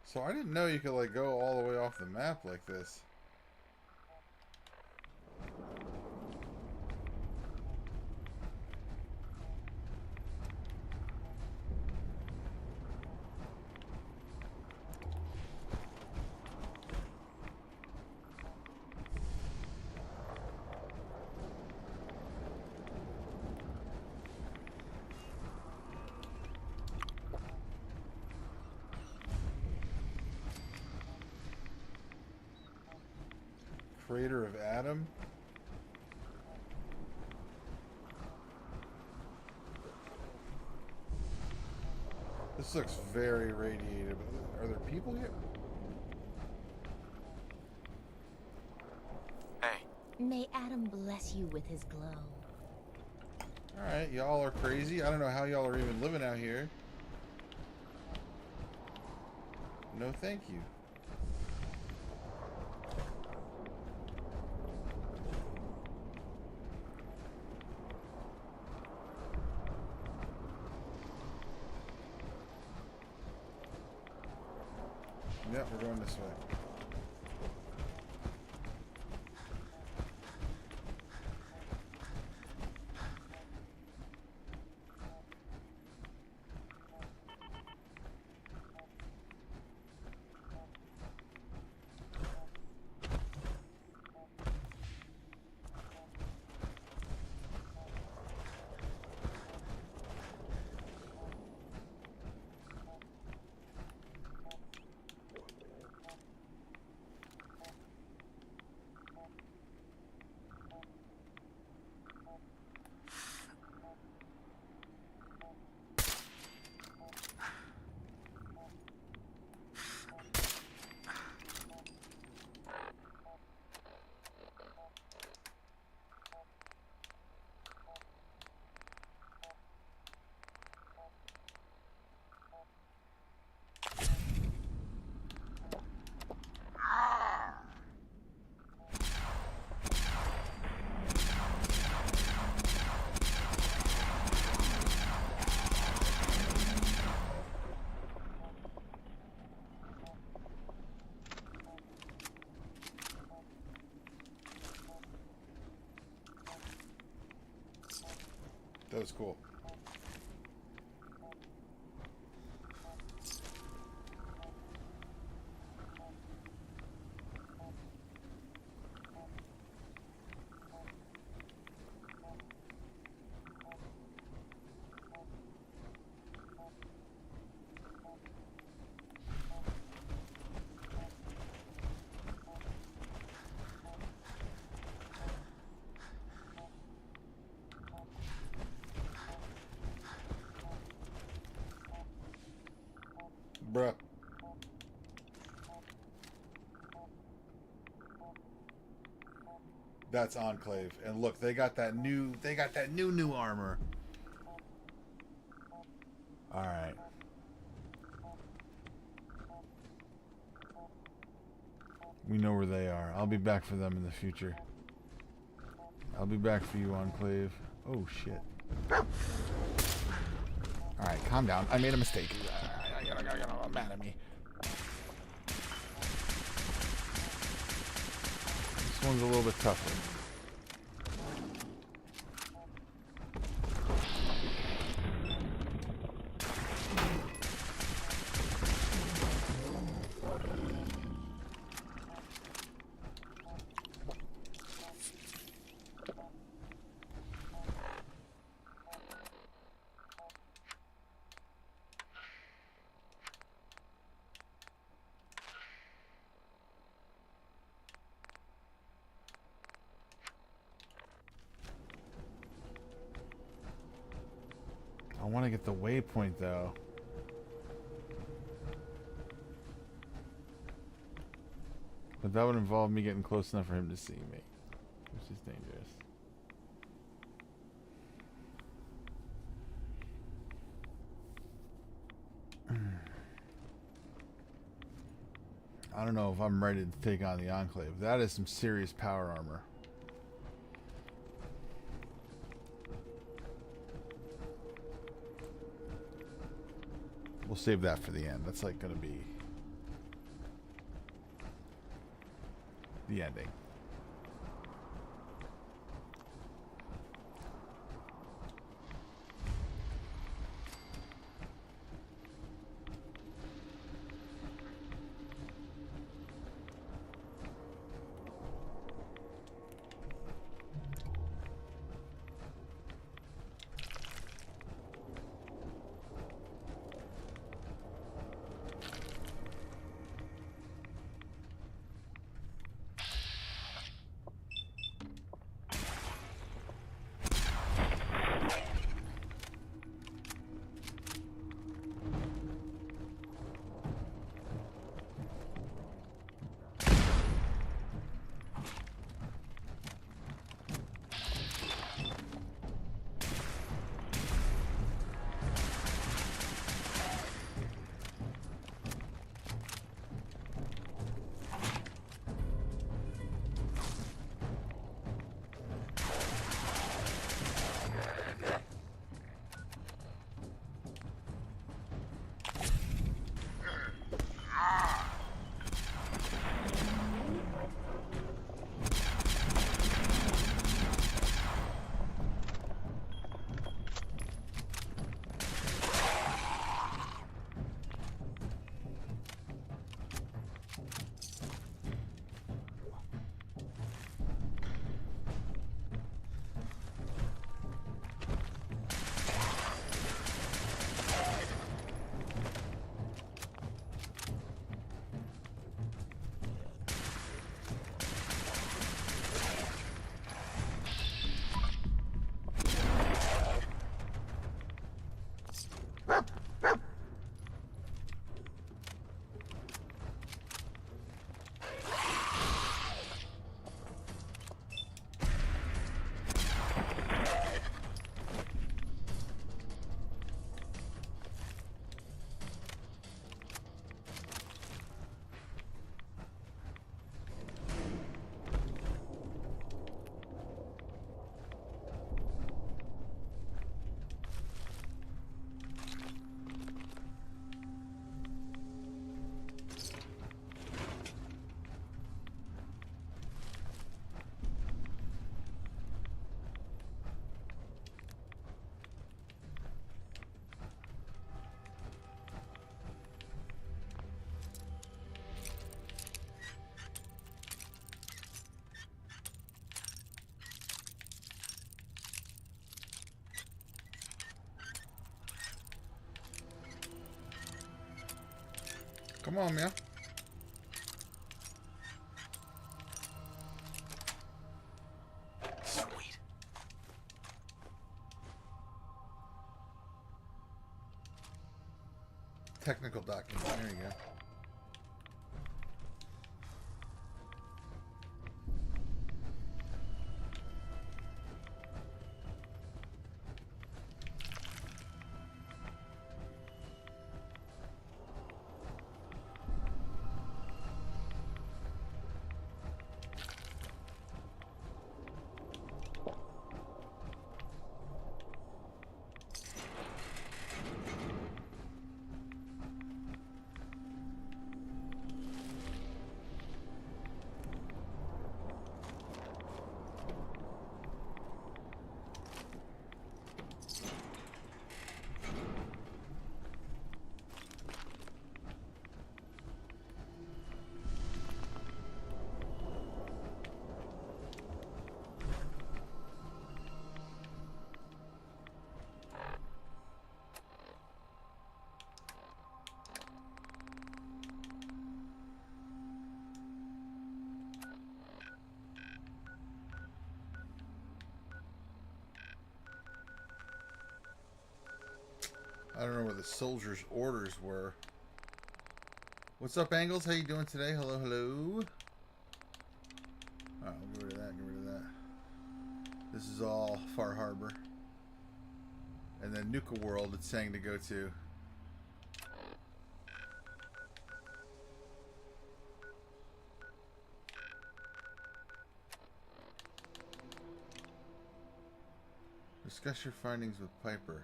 So I didn't know you could like go all the way off the map like this. Crater of Adam. This looks very radiated. Are there people here? Hey. May Adam bless you with his glow. Alright, y'all are crazy. I don't know how y'all are even living out here. No thank you. Yep, we're going this way. That was cool. Bruh. That's Enclave. And look, they got that new armor. Alright. We know where they are. I'll be back for them in the future. I'll be back for you, Enclave. Oh, shit. Alright, calm down. I made a mistake. You're mad at me. This one's a little bit tougher. I want to get the waypoint though. But that would involve me getting close enough for him to see me, which is dangerous. I don't know if I'm ready to take on the Enclave. That is some serious power armor. We'll save that for the end. That's like going to be the ending. Come on, man. Sweet. Technical document. There you go. I don't know where the soldiers' orders were. What's up, Angles? How you doing today? Hello, hello. Alright, we'll get rid of that, get rid of that. This is all Far Harbor. And then Nuka World, it's saying to go to. Discuss your findings with Piper.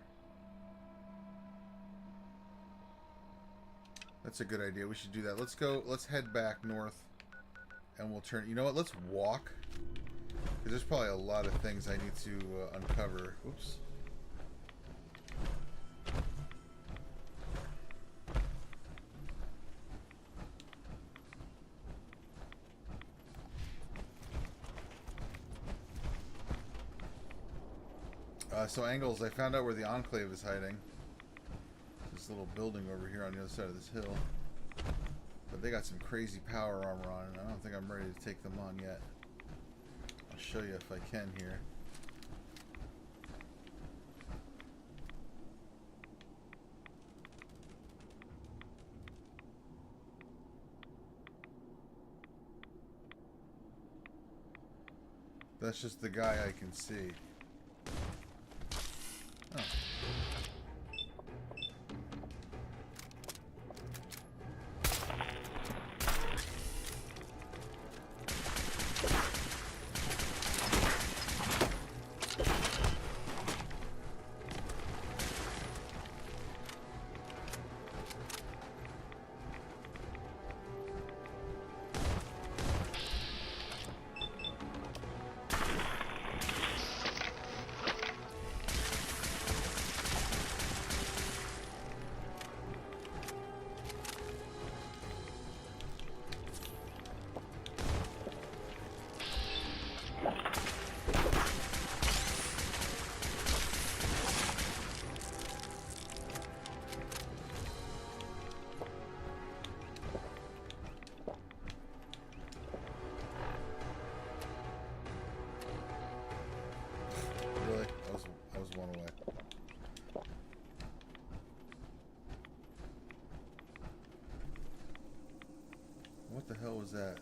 That's a good idea. We should do that. Let's go. Let's head back north, and we'll turn. You know what? Let's walk. Because there's probably a lot of things I need to uncover. Oops. So Angles, I found out where the Enclave is hiding. This little building over here on the other side of this hill. But they got some crazy power armor on, and I don't think I'm ready to take them on yet. I'll show you if I can here. That's just the guy I can see. Oh. One away. What the hell was that?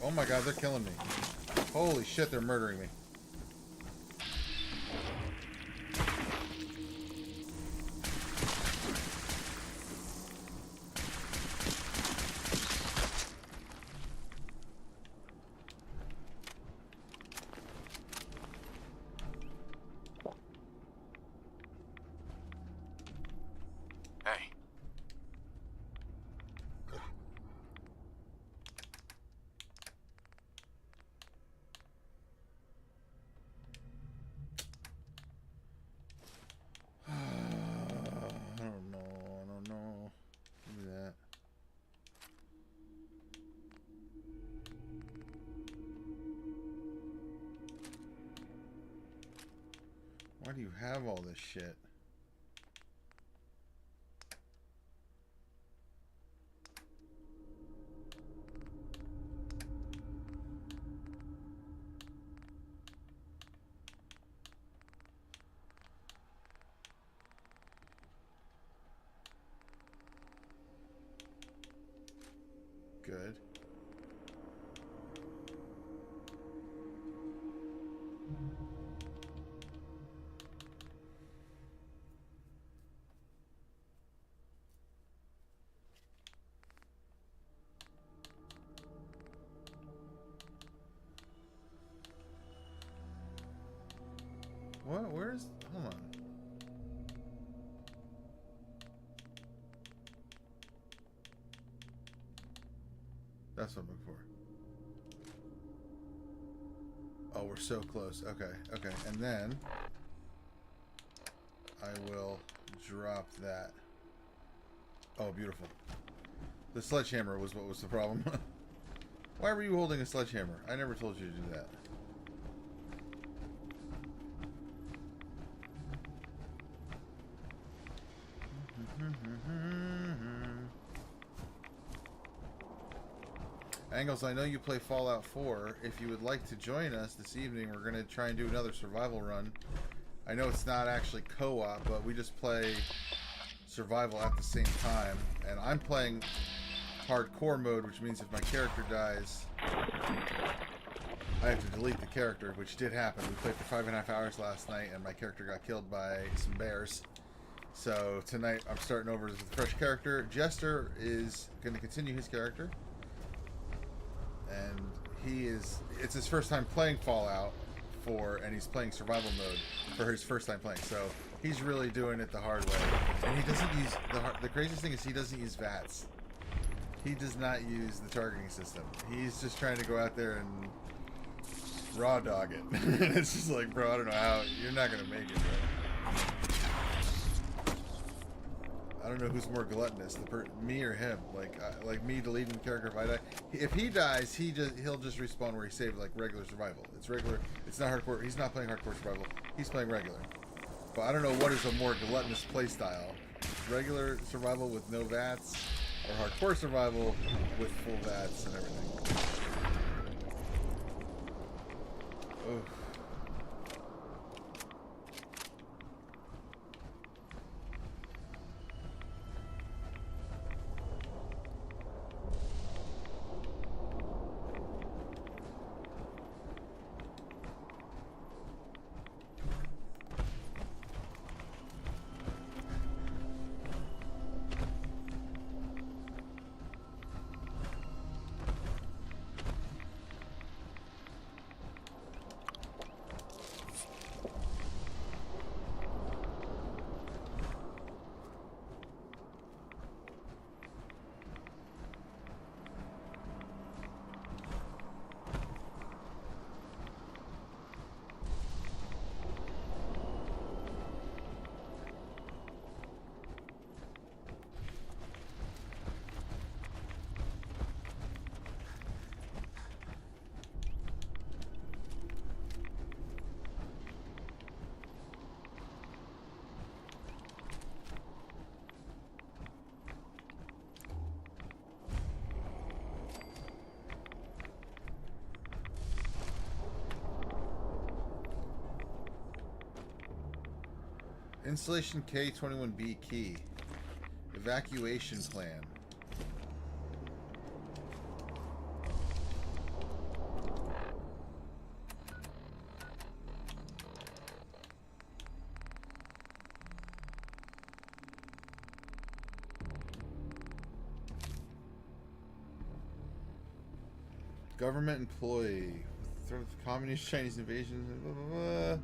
Oh my god, they're killing me. Holy shit, they're murdering me. Hey. I don't know. Give me that. Why do you have all this shit? Good. What? Where's... Hold on. That's what I'm looking for. Oh, we're so close. Okay, okay. And then I will drop that. Oh, beautiful. The sledgehammer was what was the problem. Why were you holding a sledgehammer? I never told you to do that. Angles, I know you play Fallout 4. If you would like to join us this evening, we're going to try and do another survival run. I know it's not actually co-op, but we just play survival at the same time. And I'm playing hardcore mode, which means if my character dies, I have to delete the character, which did happen. We played for 5.5 hours last night, and my character got killed by some bears. So tonight I'm starting over with a fresh character. Jester is going to continue his character. And it's his first time playing Fallout 4, and he's playing survival mode for his first time playing. So he's really doing it the hard way. And he doesn't use, the craziest thing is he doesn't use VATS. He does not use the targeting system. He's just trying to go out there and raw dog it. And it's just like, bro, I don't know how, you're not going to make it, bro. I don't know who's more gluttonous, me or him. Like me deleting the character if I die. If he dies, he'll just respawn where he saved, like regular survival. It's regular. It's not hardcore. He's not playing hardcore survival. He's playing regular. But I don't know what is a more gluttonous playstyle: regular survival with no VATS, or hardcore survival with full VATS and everything. Oof. Installation K21B key. Evacuation plan. Government employee. Threat of communist Chinese invasion. Blah, blah, blah.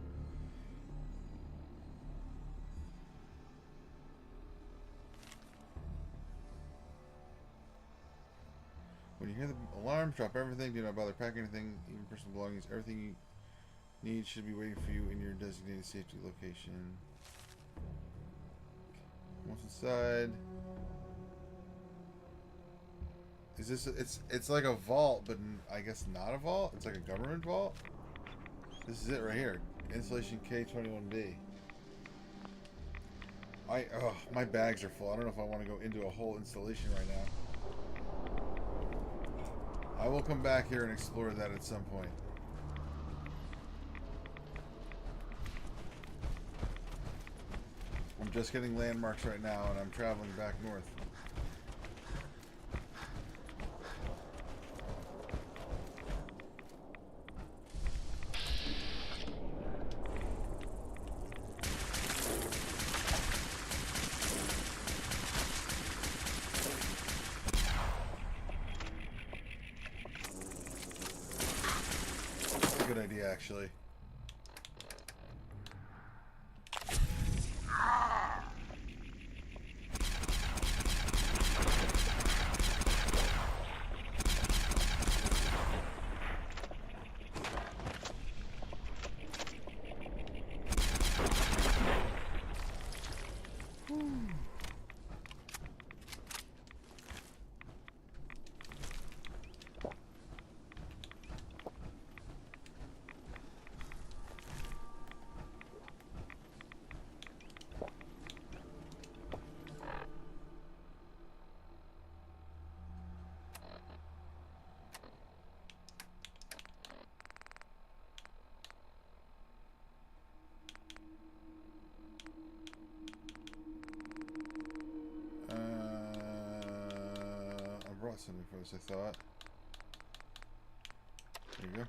When you hear the alarm, drop everything. Do not bother packing anything, even personal belongings. Everything you need should be waiting for you in your designated safety location. Once inside, is this? It's like a vault, but I guess not a vault. It's like a government vault. This is it right here. Installation K21B. My bags are full. I don't know if I want to go into a whole installation right now. I will come back here and explore that at some point. I'm just getting landmarks right now, and I'm traveling back north. Good idea, actually. got something for this, I thought. There you go.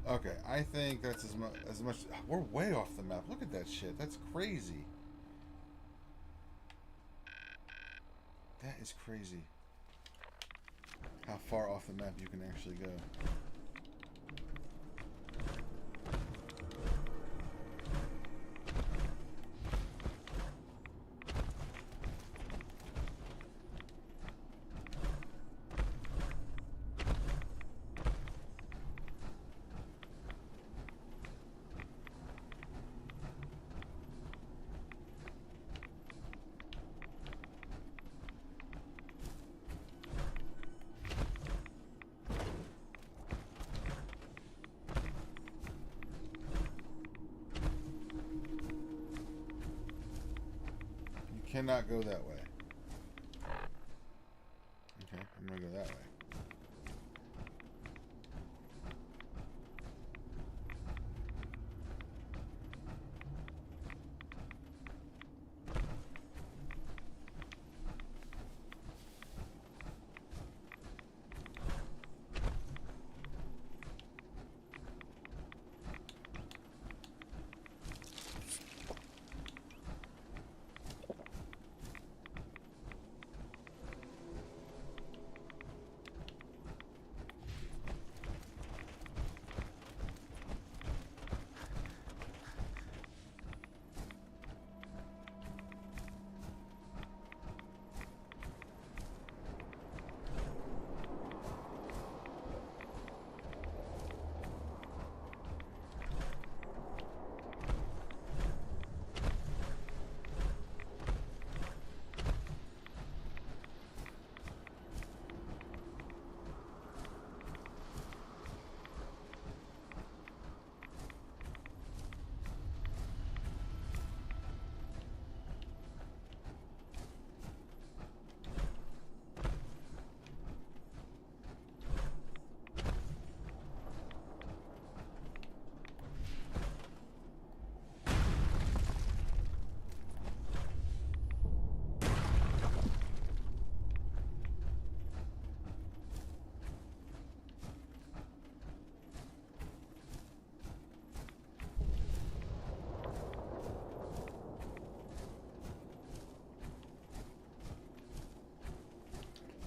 Okay, I think that's as much. We're way off the map. Look at that shit. That's crazy. That is crazy. How far off the map you can actually go. Cannot go that way. Okay, I'm gonna go that way.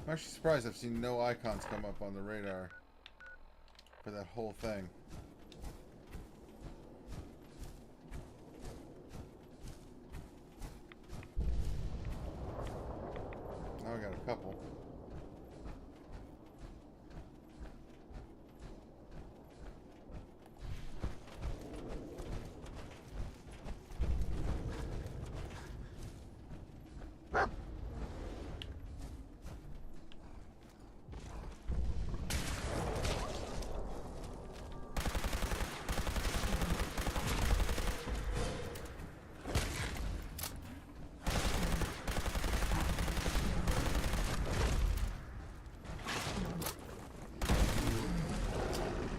I'm actually surprised I've seen no icons come up on the radar for that whole thing. Now I got a couple.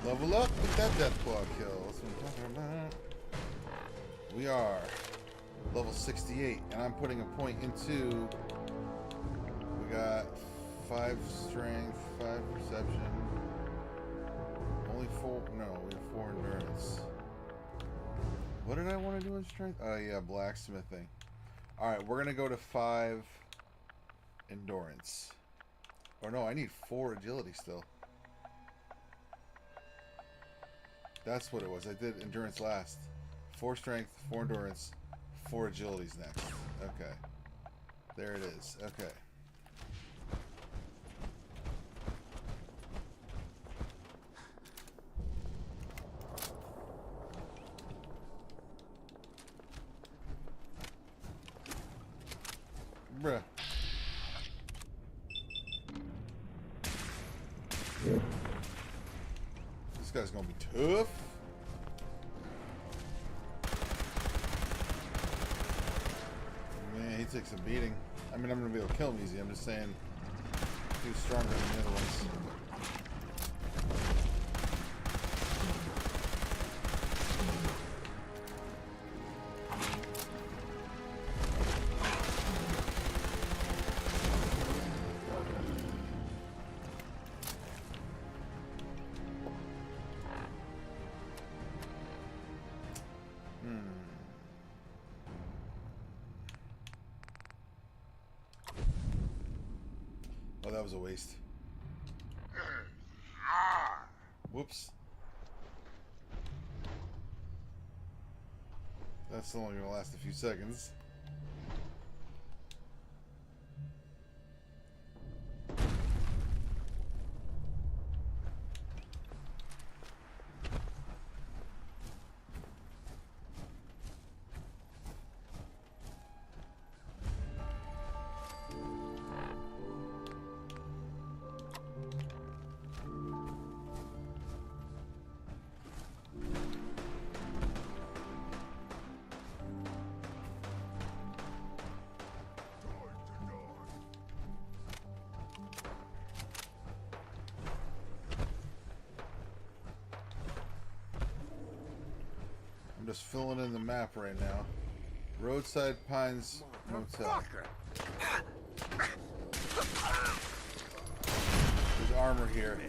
Level up with that Deathclaw kill. That's what I'm talking about. We are level 68, and I'm putting a point into. We got 5 strength, 5 perception. Only 4. No, we have 4 endurance. What did I want to do in strength? Oh yeah, blacksmithing. Alright, we're gonna go to 5 endurance. Or no, I need 4 agility still. That's what it was. I did endurance last. 4 strength, 4 endurance, 4 agility's next. Okay. There it is. Okay. Bruh. This guy's gonna be tough. Man, he takes a beating. I mean, I'm gonna be able to kill him easy. I'm just saying, he's stronger than the other ones. Oh, that was a waste. Whoops. That's only gonna last a few seconds. I'm just filling in the map right now. Roadside Pines Motel. There's armor here.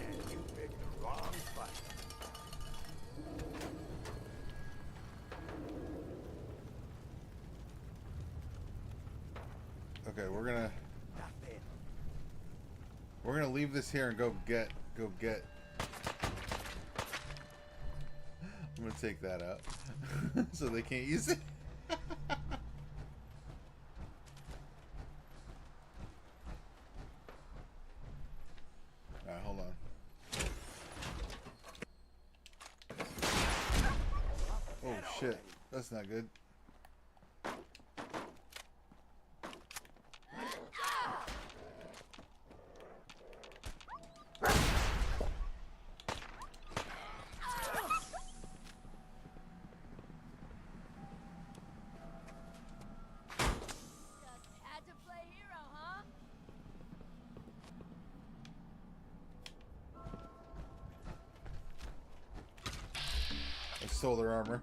Okay, we're gonna leave this here and go get. I'm gonna take that out so they can't use it. Alright, hold on. Oh shit, that's not good. I stole their armor.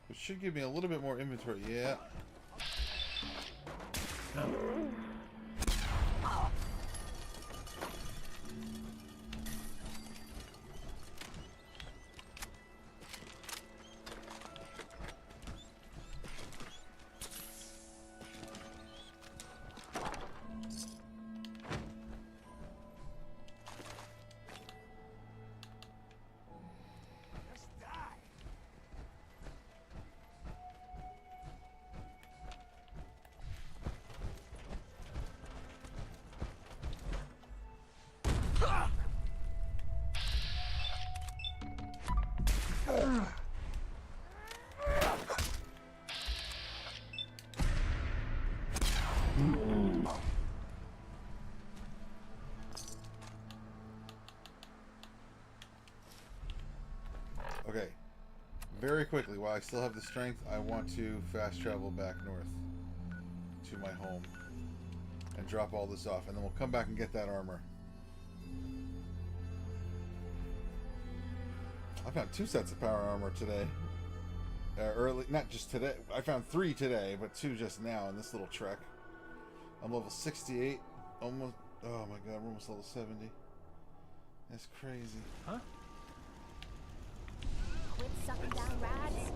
It should give me a little bit more inventory. Yeah. Okay, very quickly, while I still have the strength, I want to fast travel back north to my home and drop all this off, and then we'll come back and get that armor. I've got 2 sets of power armor today. Early, not just today. I found 3 today, but 2 just now in this little trek. I'm level 68. Almost. Oh my god, we're almost level 70. That's crazy. Huh? Quit sucking down rads.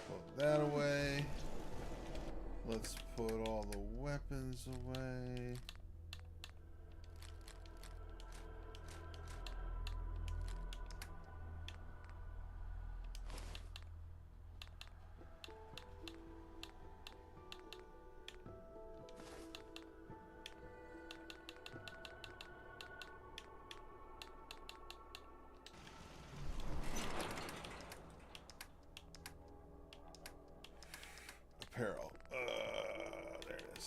Put that away. Let's put all the weapons away. Apparel. There it is.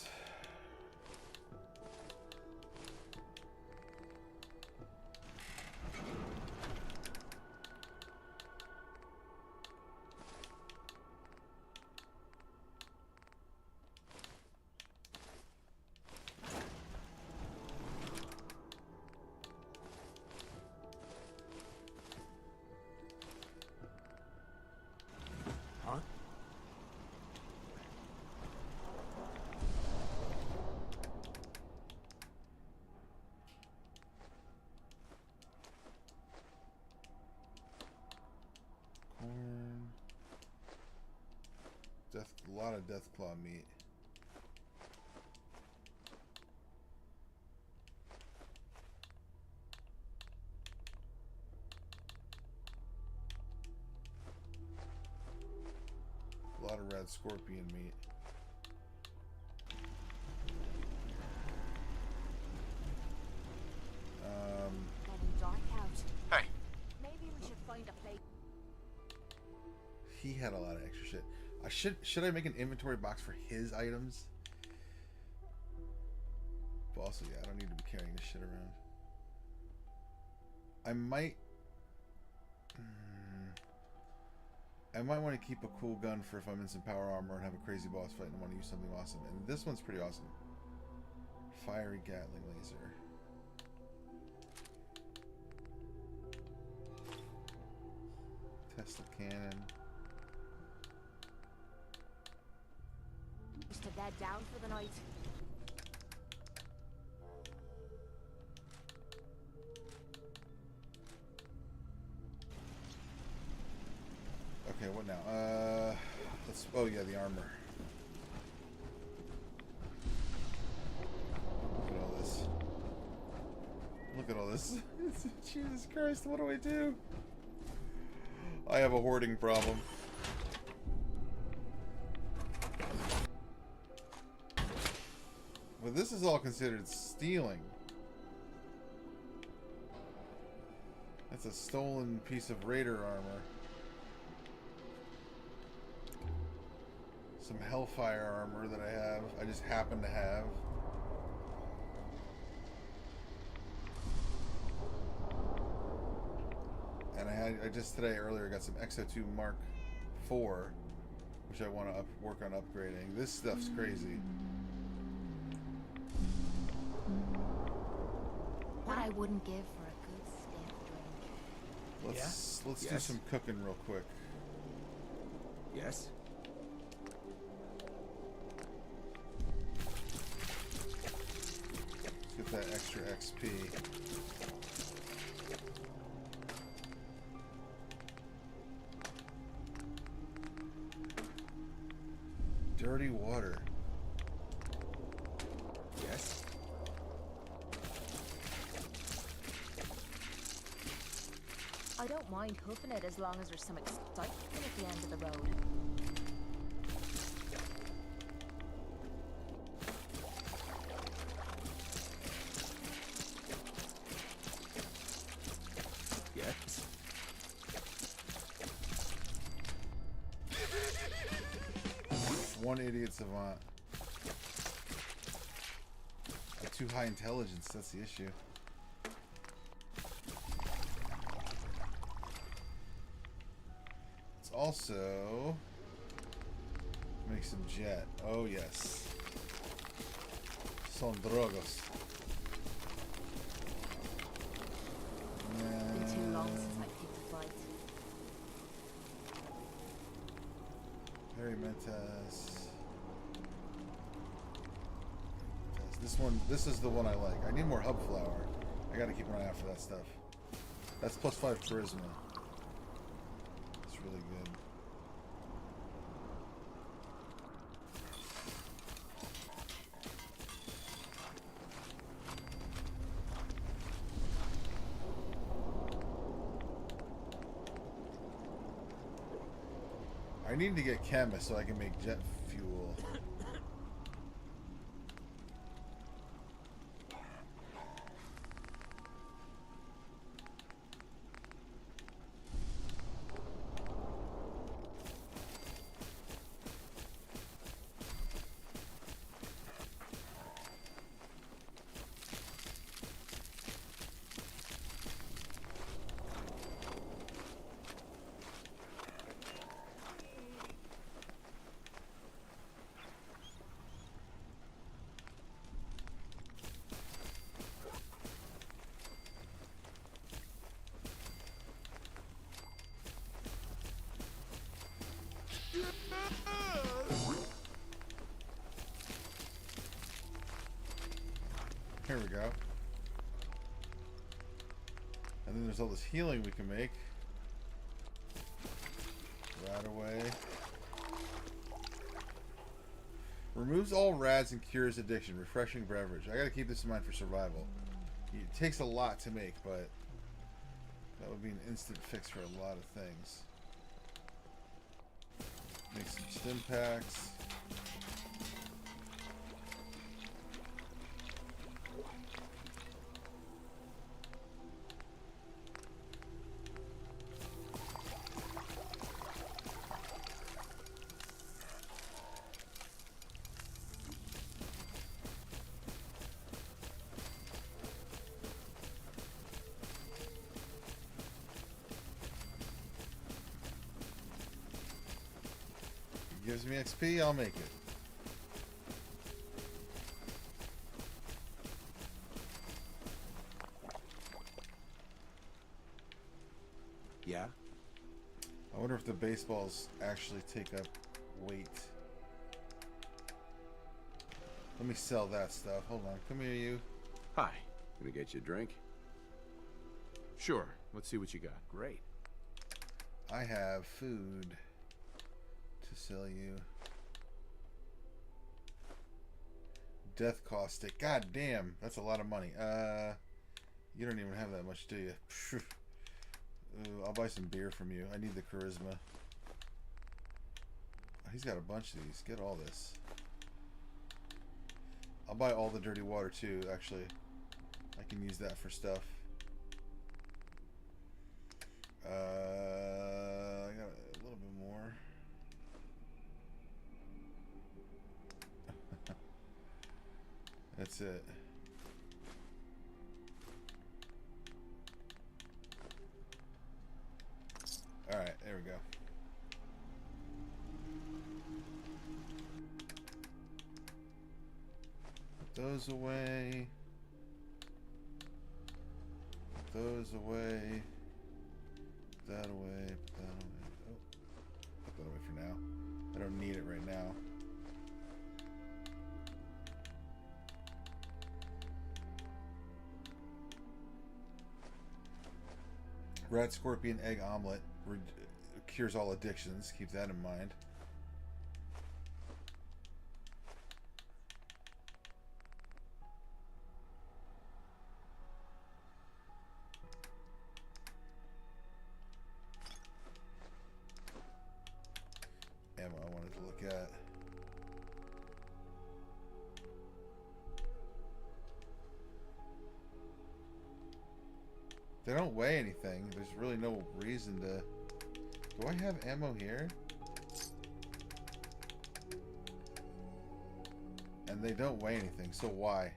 Huh? Corn. A lot of Deathclaw meat. A lot of red scorpion meat. Getting dark out. Hey. Maybe we should find a place. He had a lot of extra shit. Should I make an inventory box for his items? But also, yeah, I don't need to be carrying this shit around. I might want to keep a cool gun for if I'm in some power armor and have a crazy boss fight and want to use something awesome. And this one's pretty awesome. Fiery Gatling laser. Tesla cannon. Just to bed down for the night. Okay, what now? Let's. Oh yeah, the armor. Look at all this. Look at all this. Jesus Christ! What do I do? I have a hoarding problem. But this is all considered stealing. That's a stolen piece of Raider armor. Some Hellfire armor that I have. I just happen to have. And I just today earlier got some XO2 Mark IV, which I want to work on upgrading. This stuff's crazy. What I wouldn't give for a good stiff drink. Let's do some cooking real quick. Yes. Let's get that extra XP. Dirty water. Yes. I don't mind hoofing it as long as there's some excitement at the end of the road. Yes. One idiot savant. Too high intelligence, that's the issue. Let's also make some jet. Oh yes. Son drogos. Been too long since I picked a fight. Harry Mentas. This one, this is the one I like. I need more hub flower. I gotta keep an eye out for that stuff. That's +5 charisma. It's really good. I need to get chemist so I can make jet fuel. Here we go. And then there's all this healing we can make. Right away. Removes all rads and cures addiction. Refreshing beverage. I gotta keep this in mind for survival. It takes a lot to make, but that would be an instant fix for a lot of things. Make some stim packs. Gives me XP, I'll make it. Yeah? I wonder if the baseballs actually take up weight. Let me sell that stuff. Hold on. Come here, you. Hi. Gonna get you a drink? Sure. Let's see what you got. Great. I have food to sell you. Death caustic. God damn, that's a lot of money. You don't even have that much, do you? Ooh, I'll buy some beer from you. I need the charisma. Oh, he's got a bunch of these. Get all this. I'll buy all the dirty water too, actually. I can use that for stuff. I got a little bit more. That's it. Alright, there we go. Put those away. Put those away. Put that away. Put that away. Oh. Put that away for now. I don't need it right now. Red scorpion egg omelet cures all addictions. Keep that in mind. Ammo I wanted to look at. They don't weigh anything. There's really no reason to... Do I have ammo here? And they don't weigh anything, so why?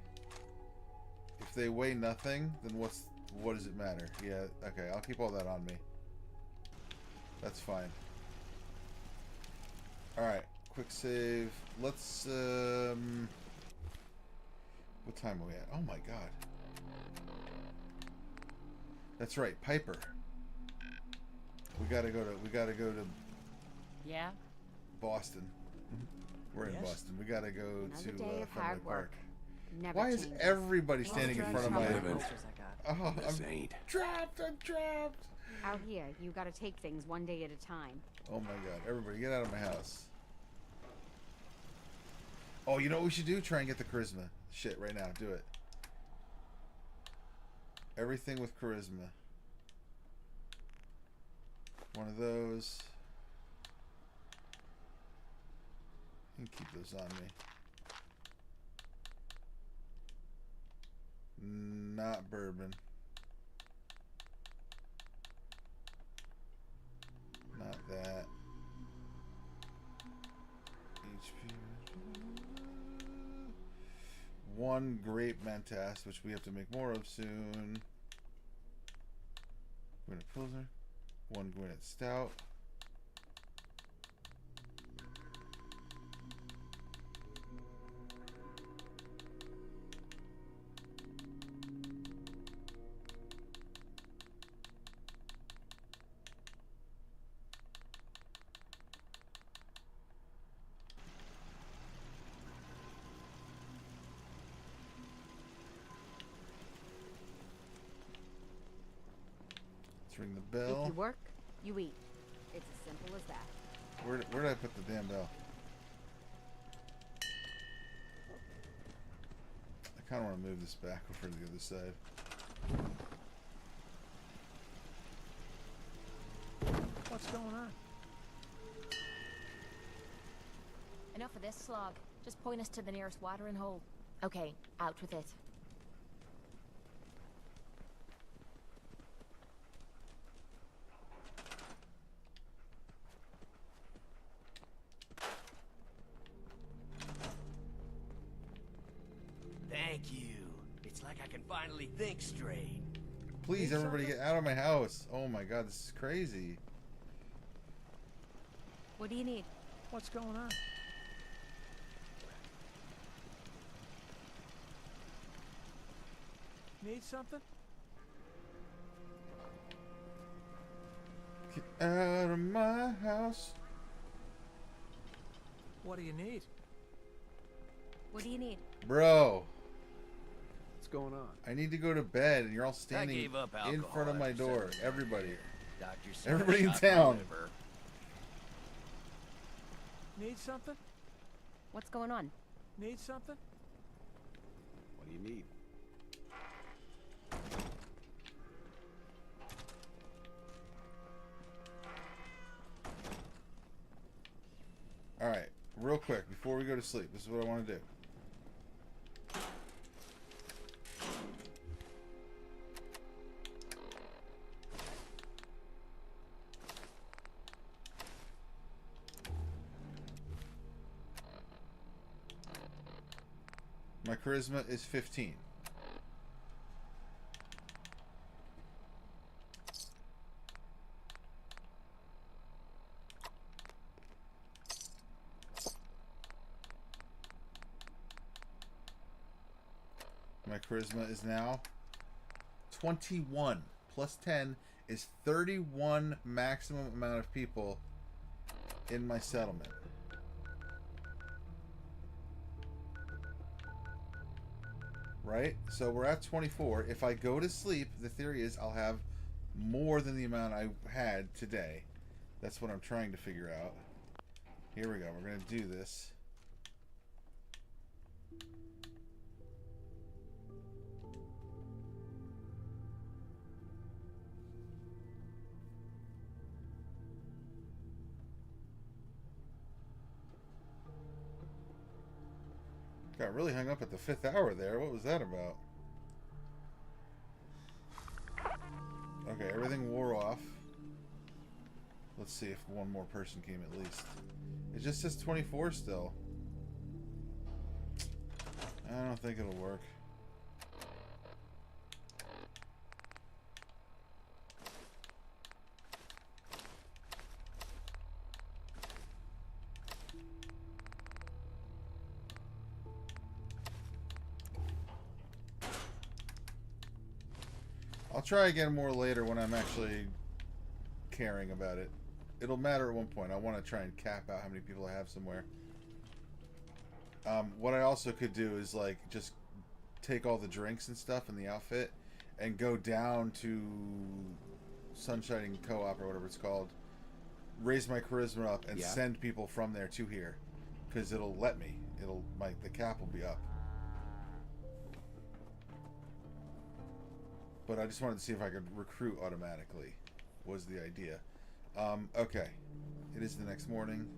If they weigh nothing, then what does it matter? Yeah, okay, I'll keep all that on me. That's fine. Alright, quick save. Let's, what time are we at? Oh my god. That's right, Piper. We gotta go to Yeah? Boston. We're in Yes? Boston. We gotta go Another to day of Fenway hard Park. work. Never Why is changes. everybody standing in front of my... Posters I got. Oh, This I'm ain't. trapped! I'm trapped! Out here, you gotta take things one day at a time. Oh my god. Everybody, get out of my house. Oh, you know what we should do? Try and get the charisma. Shit, right now. Do it. Everything with charisma. One of those. You can keep those on me. Not bourbon. Not that. HP. One grape Mentas, which we have to make more of soon. Gwinnett Pilsner. One Gwinnett Stout. Let's ring the bell. If you work, you eat. It's as simple as that. Where did I put the damn bell? I kind of want to move this back over to the other side. What's going on? Enough of this slog. Just point us to the nearest watering hole. Okay, out with it. Thank you. It's like I can finally think straight. Please, everybody get out of my house. Oh my god, this is crazy. What do you need? What's going on? Need something? Get out of my house. What do you need? What do you need? Bro, What's going on? I need to go to bed and you're all standing gave up in alcohol front of my after door. 7 Everybody. Doctor said Everybody I in shot my town. liver. Need something? What's going on? Need something? What do you need? Alright, real quick, before we go to sleep, this is what I want to do. My charisma is 15. My charisma is now 21. Plus 10 is 31 maximum amount of people in my settlement. Right? So we're at 24. If I go to sleep, the theory is I'll have more than the amount I had today. That's what I'm trying to figure out. Here we go. We're going to do this. Got really hung up at the 5th hour there. What was that about? Okay, everything wore off. Let's see if one more person came at least. It just says 24 still. I don't think it'll work. I'll try again more later when I'm actually caring about it. it'll matter at one point. I want to try and cap out how many people I have somewhere. What I also could do is like just take all the drinks and stuff in the outfit and go down to Sunshining Co-op or whatever it's called, raise my charisma up and send people from there to here, because it'll let me. The cap will be up. But I just wanted to see if I could recruit automatically, was the idea. Okay. It is the next morning.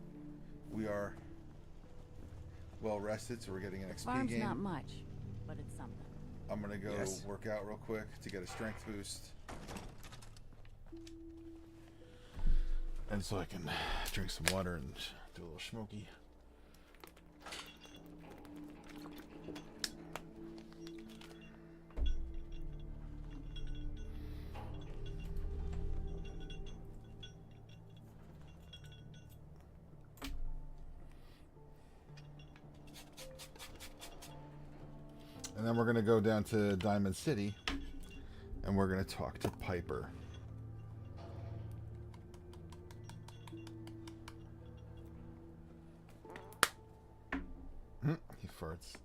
We are well rested, so we're getting an XP Farm's game. not much, but it's something. I'm gonna go work out real quick to get a strength boost. And so I can drink some water and do a little smoky. And then we're going to go down to Diamond City and we're going to talk to Piper. He farts.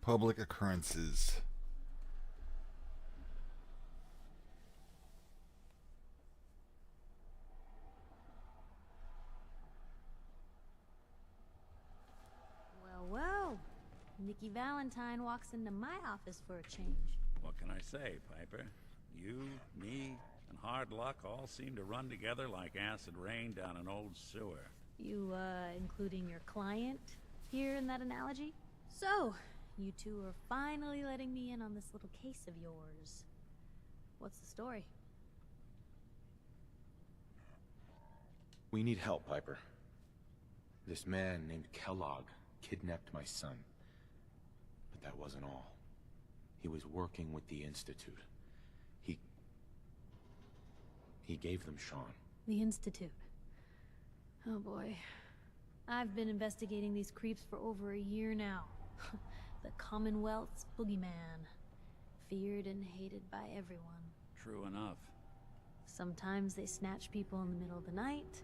Public occurrences. Well, Nikki Valentine walks into my office for a change. What can I say, Piper? You, me, and hard luck all seem to run together like acid rain down an old sewer. You, including your client here in that analogy? So, you two are finally letting me in on this little case of yours. What's the story? We need help, Piper. This man named Kellogg kidnapped my son. But that wasn't all. He was working with the Institute. He gave them Sean. The Institute. Oh boy. I've been investigating these creeps for over a year now. The Commonwealth's boogeyman. Feared and hated by everyone. True enough. Sometimes they snatch people in the middle of the night,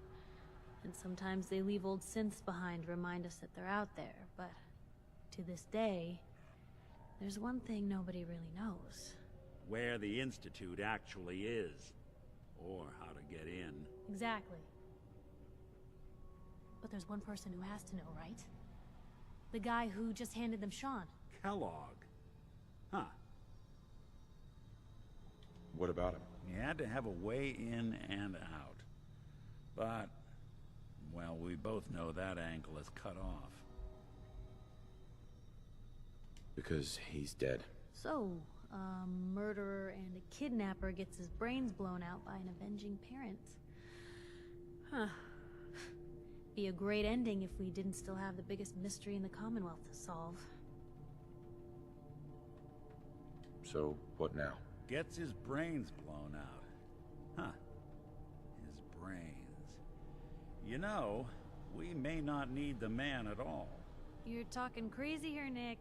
and sometimes they leave old synths behind to remind us that they're out there, but to this day, there's one thing nobody really knows. Where the Institute actually is. Or how to get in. Exactly. But there's one person who has to know, right? The guy who just handed them Sean. Kellogg. Huh. What about him? He had to have a way in and out. But, well, we both know that angle is cut off. Because he's dead. So, a murderer and a kidnapper gets his brains blown out by an avenging parent. Huh. Be a great ending if we didn't still have the biggest mystery in the Commonwealth to solve. So, what now? Gets his brains blown out. Huh. His brains. You know, we may not need the man at all. You're talking crazy here, Nick.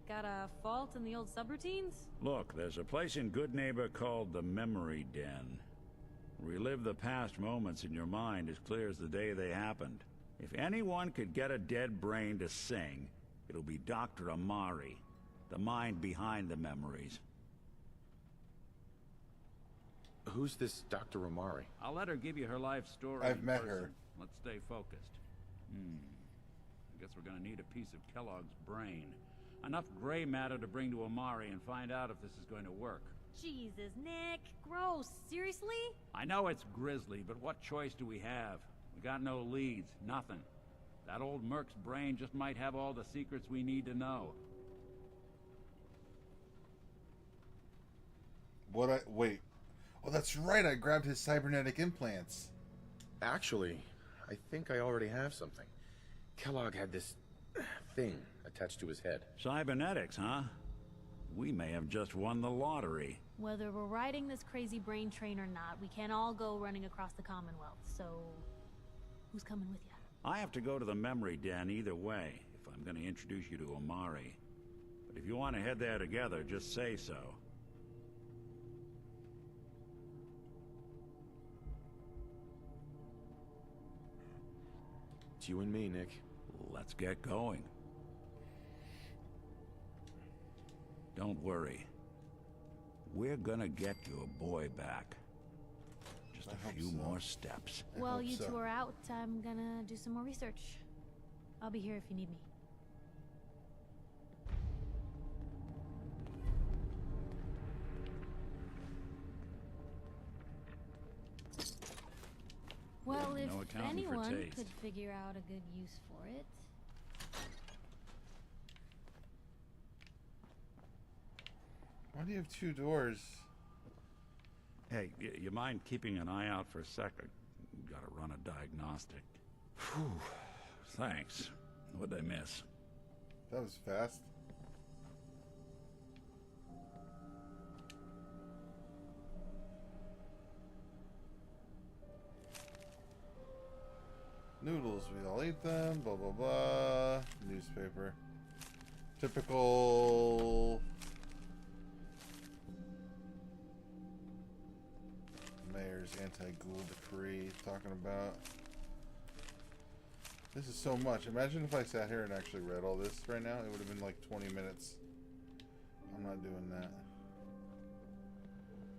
Got a fault in the old subroutines? Look, there's a place in Good Neighbor called the Memory Den. Relive the past moments in your mind as clear as the day they happened. If anyone could get a dead brain to sing, it'll be Dr. Amari, the mind behind the memories. Who's this Dr. Amari? I'll let her give you her life story. I've met person. her. Let's stay focused. I guess we're gonna need a piece of Kellogg's brain. Enough gray matter to bring to Amari and find out if this is going to work. Jesus, Nick. Gross. Seriously? I know it's grisly, but what choice do we have? We got no leads, nothing. That old Merc's brain just might have all the secrets we need to know. Wait. Oh, that's right, I grabbed his cybernetic implants. Actually, I think I already have something. Kellogg had this thing attached to his head. Cybernetics, huh? We may have just won the lottery. Whether we're riding this crazy brain train or not, we can't all go running across the Commonwealth, so... who's coming with you? I have to go to the memory den either way, if I'm going to introduce you to Amari. But if you want to head there together, just say so. It's you and me, Nick. Let's get going. Don't worry. We're gonna get your boy back. Just a few more steps. While you two are out, I'm gonna do some more research. I'll be here if you need me. Well, if anyone could figure out a good use for it. Why do you have two doors? Hey, you mind keeping an eye out for a second? Gotta run a diagnostic. Whew. Thanks. What'd I miss? That was fast. Noodles, we all eat them, blah blah blah. Newspaper. Typical mayor's anti-ghoul decree talking about. This is so much. Imagine if I sat here and actually read all this right now. It would have been like 20 minutes. I'm not doing that.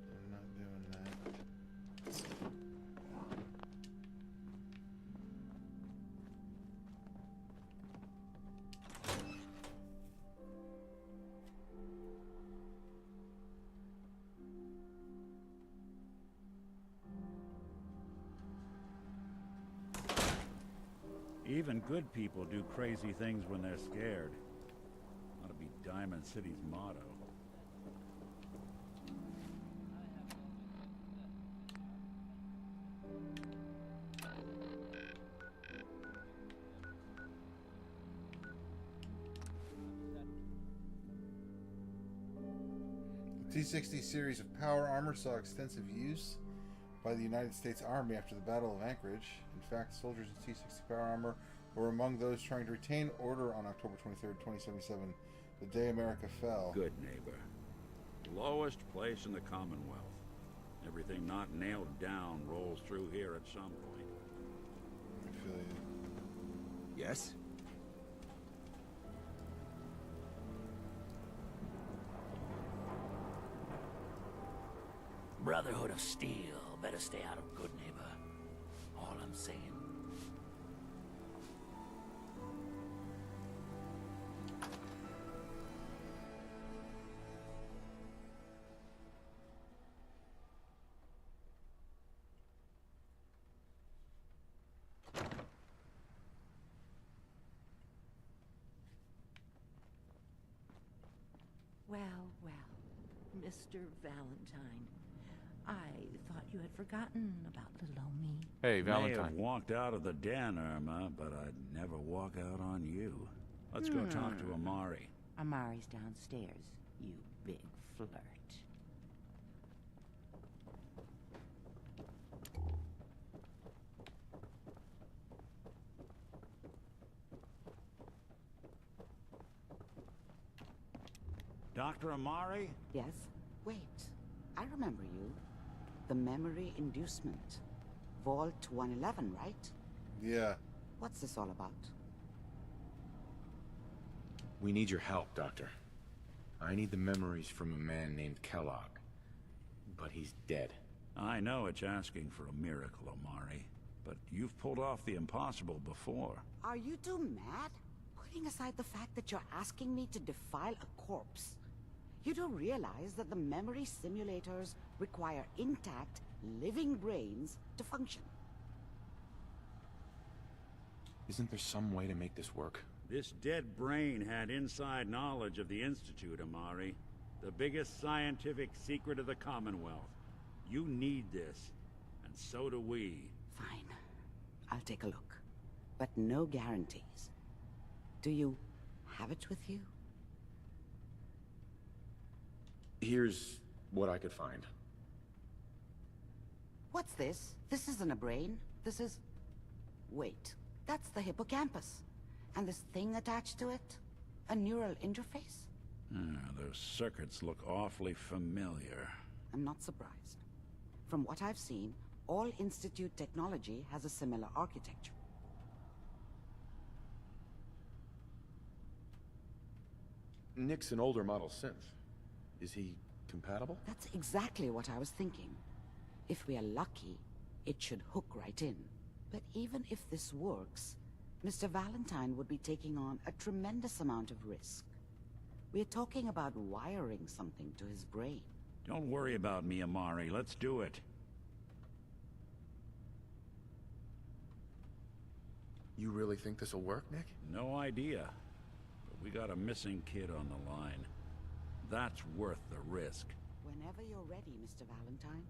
I'm not doing that. Even good people do crazy things when they're scared. Ought to be Diamond City's motto. The T-60 series of power armor saw extensive use by the United States Army after the Battle of Anchorage. In fact, soldiers in T-60 power armor were among those trying to retain order on October 23rd, 2077, the day America fell. Good neighbor. Lowest place in the Commonwealth. Everything not nailed down rolls through here at some point. I feel you. Yes? Brotherhood of Steel. Better stay out of Good Neighbor. All I'm saying. Well, well, Mr. Valentine. I thought you had forgotten about little old me. Hey, Valentine. May have walked out of the den, Irma, but I'd never walk out on you. Let's go talk to Amari. Amari's downstairs, you big flirt. Dr. Amari? Yes? Wait, I remember you. The memory inducement. Vault 111, right? Yeah. What's this all about? We need your help, Doctor. I need the memories from a man named Kellogg. But he's dead. I know it's asking for a miracle, Amari. But you've pulled off the impossible before. Are you two mad? Putting aside the fact that you're asking me to defile a corpse, you do realize that the memory simulators require intact, living brains to function. Isn't there some way to make this work? This dead brain had inside knowledge of the Institute, Amari. The biggest scientific secret of the Commonwealth. You need this, and so do we. Fine. I'll take a look. But no guarantees. Do you have it with you? Here's what I could find. What's this? This isn't a brain. This is... Wait. That's the hippocampus. And this thing attached to it? A neural interface? Those circuits look awfully familiar. I'm not surprised. From what I've seen, all Institute technology has a similar architecture. Nick's an older model synth. Is he compatible? That's exactly what I was thinking. If we are lucky, it should hook right in. But even if this works, Mr. Valentine would be taking on a tremendous amount of risk. We're talking about wiring something to his brain. Don't worry about me, Amari. Let's do it. You really think this'll work, Nick? No idea. But we got a missing kid on the line. That's worth the risk. Whenever you're ready, Mr. Valentine,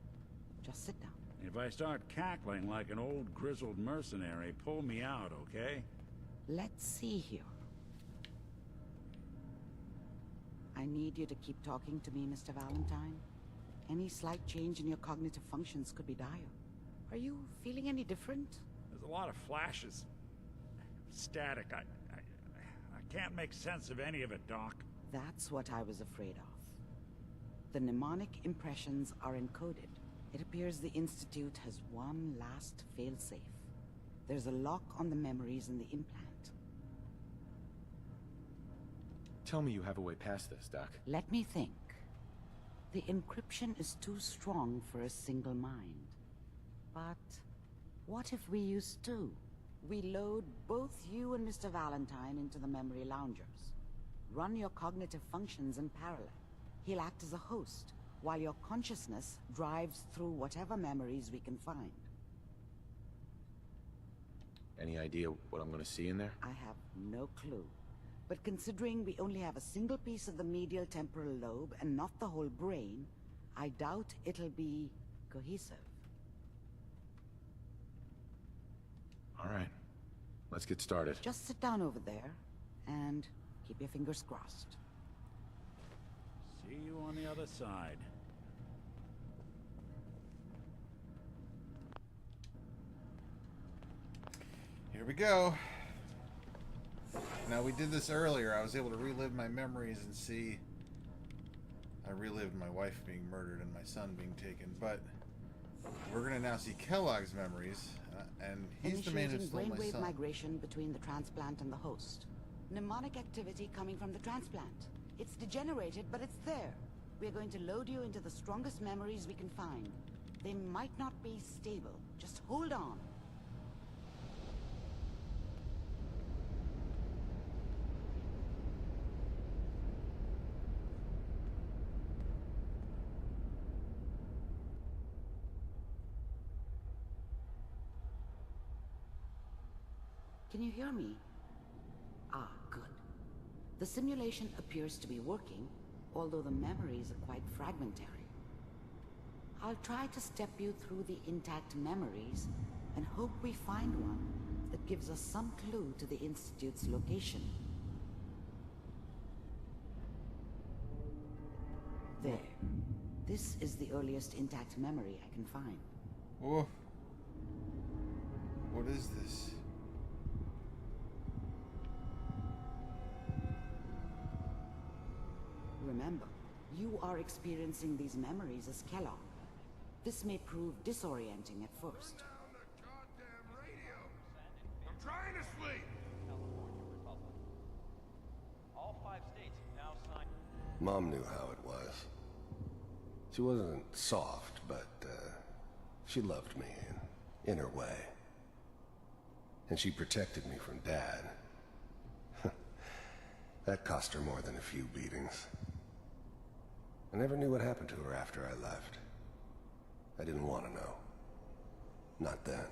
just sit down. If I start cackling like an old grizzled mercenary, pull me out, okay? Let's see here. I need you to keep talking to me, Mr. Valentine. Any slight change in your cognitive functions could be dire. Are you feeling any different? There's a lot of flashes. Static. I can't make sense of any of it, Doc. That's what I was afraid of. The mnemonic impressions are encoded. It appears the Institute has one last failsafe. There's a lock on the memories in the implant. Tell me you have a way past this, Doc. Let me think. The encryption is too strong for a single mind. But what if we use two? We load both you and Mr. Valentine into the memory loungers. Run your cognitive functions in parallel. He'll act as a host, while your consciousness drives through whatever memories we can find. Any idea what I'm gonna see in there? I have no clue. But considering we only have a single piece of the medial temporal lobe and not the whole brain, I doubt it'll be cohesive. All right. Let's get started. Just sit down over there and keep your fingers crossed. See you on the other side. Here we go. Now, we did this earlier. I was able to relive my memories and see... I relived my wife being murdered and my son being taken, but we're going to now see Kellogg's memories, and he's the man who stole my brainwave son. migration between the transplant and the host. Mnemonic activity coming from the transplant. It's degenerated, but it's there. We're going to load you into the strongest memories we can find. They might not be stable. Just hold on. Can you hear me? Ah, good. The simulation appears to be working, although the memories are quite fragmentary. I'll try to step you through the intact memories and hope we find one that gives us some clue to the Institute's location. There. This is the earliest intact memory I can find. Whoa. What is this? Remember, you are experiencing these memories as Kellogg. This may prove disorienting at first. I'm trying to sleep! All 5 states have now signed. Mom knew how it was. She wasn't soft, but she loved me in her way. And she protected me from Dad. That cost her more than a few beatings. I never knew what happened to her after I left. I didn't want to know. Not then.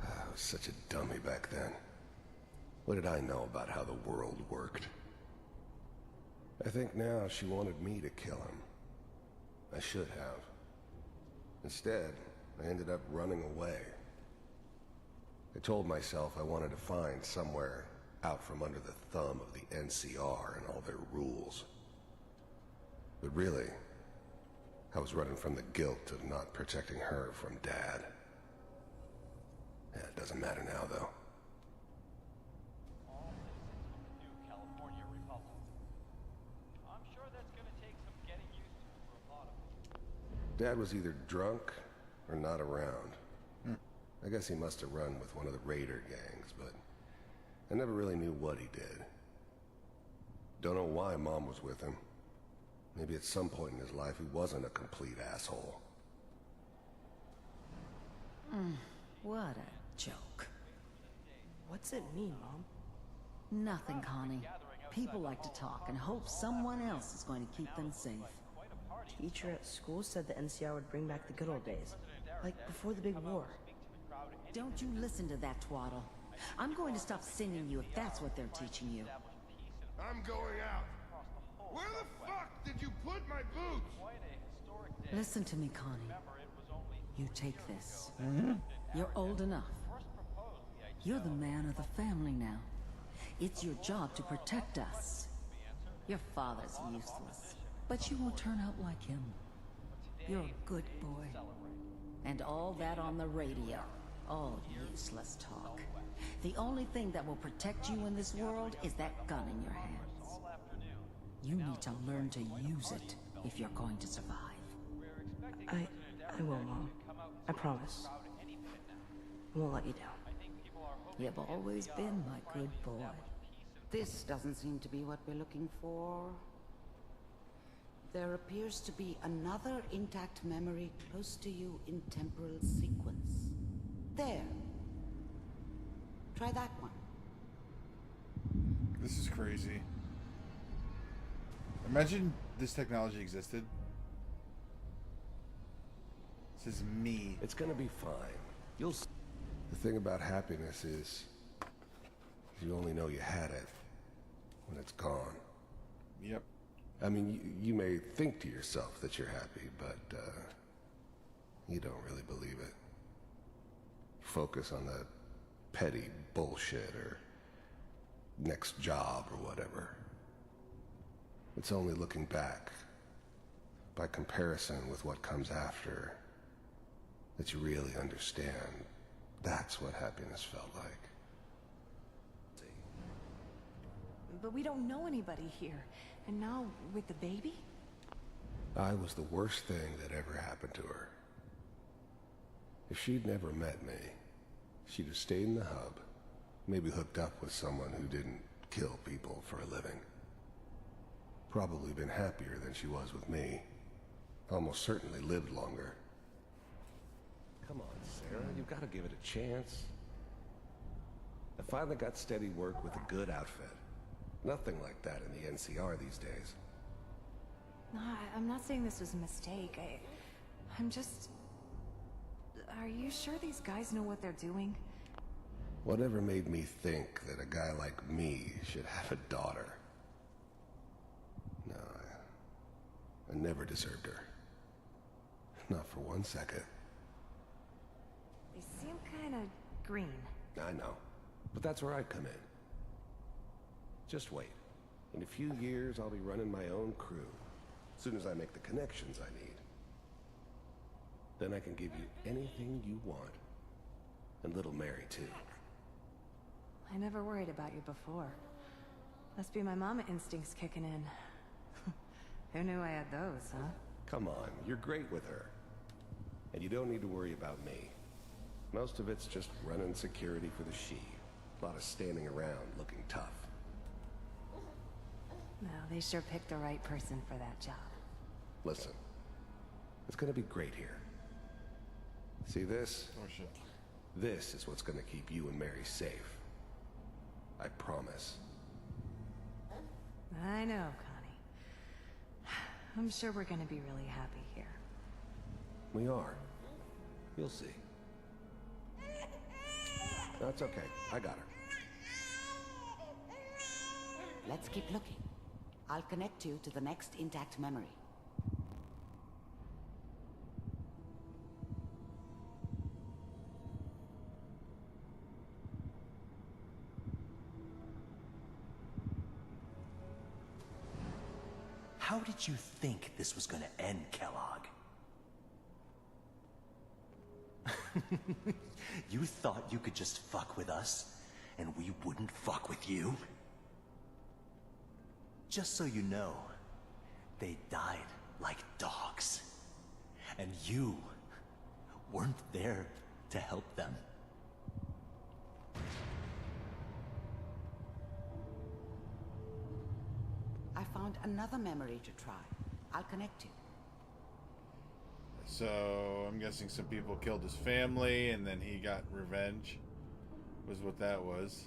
I was such a dummy back then. What did I know about how the world worked? I think now she wanted me to kill him. I should have. Instead, I ended up running away. I told myself I wanted to find somewhere out from under the thumb of the NCR and all their rules. But really, I was running from the guilt of not protecting her from Dad. Yeah, it doesn't matter now, though. Dad was either drunk or not around. I guess he must have run with one of the raider gangs, but I never really knew what he did. Don't know why Mom was with him. Maybe at some point in his life he wasn't a complete asshole. What a joke. What's it mean, Mom? Nothing, Connie. People like to talk and hope someone else is going to keep them safe. Teacher at school said the NCR would bring back the good old days. Like before the big war. Don't you listen to that twaddle. I'm going to stop singing you if that's what they're teaching you. I'm going out. Where the fuck did you put my boots? Listen to me, Connie. You take this. You're old enough. You're the man of the family now. It's your job to protect us. Your father's useless, but you won't turn out like him. You're a good boy. And all that on the radio. All useless talk. The only thing that will protect you in this world is that gun in your hands. You need to learn to use it if you're going to survive. I will, Mom. I promise. I won't let you down. You've always been my good boy. This doesn't seem to be what we're looking for. There appears to be another intact memory close to you in temporal sequence. There. Try that one. This is crazy. Imagine this technology existed. This is me. It's gonna be fine. You'll see. The thing about happiness is you only know you had it when it's gone. Yep. I mean, you may think to yourself that you're happy, but you don't really believe it. Focus on that petty bullshit or next job or whatever. It's only looking back, by comparison with what comes after, that you really understand. That's what happiness felt like. But we don't know anybody here. And now, with the baby? I was the worst thing that ever happened to her. If she'd never met me, she'd have stayed in the hub, maybe hooked up with someone who didn't kill people for a living. Probably been happier than she was with me. Almost certainly lived longer. Come on, Sarah, you've got to give it a chance. I finally got steady work with a good outfit. Nothing like that in the NCR these days. No, I'm not saying this was a mistake. I'm just... Are you sure these guys know what they're doing? Whatever made me think that a guy like me should have a daughter? No, I never deserved her. Not for 1 second. They seem kind of green. I know, but that's where I come in. Just wait. In a few years, I'll be running my own crew. As soon as I make the connections I need. Then I can give you anything you want. And little Mary, too. I never worried about you before. Must be my mama instincts kicking in. Who knew I had those, huh? Come on, you're great with her. And you don't need to worry about me. Most of it's just running security for the she. A lot of standing around looking tough. No, they sure picked the right person for that job. Listen, it's gonna be great here. See this? Oh shit. This is what's gonna keep you and Mary safe. I promise. I know, Connie. I'm sure we're gonna be really happy here. We are. You'll see. That's okay. I got her. Let's keep looking. I'll connect you to the next intact memory. How did you think this was gonna end, Kellogg? You thought you could just fuck with us, and we wouldn't fuck with you? Just so you know, they died like dogs. And you weren't there to help them. I found another memory to try. I'll connect you. So I'm guessing some people killed his family and then he got revenge, was what that was.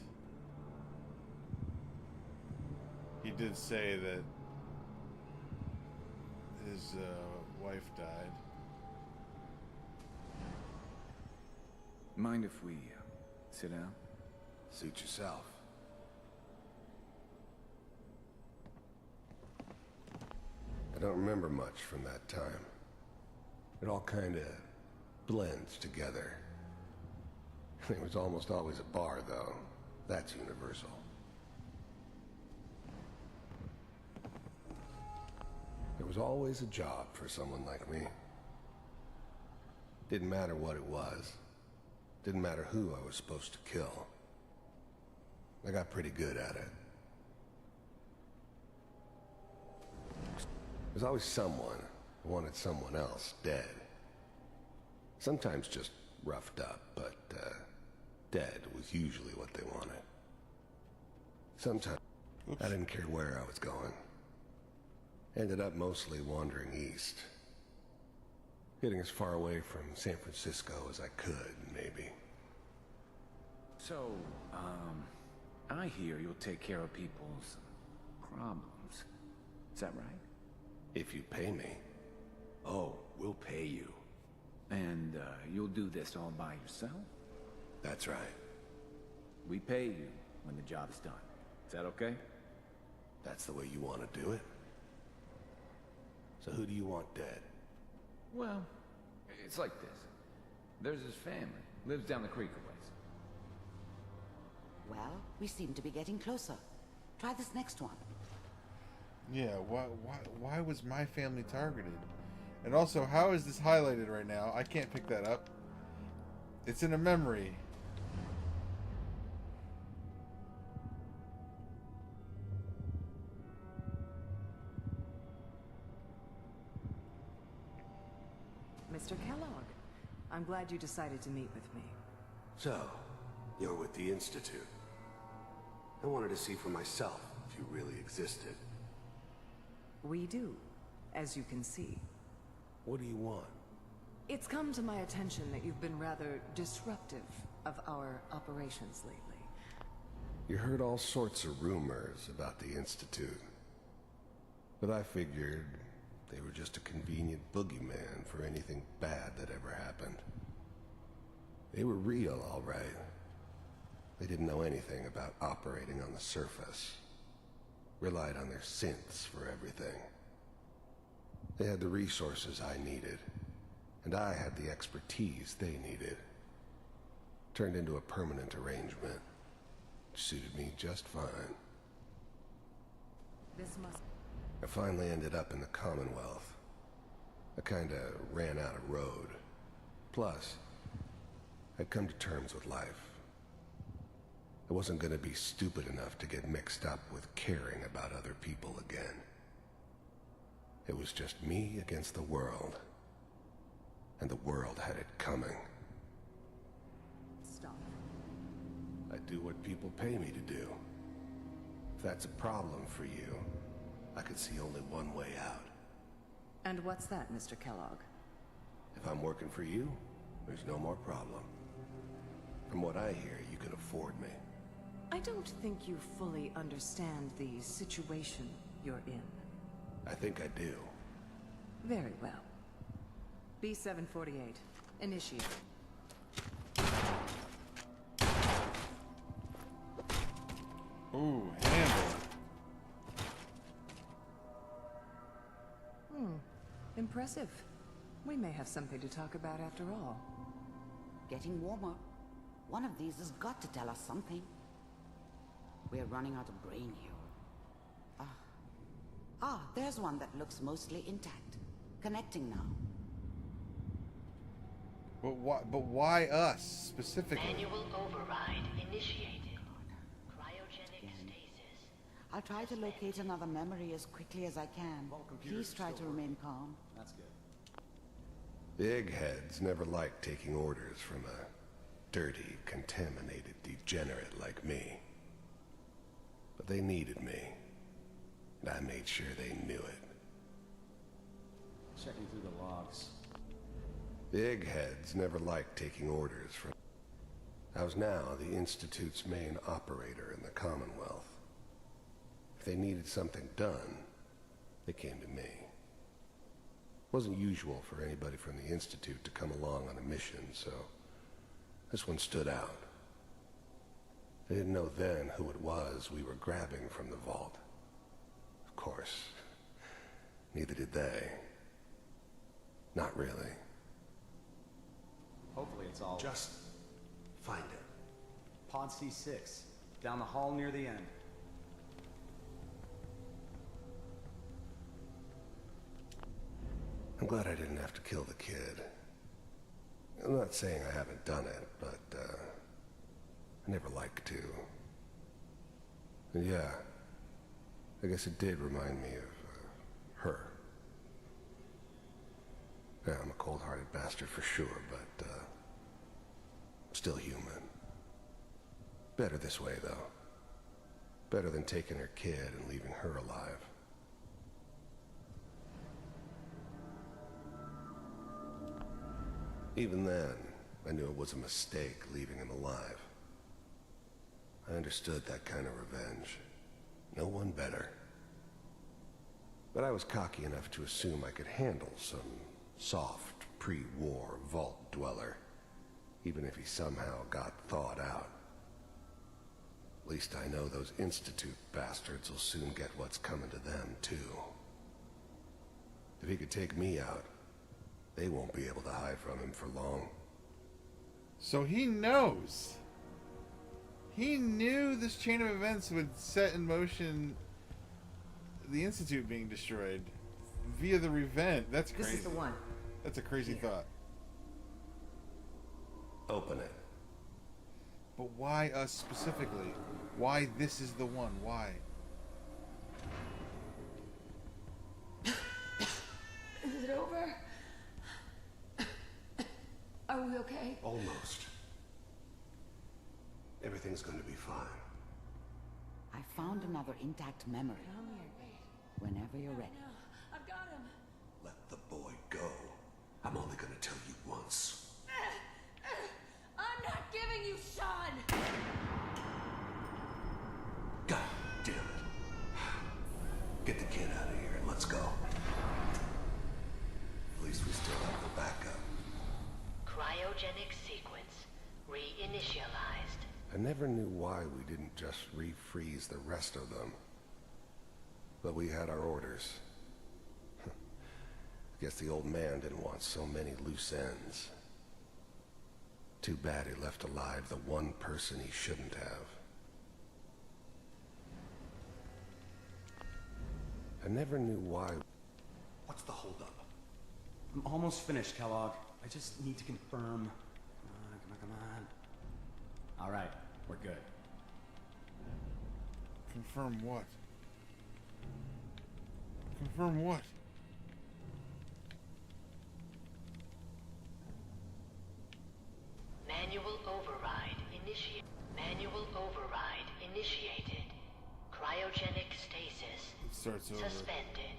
He did say that his wife died. Mind if we sit down? Suit yourself. I don't remember much from that time. It all kind of blends together. There was almost always a bar, though. That's universal. There was always a job for someone like me. Didn't matter what it was. Didn't matter who I was supposed to kill. I got pretty good at it. There's always someone who wanted someone else dead. Sometimes just roughed up, but dead was usually what they wanted. Sometimes I didn't care where I was going. Ended up mostly wandering east. Getting as far away from San Francisco as I could, maybe. So, I hear you'll take care of people's problems. Is that right? If you pay me. Oh, we'll pay you. And, you'll do this all by yourself? That's right. We pay you when the job's done. Is that okay? That's the way you want to do it? So who do you want dead? Well, it's like this. There's his family. Lives down the creek a ways. Well, we seem to be getting closer. Try this next one. Yeah, why was my family targeted? And also, how is this highlighted right now? I can't pick that up. It's in a memory. Mr. Kellogg, I'm glad you decided to meet with me. So, you're with the Institute. I wanted to see for myself if you really existed. We do, as you can see. What do you want? It's come to my attention that you've been rather disruptive of our operations lately. You heard all sorts of rumors about the Institute. But I figured they were just a convenient boogeyman for anything bad that ever happened. They were real, all right. They didn't know anything about operating on the surface. Relied on their synths for everything. They had the resources I needed, and I had the expertise they needed. Turned into a permanent arrangement, which suited me just fine. This must... I finally ended up in the Commonwealth. I kinda ran out of road. Plus, I'd come to terms with life. I wasn't gonna be stupid enough to get mixed up with caring about other people again. It was just me against the world. And the world had it coming. Stop. I do what people pay me to do. If that's a problem for you, I could see only one way out. And what's that, Mr. Kellogg? If I'm working for you, there's no more problem. From what I hear, you can afford me. I don't think you fully understand the situation you're in. I think I do. Very well. B-748. Initiate. Ooh, handle. Impressive. We may have something to talk about after all. Getting warmer. One of these has got to tell us something. We're running out of brain here. There's one that looks mostly intact. Connecting now. But why us specifically? Manual override initiated. Cryogenic stasis. I'll try to locate another memory as quickly as I can. Please try to remain calm. That's good. The eggheads never liked taking orders from a dirty, contaminated degenerate like me. But they needed me. And I made sure they knew it. Checking through the logs. The eggheads never liked taking orders from... I was now the Institute's main operator in the Commonwealth. If they needed something done, they came to me. It wasn't usual for anybody from the Institute to come along on a mission, so this one stood out. They didn't know then who it was we were grabbing from the vault. Of course, neither did they. Not really. Hopefully it's all... Just find it. Pod C6. Down the hall near the end. I'm glad I didn't have to kill the kid. I'm not saying I haven't done it, but, I never liked to. And yeah, I guess it did remind me of, her. Yeah, I'm a cold-hearted bastard for sure, but, still human. Better this way, though. Better than taking her kid and leaving her alive. Even then, I knew it was a mistake leaving him alive. I understood that kind of revenge. No one better. But I was cocky enough to assume I could handle some soft, pre-war vault dweller, even if he somehow got thawed out. At least I know those Institute bastards will soon get what's coming to them, too. If he could take me out, they won't be able to hide from him for long. So he knows. He knew this chain of events would set in motion the Institute being destroyed via the revenge. That's crazy. This is the one. That's a crazy thought. Open it. But why us specifically? Why this is the one? Why? Is it over? Are we okay? Almost. Everything's going to be fine. I found another intact memory. Come here. Whenever you're ready. I've got him. Let the boy go. I'm only going to tell you once. I'm not giving you Sean! God damn it. Get the kid out of here and let's go. At least we still have the backup. Cryogenic sequence reinitialized. I never knew why we didn't just refreeze the rest of them. But we had our orders. Guess the old man didn't want so many loose ends. Too bad he left alive the one person he shouldn't have. I never knew why. What's the holdup? I'm almost finished, Kellogg. I just need to confirm. Come on. All right, we're good. Confirm what? Confirm what? Manual override initiated. Manual override initiated. Cryogenic stasis It starts over. suspended.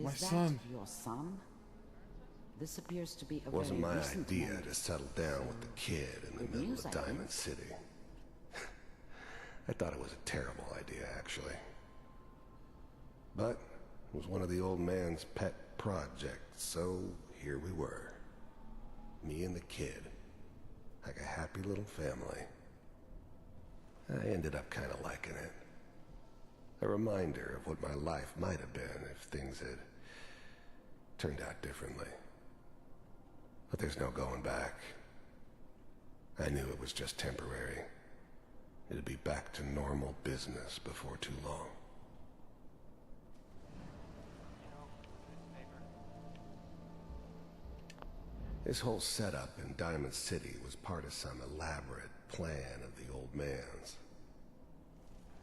My Is that son. your son? This appears to be a Wasn't very my recent idea memory. to settle down with the kid in the Good middle news, of I think. Diamond City. I thought it was a terrible idea, actually. But it was one of the old man's pet projects, so here we were. Me and the kid. Like a happy little family. I ended up kind of liking it. A reminder of what my life might have been if things had turned out differently. But there's no going back. I knew it was just temporary. It'd be back to normal business before too long. This whole setup in Diamond City was part of some elaborate plan of the old man's.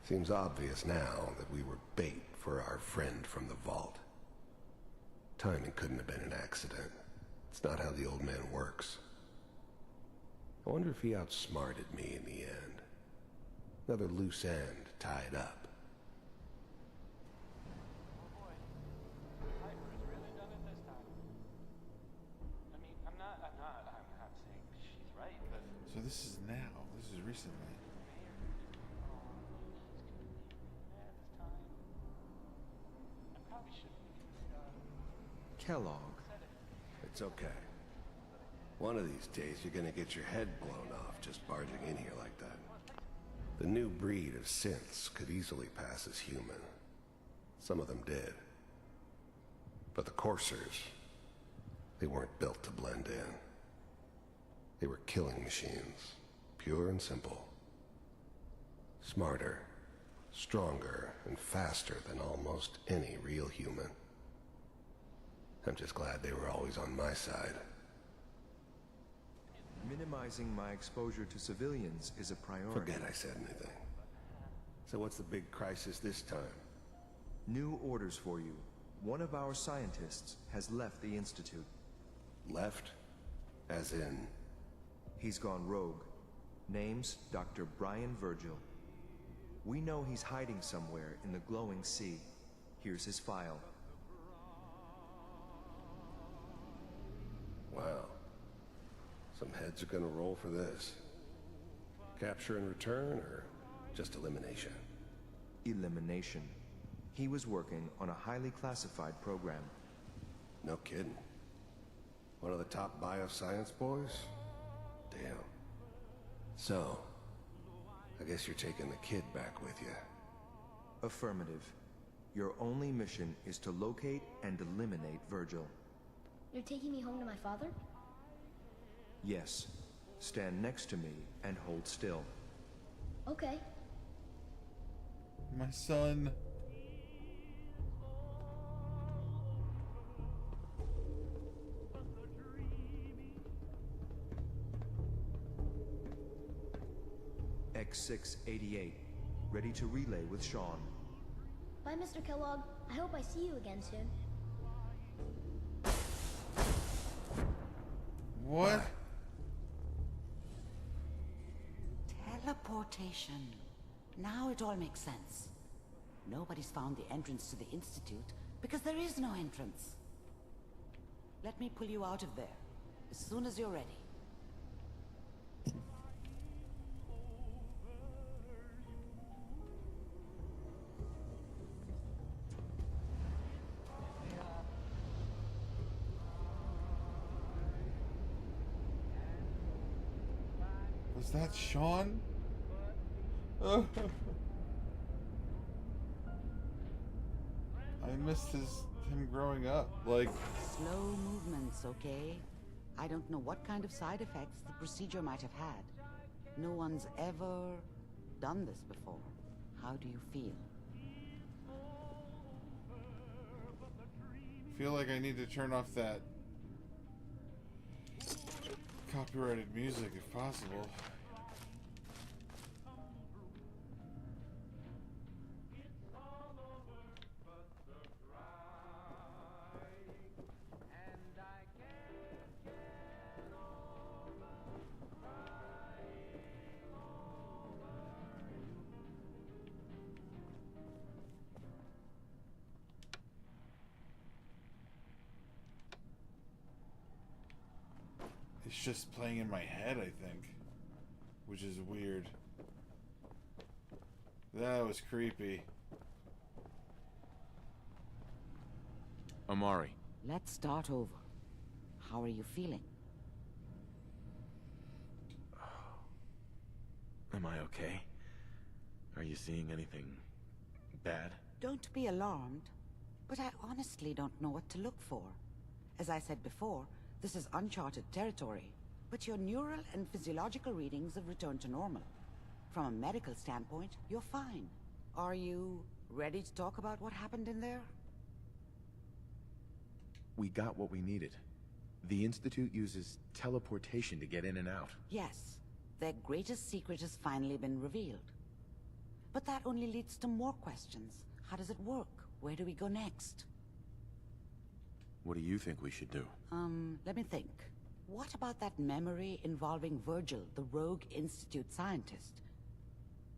Seems obvious now that we were bait for our friend from the vault. Timing couldn't have been an accident. It's not how the old man works. I wonder if he outsmarted me in the end. Another loose end tied up. So this is now. This is recently. Kellogg. It's okay. One of these days you're gonna get your head blown off just barging in here like that. The new breed of synths could easily pass as human. Some of them did. But the coursers, they weren't built to blend in. They were killing machines, pure and simple. Smarter, stronger, and faster than almost any real human. I'm just glad they were always on my side. Minimizing my exposure to civilians is a priority. Forget I said anything. So what's the big crisis this time? New orders for you. One of our scientists has left the Institute. Left? As in? He's gone rogue. Name's Dr. Brian Virgil. We know he's hiding somewhere in the glowing sea. Here's his file. Wow. Some heads are gonna roll for this. Capture and return, or just elimination? Elimination. He was working on a highly classified program. No kidding. One of the top bioscience boys? Damn. So, I guess you're taking the kid back with you. Affirmative. Your only mission is to locate and eliminate Virgil. You're taking me home to my father? Yes. Stand next to me and hold still. Okay. My son. X688. Ready to relay with Sean. Bye, Mr. Kellogg. I hope I see you again soon. What? Teleportation. Now it all makes sense. Nobody's found the entrance to the Institute because there is no entrance. Let me pull you out of there as soon as you're ready. Was that Sean? I missed him growing up. Like, Slow movements, okay? I don't know what kind of side effects the procedure might have had. No one's ever done this before. How do you feel? feel like I need to turn off that copyrighted music if possible. just playing in my head, I think. Which is weird. That was creepy. Amari. Let's start over. How are you feeling? Am I okay? Are you seeing anything bad? Don't be alarmed, but I honestly don't know what to look for. As I said before, this is uncharted territory, but your neural and physiological readings have returned to normal. From a medical standpoint, you're fine. Are you ready to talk about what happened in there? We got what we needed. The Institute uses teleportation to get in and out. Yes, their greatest secret has finally been revealed. But that only leads to more questions. How does it work? Where do we go next? What do you think we should do? Let me think. What about that memory involving Virgil, the rogue Institute scientist?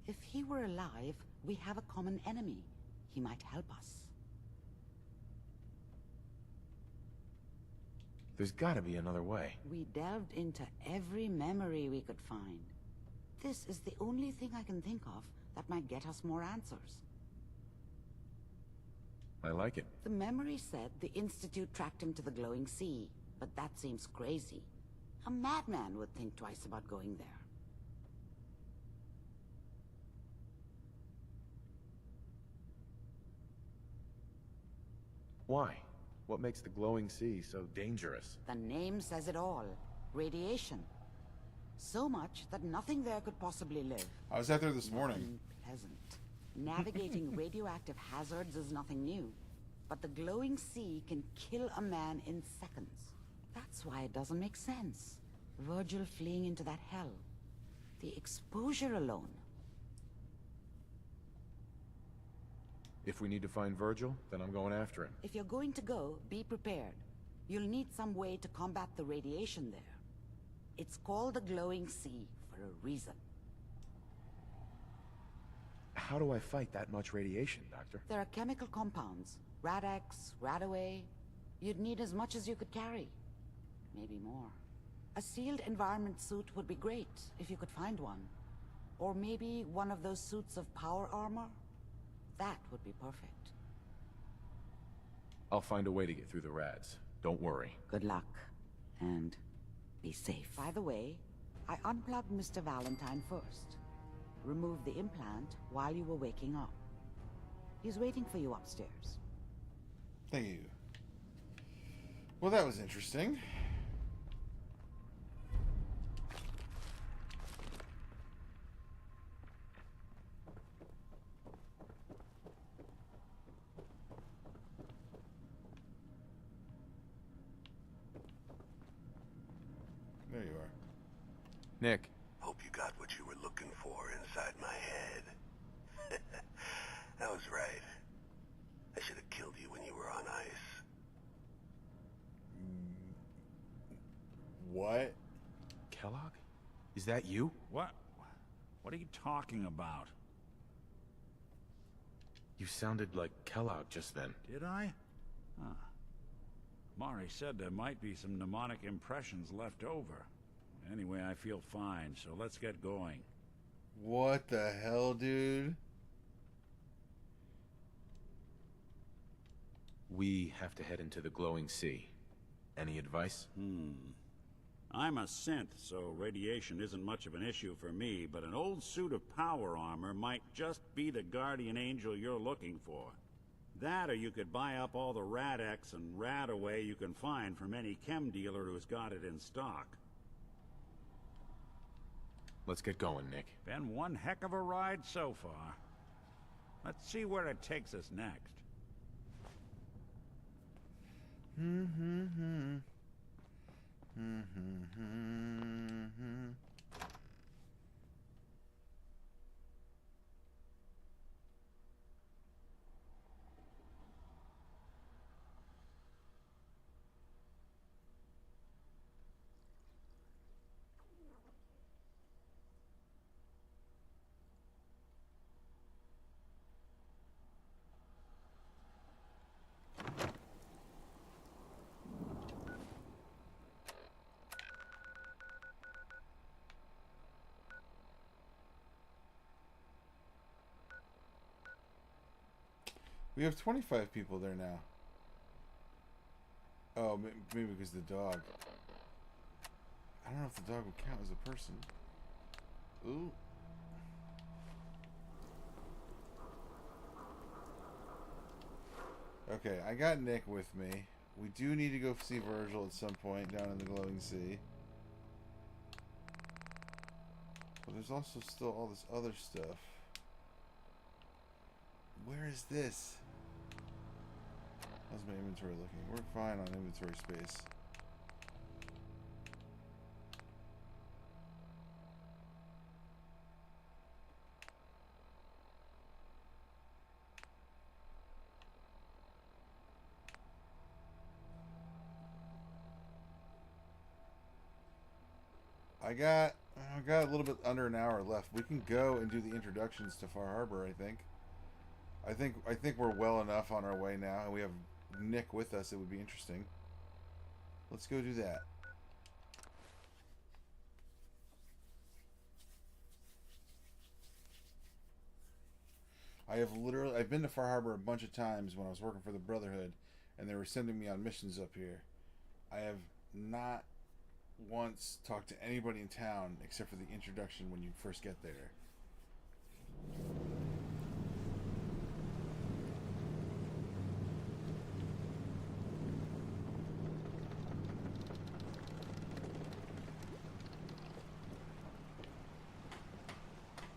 If he were alive, we have a common enemy. He might help us. There's gotta be another way. We delved into every memory we could find. This is the only thing I can think of that might get us more answers. I like it. The memory said the Institute tracked him to the glowing sea, but that seems crazy. A madman would think twice about going there. Why? What makes the glowing sea so dangerous? The name says it all. Radiation. So much that nothing there could possibly live. I was out there this morning. Pleasant. Navigating radioactive hazards is nothing new. But the glowing sea can kill a man in seconds. That's why it doesn't make sense. Virgil fleeing into that hell. The exposure alone. If we need to find Virgil, then I'm going after him. If you're going to go, be prepared. You'll need some way to combat the radiation there. It's called the glowing sea for a reason. How do I fight that much radiation, Doctor? There are chemical compounds. Rad-X, Radaway. You'd need as much as you could carry. Maybe more. A sealed environment suit would be great, if you could find one. Or maybe one of those suits of power armor? That would be perfect. I'll find a way to get through the rads. Don't worry. Good luck. And be safe. By the way, I unplugged Mr. Valentine first. Removed the implant while you were waking up. He's waiting for you upstairs. Thank you. Well, that was interesting. There you are. Nick. Hope you got what you were looking for inside my head. That was right. I should have killed you when you were on ice. What? Kellogg? Is that you? What? What are you talking about? You sounded like Kellogg just then. Did I? Huh. Mari said there might be some mnemonic impressions left over. Anyway, I feel fine, so let's get going. What the hell, dude? We have to head into the glowing sea. Any advice? I'm a synth, so radiation isn't much of an issue for me, but an old suit of power armor might just be the guardian angel you're looking for. That, or you could buy up all the Rad-X and Radaway you can find from any chem dealer who's got it in stock. Let's get going, Nick. Been one heck of a ride so far. Let's see where it takes us next. We have 25 people there now. Oh, maybe because the dog. I don't know if the dog would count as a person. Ooh. Okay, I got Nick with me. We do need to go see Virgil at some point down in the glowing sea. But there's also still all this other stuff. Where is this? How's my inventory looking? We're fine on inventory space. I've got a little bit under an hour left. We can go and do the introductions to Far Harbor, I think. I think we're well enough on our way now, and we have Nick with us. It would be interesting. Let's go do that. I've been to Far Harbor a bunch of times when I was working for the Brotherhood, and they were sending me on missions up here. I have not once talked to anybody in town except for the introduction when you first get there.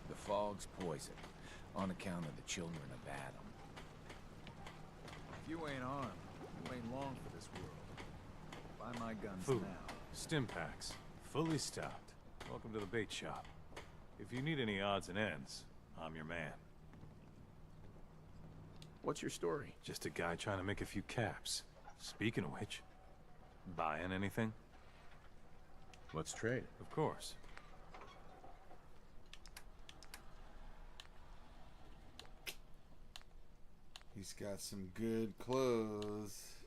The fog's poison, on account of the children of Adam. If you ain't armed, you ain't long for this world. Buy my guns Food. now. Stim packs. Fully stocked. Welcome to the bait shop. If you need any odds and ends, I'm your man. What's your story? Just a guy trying to make a few caps. Speaking of which, buying anything? Let's trade. Of course. He's got some good clothes.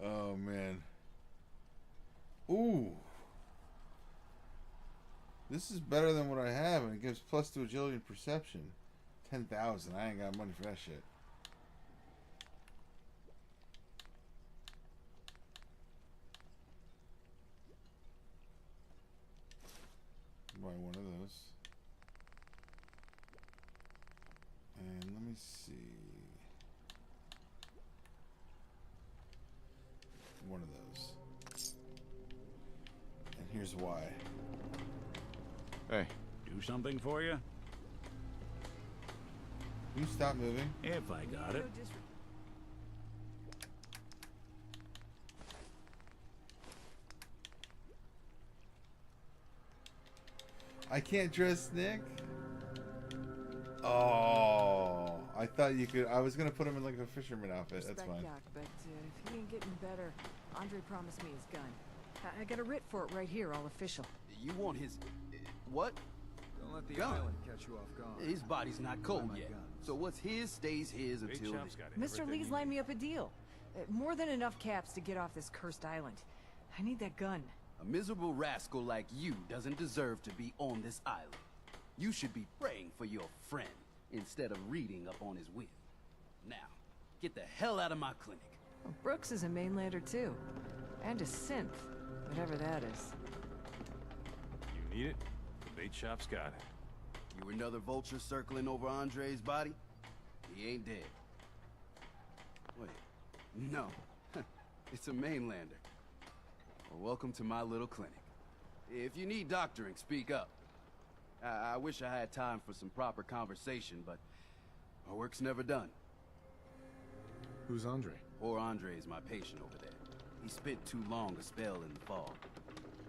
Oh man. Ooh. This is better than what I have, and it gives plus to agility and perception. 10,000. I ain't got money for that shit. Buy one of those. And let me see. One of those. And here's why. Hey, do something for you? Can you stop moving? If I got it. I can't dress Nick? Oh, I thought you could. I was gonna put him in like a fisherman outfit. That's fine. Doc, but if he ain't getting better, Andre promised me his gun. I got a writ for it right here, all official. You want his... what? Don't let the Gun. island catch you off guard. His body's not cold my yet. guns. So what's his stays his Big until... Chop's got Mr. everything Lee's you lined need. me up a deal. More than enough caps to get off this cursed island. I need that gun. A miserable rascal like you doesn't deserve to be on this island. You should be praying for your friend instead of reading up on his whip. Now, get the hell out of my clinic. Well, Brooks is a mainlander too. And a synth, whatever that is. You need it? The bait shop's got it. You another vulture circling over Andre's body? He ain't dead. Wait, no. It's a mainlander. Well, welcome to my little clinic. If you need doctoring, speak up. I wish I had time for some proper conversation, but our work's never done. Who's Andre? Poor Andre is my patient over there. He spent too long a spell in the fog.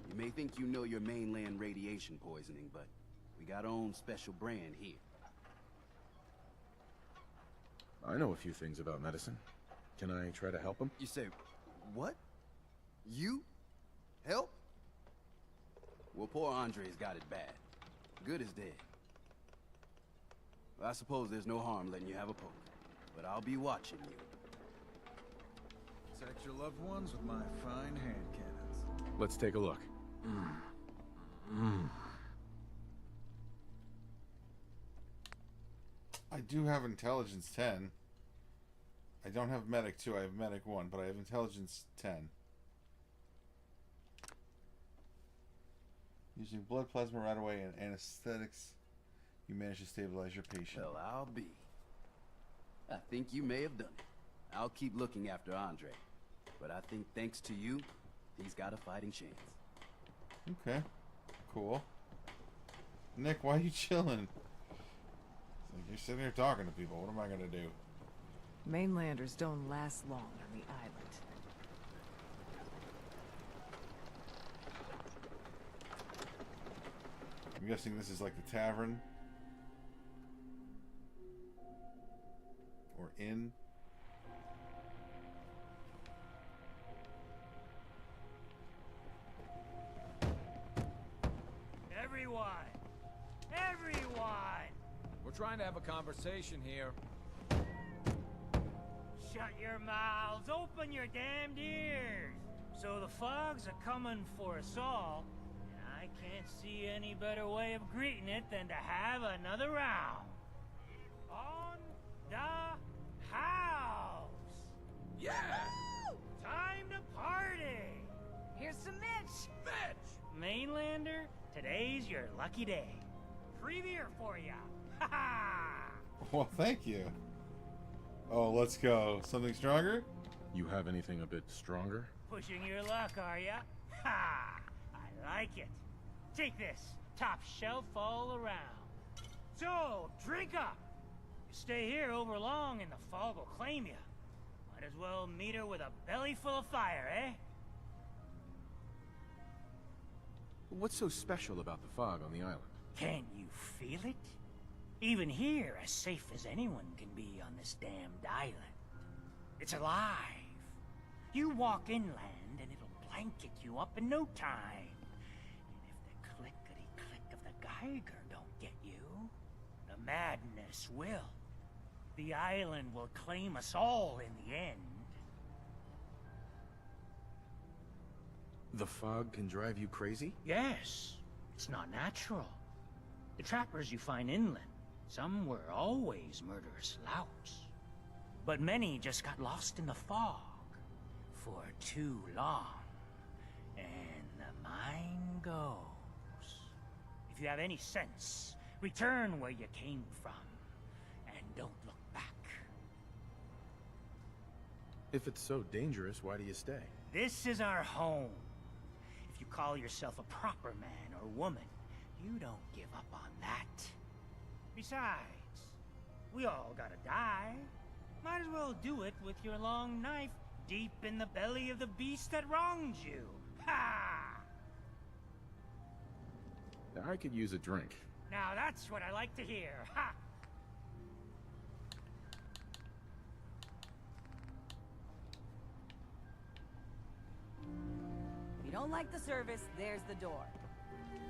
You may think you know your mainland radiation poisoning, but we got our own special brand here. I know a few things about medicine. Can I try to help him? You say, what? You? Help? Well, poor Andre's got it bad. Good is dead. Well, I suppose there's no harm letting you have a poke. But I'll be watching you. Protect your loved ones with my fine hand cannons. Let's take a look. I do have intelligence 10. I don't have medic 2, I have medic 1, but I have intelligence 10. Using blood plasma right away and anesthetics, you manage to stabilize your patient. Well, I'll be. I think you may have done it. I'll keep looking after Andre. But I think thanks to you, he's got a fighting chance. Okay. Cool. Nick, why are you chilling? It's like you're sitting here talking to people. What am I gonna do? Mainlanders don't last long on the island. I'm guessing this is like the tavern. Or inn. Everyone! Everyone! We're trying to have a conversation here. Shut your mouths, open your damned ears! So the fogs are coming for us all, and I can't see any better way of greeting it than to have another round. On the house! Yeah! Time to party! Here's some Mitch! Mitch! Mainlander, today's your lucky day. Free beer for ya! Ha ha! Well, thank you. Oh, let's go. Something stronger? You have anything a bit stronger? Pushing your luck, are ya? Ha! I like it. Take this. Top shelf all around. So, drink up. You stay here over long and the fog will claim you. Might as well meet her with a belly full of fire, eh? What's so special about the fog on the island? Can't you feel it? Even here, as safe as anyone can be on this damned island. It's alive. You walk inland and it'll blanket you up in no time. And if the clickety-click of the Geiger don't get you, the madness will. The island will claim us all in the end. The fog can drive you crazy? Yes. It's not natural. The trappers you find inland, some were always murderous louts. But many just got lost in the fog for too long. And the mind goes. If you have any sense, return where you came from. And don't look back. If it's so dangerous, why do you stay? This is our home. If you call yourself a proper man or woman, you don't give up on that. Besides, we all gotta die. Might as well do it with your long knife deep in the belly of the beast that wronged you. Ha! I could use a drink. Now that's what I like to hear. Ha! If you don't like the service, there's the door.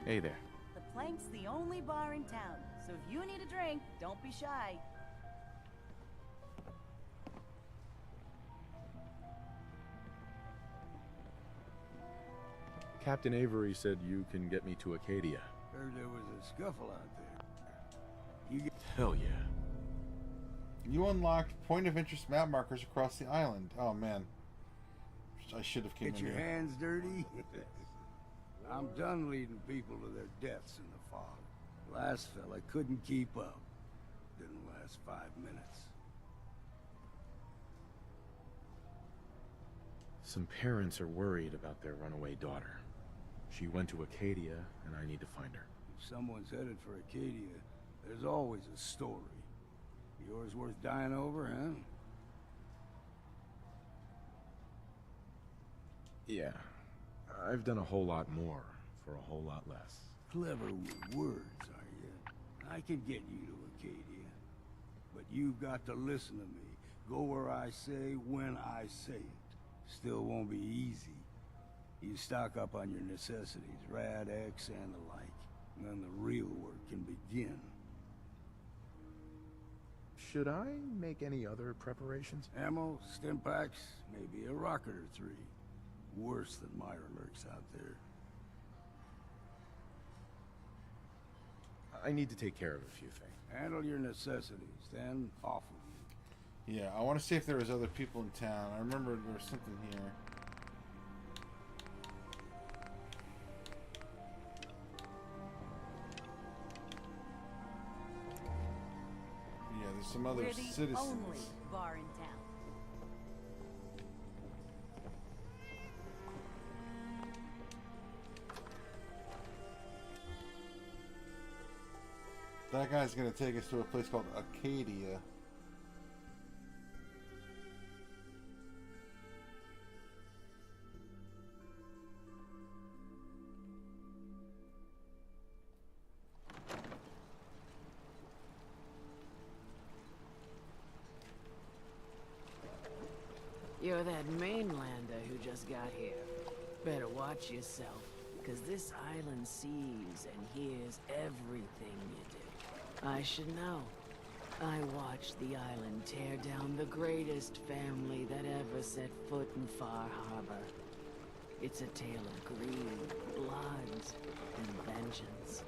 Hey there. The Plank's the only bar in town, so if you need a drink, don't be shy. Captain Avery said you can get me to Acadia. Heard there was a scuffle out there. Hell yeah. You unlocked point of interest map markers across the island. Oh man. I should have came Get in your here. hands dirty? I'm done leading people to their deaths in the fog. Last fella couldn't keep up. Didn't last 5 minutes. Some parents are worried about their runaway daughter. She went to Acadia, and I need to find her. If someone's headed for Acadia, there's always a story. Yours worth dying over, huh? Yeah. I've done a whole lot more for a whole lot less. Clever with words, are you? I can get you to Acadia. But you've got to listen to me. Go where I say, when I say it. Still won't be easy. You stock up on your necessities, Rad X and the like. And then the real work can begin. Should I make any other preparations? Ammo, stim packs, maybe a rocket or three. Worse than Myra lurks out there. I need to take care of a few things. Handle your necessities, then off with you. Yeah, I want to see if there was other people in town. I remember there was something here. Yeah, there's some other We're the citizens. only bar in town. That guy's gonna take us to a place called Acadia. You're that mainlander who just got here. Better watch yourself, because this island sees and hears everything you do. I should know. I watched the island tear down the greatest family that ever set foot in Far Harbor. It's a tale of greed, blood, and vengeance.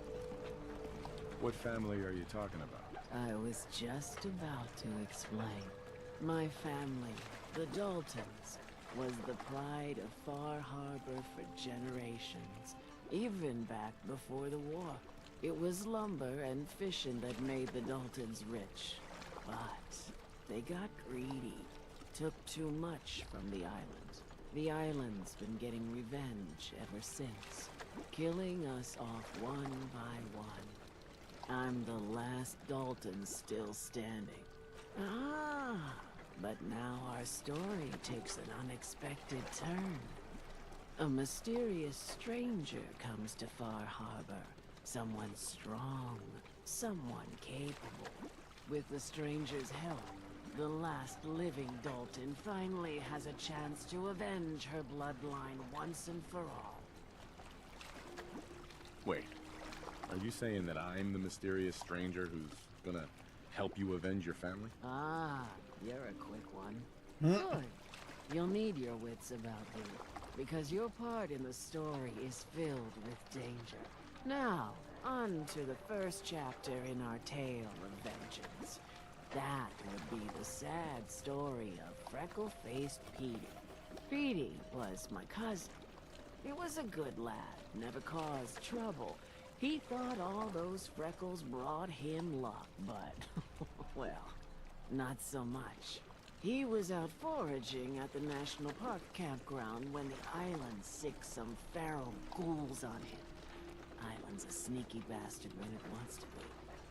What family are you talking about? I was just about to explain. My family, the Daltons, was the pride of Far Harbor for generations, even back before the war. It was lumber and fishing that made the Daltons rich. But they got greedy, took too much from the island. The island's been getting revenge ever since, killing us off one by one. I'm the last Dalton still standing. Ah, but now our story takes an unexpected turn. A mysterious stranger comes to Far Harbor. Someone strong, someone capable. With the stranger's help, the last living Dalton finally has a chance to avenge her bloodline once and for all. Wait, are you saying that I'm the mysterious stranger who's gonna help you avenge your family? Ah, you're a quick one. Good. You'll need your wits about you, because your part in the story is filled with danger. Now, on to the first chapter in our tale of vengeance. That would be the sad story of freckle-faced Petey. Petey was my cousin. He was a good lad, never caused trouble. He thought all those freckles brought him luck, but, well, not so much. He was out foraging at the National Park campground when the island sicked some feral ghouls on him. Island's a sneaky bastard when it wants to be.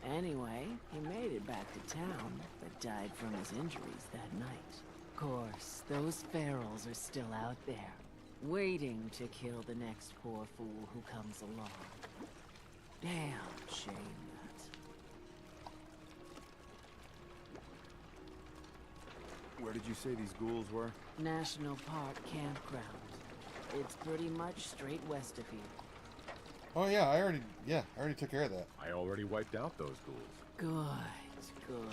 Anyway, he made it back to town, but died from his injuries that night. Of course, those ferals are still out there, waiting to kill the next poor fool who comes along. Damn shame that. Where did you say these ghouls were? National Park campground. It's pretty much straight west of here. Oh yeah, I already took care of that. I already wiped out those ghouls. Good.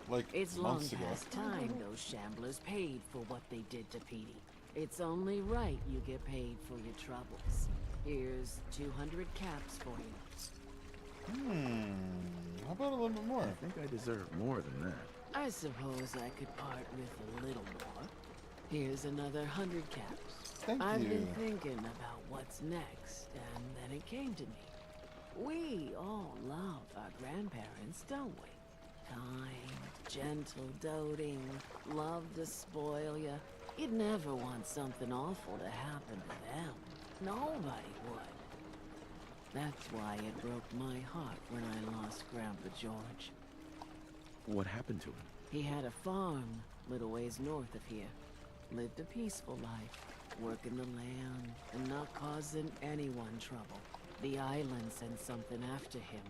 Like It's long months ago. past time those shamblers paid for what they did to Petey. It's only right you get paid for your troubles. Here's 200 caps for you. How about a little bit more? I think I deserve more than that. I suppose I could part with a little more. Here's another 100 caps. Thank I've you. been thinking about what's next, and then it came to me. We all love our grandparents, don't we? Kind, gentle, doting, love to spoil you. You'd never want something awful to happen to them. Nobody would. That's why it broke my heart when I lost Grandpa George. What happened to him? He had a farm, little ways north of here. Lived a peaceful life, working the land and not causing anyone trouble. The island sent something after him.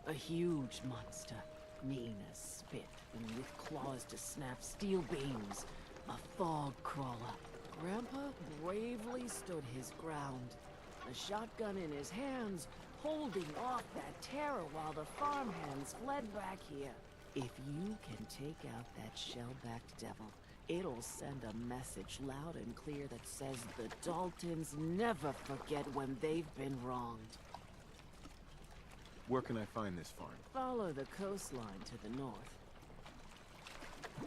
A huge monster, mean as spit and with claws to snap steel beams. A fog crawler. Grandpa bravely stood his ground, a shotgun in his hands, holding off that terror while the farmhands fled back here. If you can take out that shell-backed devil, it'll send a message loud and clear that says the Daltons never forget when they've been wronged. Where can I find this farm? Follow the coastline to the north.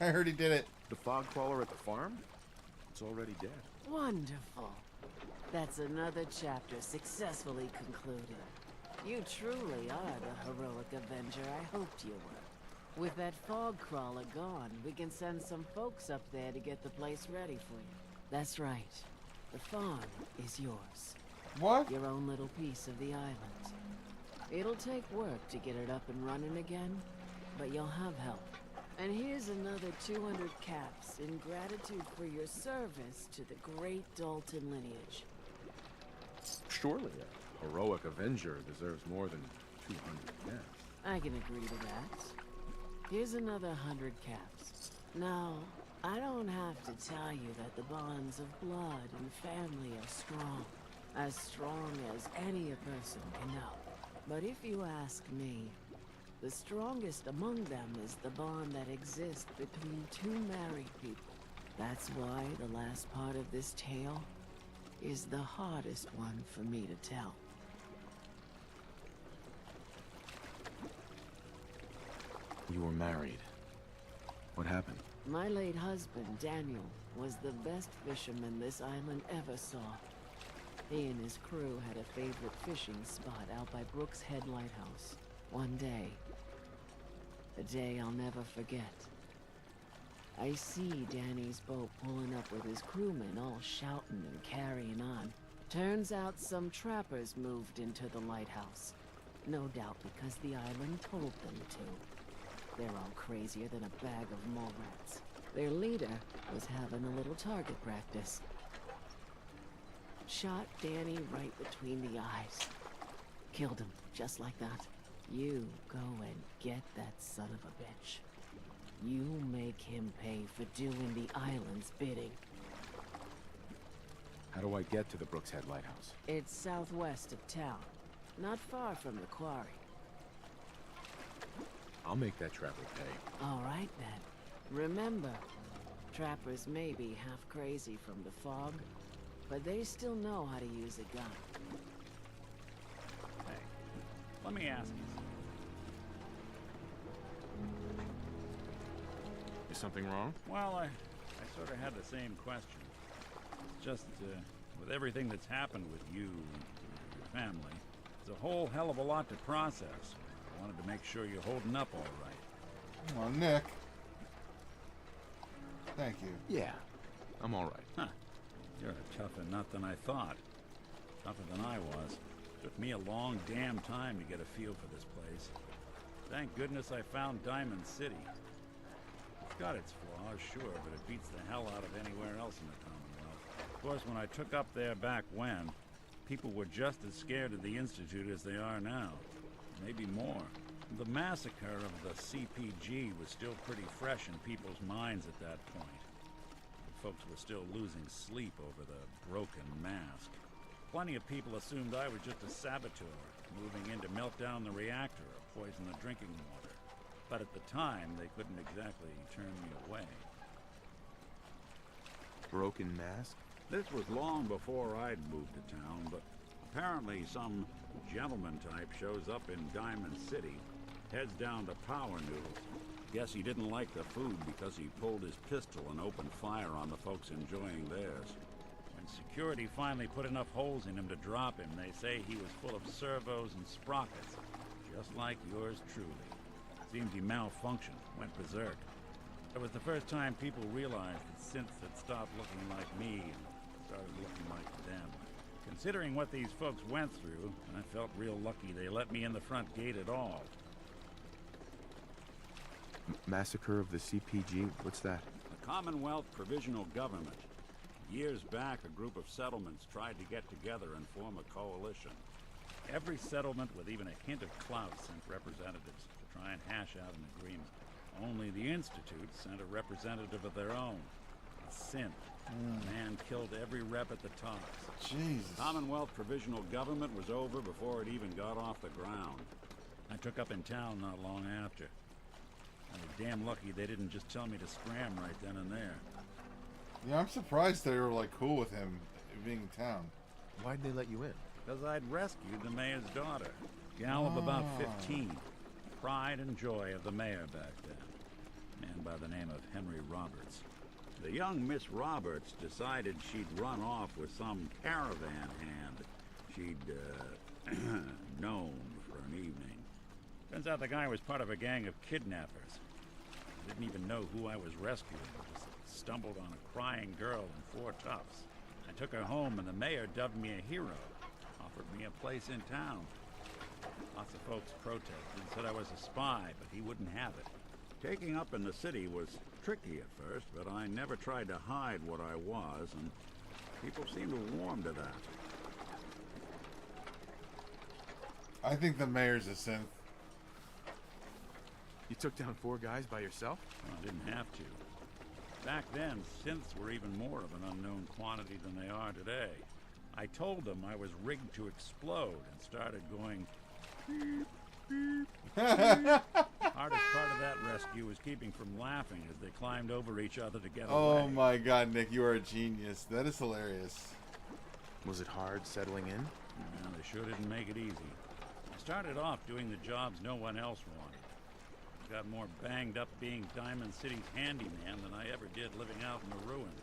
I heard he did it. The fog crawler at the farm? It's already dead. Wonderful. That's another chapter successfully concluded. You truly are the heroic Avenger I hoped you were. With that fog crawler gone, we can send some folks up there to get the place ready for you. That's right. The farm is yours. What? Your own little piece of the island. It'll take work to get it up and running again, but you'll have help. And here's another 200 caps in gratitude for your service to the great Dalton lineage. Surely a heroic Avenger deserves more than 200 caps. I can agree to that. Here's another 100 caps. Now, I don't have to tell you that the bonds of blood and family are strong. As strong as any a person can know. But if you ask me, the strongest among them is the bond that exists between two married people. That's why the last part of this tale is the hardest one for me to tell. You were married. What happened? My late husband, Daniel, was the best fisherman this island ever saw. He and his crew had a favorite fishing spot out by Brooks Head Lighthouse. One day, a day I'll never forget, I see Danny's boat pulling up with his crewmen all shouting and carrying on. Turns out some trappers moved into the lighthouse. No doubt because the island told them to. They're all crazier than a bag of mole rats. Their leader was having a little target practice. Shot Danny right between the eyes. Killed him, just like that. You go and get that son of a bitch. You make him pay for doing the island's bidding. How do I get to the Brooks Head Lighthouse? It's southwest of town, not far from the quarry. I'll make that trapper pay. All right, then. Remember, trappers may be half crazy from the fog, but they still know how to use a gun. Hey, let me ask you something. Is something wrong? Well, I sort of had the same question. It's just, with everything that's happened with you and your family, it's a whole hell of a lot to process. I wanted to make sure you're holding up all right. Come on, Nick. Thank you. Yeah, I'm all right. Huh. You're a tougher nut than I thought. Tougher than I was. Took me a long damn time to get a feel for this place. Thank goodness I found Diamond City. It's got its flaws, sure, but it beats the hell out of anywhere else in the Commonwealth. Of course, when I took up there back when, people were just as scared of the Institute as they are now. Maybe more. The massacre of the CPG was still pretty fresh in people's minds at that point. Folks were still losing sleep over the broken mask. Plenty of people assumed I was just a saboteur, moving in to melt down the reactor or poison the drinking water. But at the time, they couldn't exactly turn me away. Broken mask? This was long before I'd moved to town, but apparently some gentleman type shows up in Diamond City, heads down to Power Noodles. Guess he didn't like the food because he pulled his pistol and opened fire on the folks enjoying theirs. When security finally put enough holes in him to drop him, they say he was full of servos and sprockets, just like yours truly. Seems he malfunctioned, went berserk. It was the first time people realized that synths had stopped looking like me and started looking like them. Considering what these folks went through, I felt real lucky they let me in the front gate at all. Massacre of the CPG? What's that? The Commonwealth Provisional Government. Years back, a group of settlements tried to get together and form a coalition. Every settlement with even a hint of clout sent representatives to try and hash out an agreement. Only the Institute sent a representative of their own. Synth. The man killed every rep at the tops. Jesus. Commonwealth provisional government was over before it even got off the ground. I took up in town not long after. I was damn lucky they didn't just tell me to scram right then and there. Yeah, I'm surprised they were like cool with him being in town. Why'd they let you in? Because I'd rescued the mayor's daughter. Gal of about 15. Pride and joy of the mayor back then. Man by the name of Henry Roberts. The young Miss Roberts decided she'd run off with some caravan hand she'd known for an evening. Turns out the guy was part of a gang of kidnappers. I didn't even know who I was rescuing. Just stumbled on a crying girl and 4 toughs. I took her home and the mayor dubbed me a hero. Offered me a place in town. Lots of folks protested and said I was a spy, but he wouldn't have it. Taking up in the city was tricky at first, but I never tried to hide what I was, and people seemed to warm to that. I think the mayor's a synth. You took down 4 guys by yourself? Well, I didn't have to. Back then, synths were even more of an unknown quantity than they are today. I told them I was rigged to explode and started going beep, beep, beep. Hardest part of that rescue was keeping from laughing as they climbed over each other to get away. Oh my god, Nick, you are a genius. That is hilarious. Was it hard settling in? No, they sure didn't make it easy. I started off doing the jobs no one else wanted. I got more banged up being Diamond City's handyman than I ever did living out in the ruins.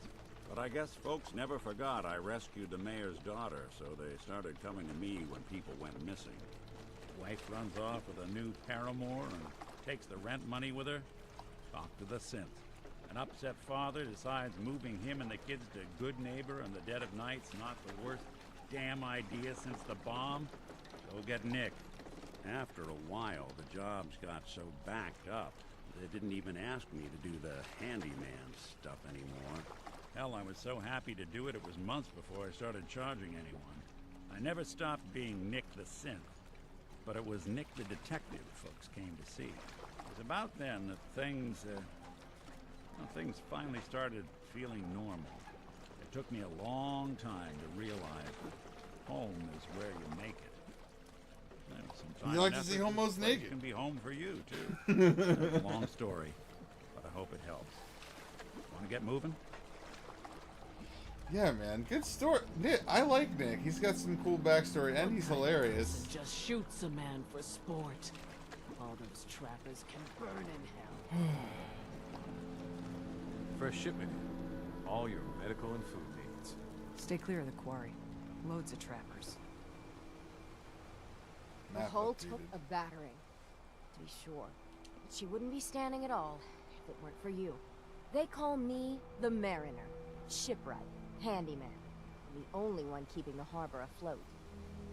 But I guess folks never forgot I rescued the mayor's daughter, so they started coming to me when people went missing. Wife runs off with a new paramour and takes the rent money with her. Talk to the synth. An upset father decides moving him and the kids to Good Neighbor in the dead of night's not the worst damn idea since the bomb. Go get Nick. After a while, the jobs got so backed up, they didn't even ask me to do the handyman stuff anymore. Hell, I was so happy to do it, it was months before I started charging anyone. I never stopped being Nick the Synth, but it was Nick the Detective folks came to see. It was about then that things finally started feeling normal. It took me a long time to realize that home is where you make it. You like to see homos naked? Can be home for you too. That's a long story, but I hope it helps. Want to get moving? Yeah, man, good story. Nick, I like Nick. He's got some cool backstory, and he's hilarious. Just shoots a man for sport. All those trappers can burn in hell. Fresh shipment in. All your medical and food needs. Stay clear of the quarry. Loads of trappers. The hull took a battering, to be sure. But she wouldn't be standing at all if it weren't for you. They call me the Mariner, shipwright, handyman, and the only one keeping the harbor afloat.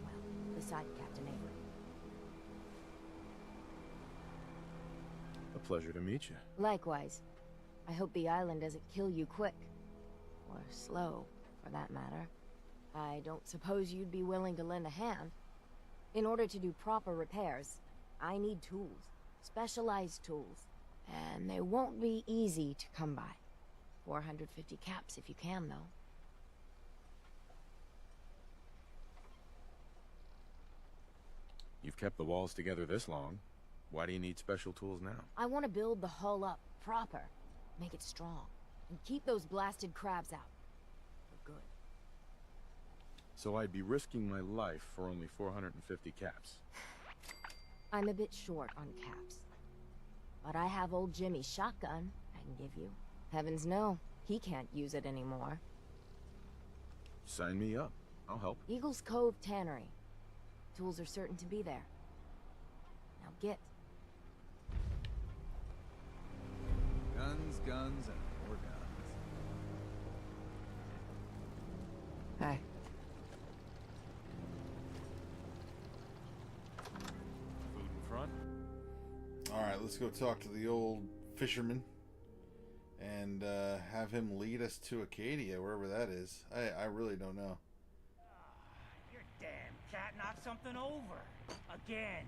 Well, beside Captain Avery. A pleasure to meet you. Likewise. I hope the island doesn't kill you quick. Or slow, for that matter. I don't suppose you'd be willing to lend a hand. In order to do proper repairs, I need tools. Specialized tools. And they won't be easy to come by. 450 caps if you can, though. You've kept the walls together this long. Why do you need special tools now? I want to build the hull up proper. Make it strong. And keep those blasted crabs out. For good. So I'd be risking my life for only 450 caps. I'm a bit short on caps. But I have old Jimmy's shotgun I can give you. Heavens no, he can't use it anymore. Sign me up. I'll help. Eagle's Cove Tannery. Tools are certain to be there. Now get. Guns, guns, and more guns. Hey. Food in front? Alright, let's go talk to the old fisherman. And have him lead us to Acadia, wherever that is. I really don't know. Your damn cat knocked something over. Again.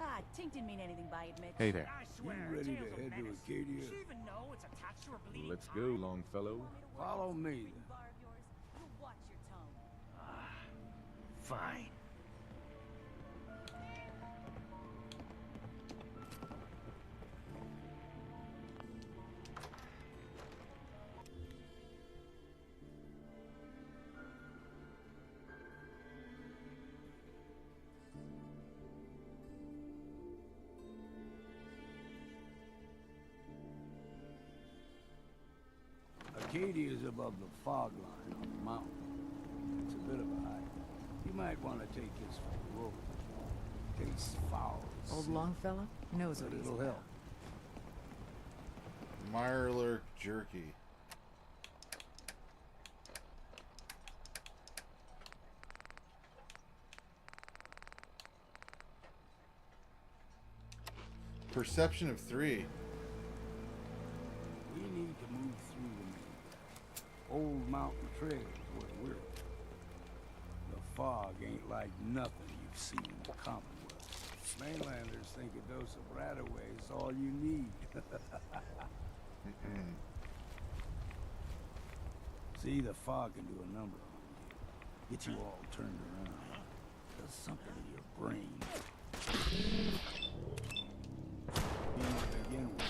Ah, Tink didn't mean anything by it, Mitch. Hey there. I swear, You ready Tales to of head to Menace. Acadia? Does she even know it's attached to her bleeding Let's go, Longfellow. Follow me, then. Bar of yours, you'll watch your tone. Fine. Acadia is above the fog line on the mountain. It's a bit of a hike. You might want to take this for a road. Tastes foul. as Old sin, Longfellow knows what but he's it'll about. help. Mirelurk jerky. Perception of 3. We need to move through the main. Old mountain trail is where we're at. The fog ain't like nothing you've seen in the Commonwealth. Mainlanders think a dose of Radaway is all you need. See, the fog can do a number on you. Get you all turned around. Does something to your brain. Begin with.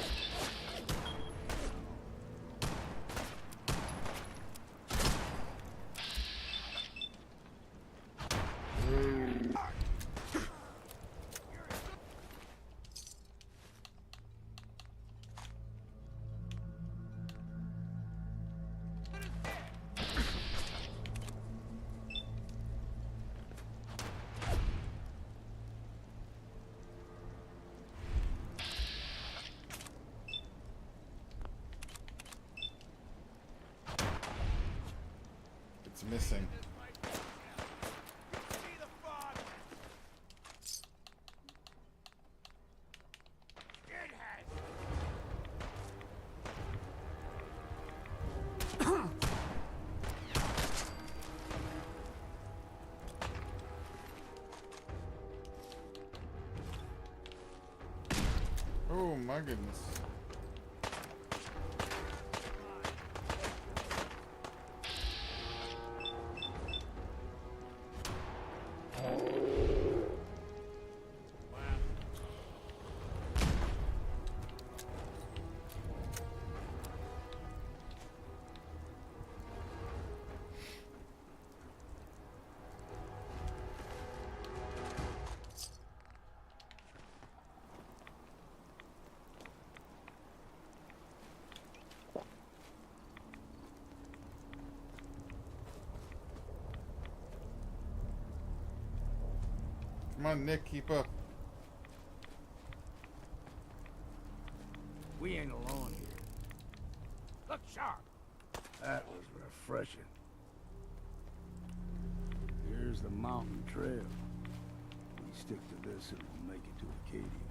It's missing. Oh my goodness. Come on, Nick, keep up. We ain't alone here. Look sharp. That was refreshing. Here's the mountain trail. We stick to this and we'll make it to Acadia.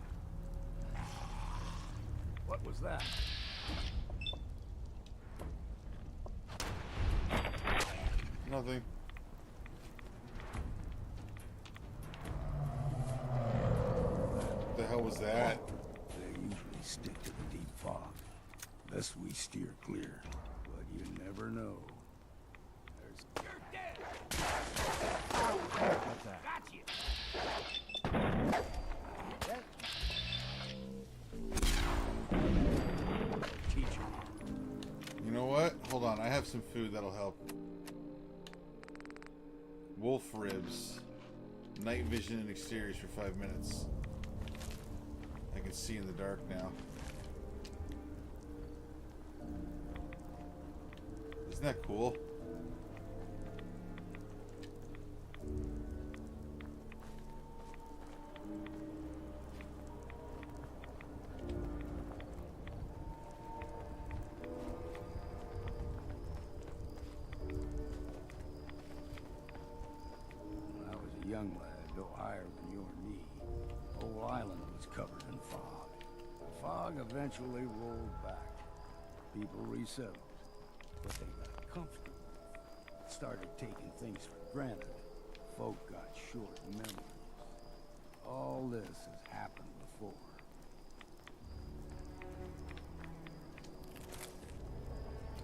What was that? Nothing. What the hell was that? They usually stick to the deep fog. Lest we steer clear. But you never know. There's... You're dead! What's that? Got you! Teacher. You know what? Hold on, I have some food that'll help. Wolf ribs. Night vision and exteriors for 5 minutes. I can see in the dark now. Isn't that cool? When I was a young lad, no higher than your knee, the whole island was covered in fog. The fog eventually rolled back. People resettled, but they got comfortable. Started taking things for granted. Folk got short memories. All this has happened before.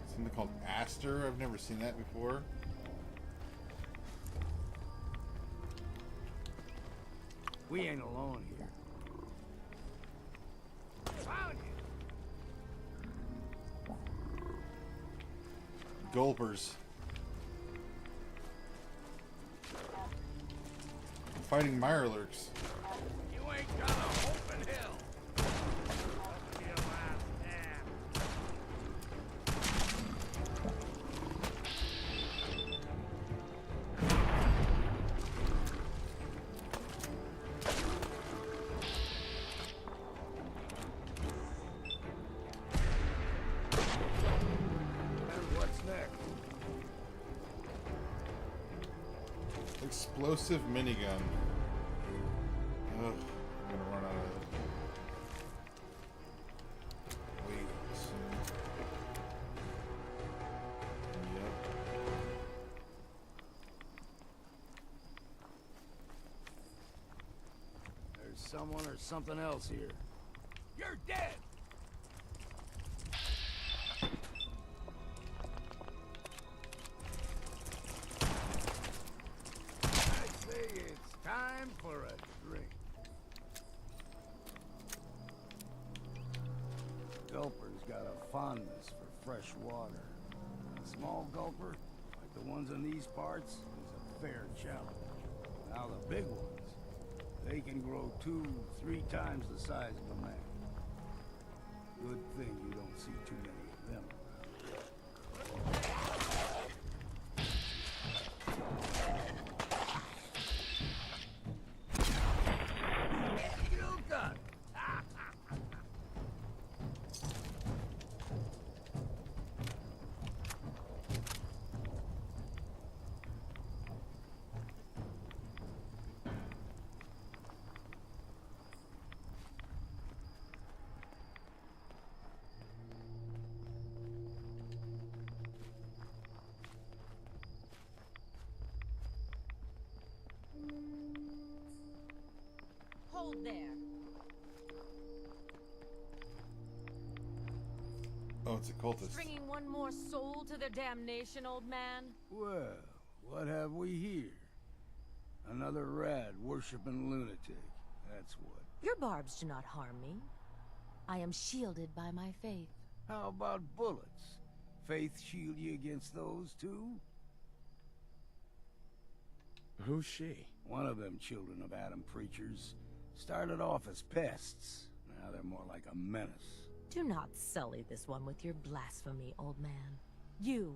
Something called Aster. I've never seen that before. We ain't alone here. Found you! Gulpers. Fighting Mirelurks. You ain't got a hope in hell! Explosive minigun. Ugh, I'm gonna run out of weight soon. Yep. There's someone or something else here. You're dead! It's time for a drink. Gulper's got a fondness for fresh water. A small gulper, like the ones in these parts, is a fair challenge. Now the big ones, they can grow 2-3 times the size of a man. Good thing you don't see too many of them around. Hold there. Oh, it's a cultist. Bringing one more soul to their damnation, old man? Well, what have we here? Another rad-worshipping lunatic, that's what. Your barbs do not harm me. I am shielded by my faith. How about bullets? Faith shield you against those, too? Who's she? One of them children of Adam preachers. Started off as pests. Now they're more like a menace. Do not sully this one with your blasphemy, old man. You.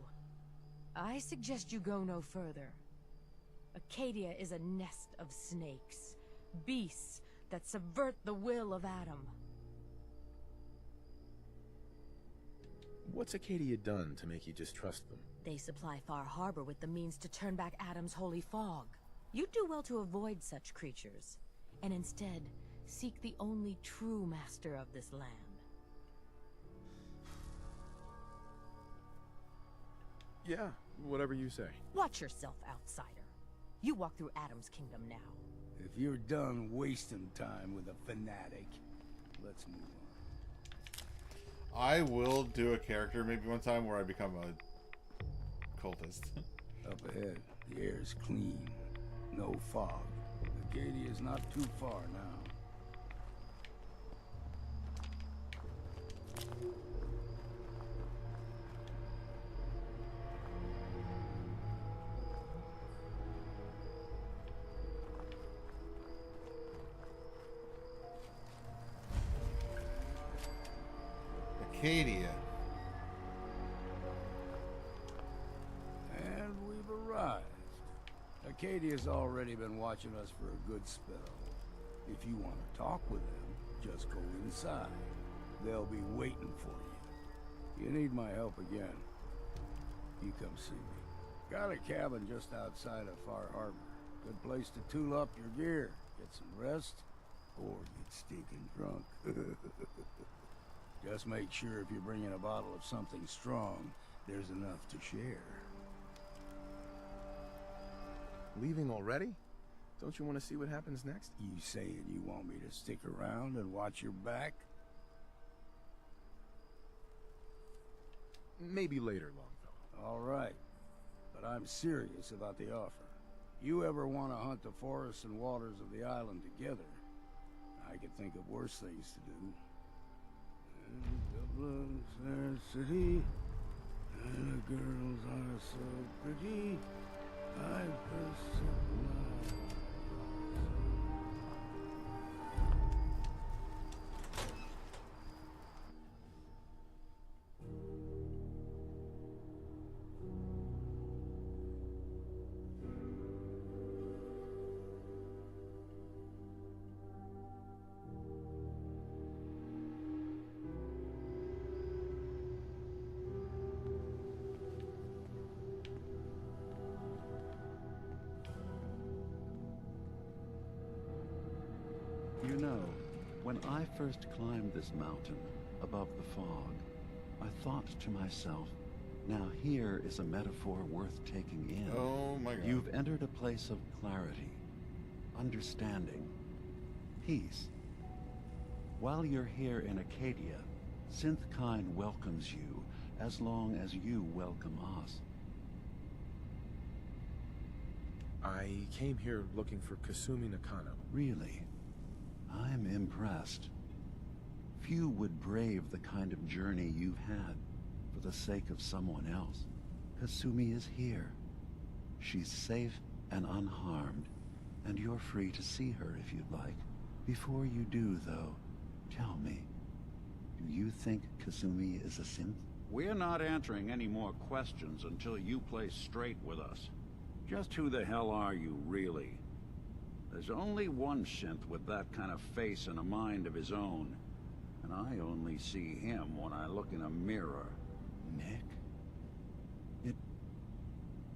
I suggest you go no further. Acadia is a nest of snakes. Beasts that subvert the will of Adam. What's Acadia done to make you distrust them? They supply Far Harbor with the means to turn back Adam's holy fog. You'd do well to avoid such creatures, and instead seek the only true master of this land. Yeah, whatever you say. Watch yourself, outsider. You walk through Adam's kingdom now. If you're done wasting time with a fanatic, let's move on. I will do a character maybe one time where I become a cultist. Up ahead, the air's clean. No fog. Acadia's not too far now. Acadia. And we've arrived. Acadia's already been watching us for a good spell. If you want to talk with them, just go inside. They'll be waiting for you. You need my help again, you come see me. Got a cabin just outside of Far Harbor. Good place to tool up your gear, get some rest, or get stinking drunk. Just make sure if you're bringing a bottle of something strong, there's enough to share. Leaving already? Don't you want to see what happens next? You saying you want me to stick around and watch your back? Maybe later, Longfellow. All right. But I'm serious about the offer. You ever want to hunt the forests and waters of the island together, I could think of worse things to do. And Dublin's a city, and the girls are so pretty. I first You know, when I first climbed this mountain above the fog, I thought to myself, now here is a metaphor worth taking in. Oh my God. You've entered a place of clarity, understanding, peace. While you're here in Acadia, Synthkind welcomes you as long as you welcome us. I came here looking for Kasumi Nakano. Really? I'm impressed. Few would brave the kind of journey you've had for the sake of someone else. Kasumi is here. She's safe and unharmed, and you're free to see her if you'd like. Before you do, though, tell me, do you think Kasumi is a synth? We're not answering any more questions until you play straight with us. Just who the hell are you, really? There's only one synth with that kind of face and a mind of his own. And I only see him when I look in a mirror. Nick?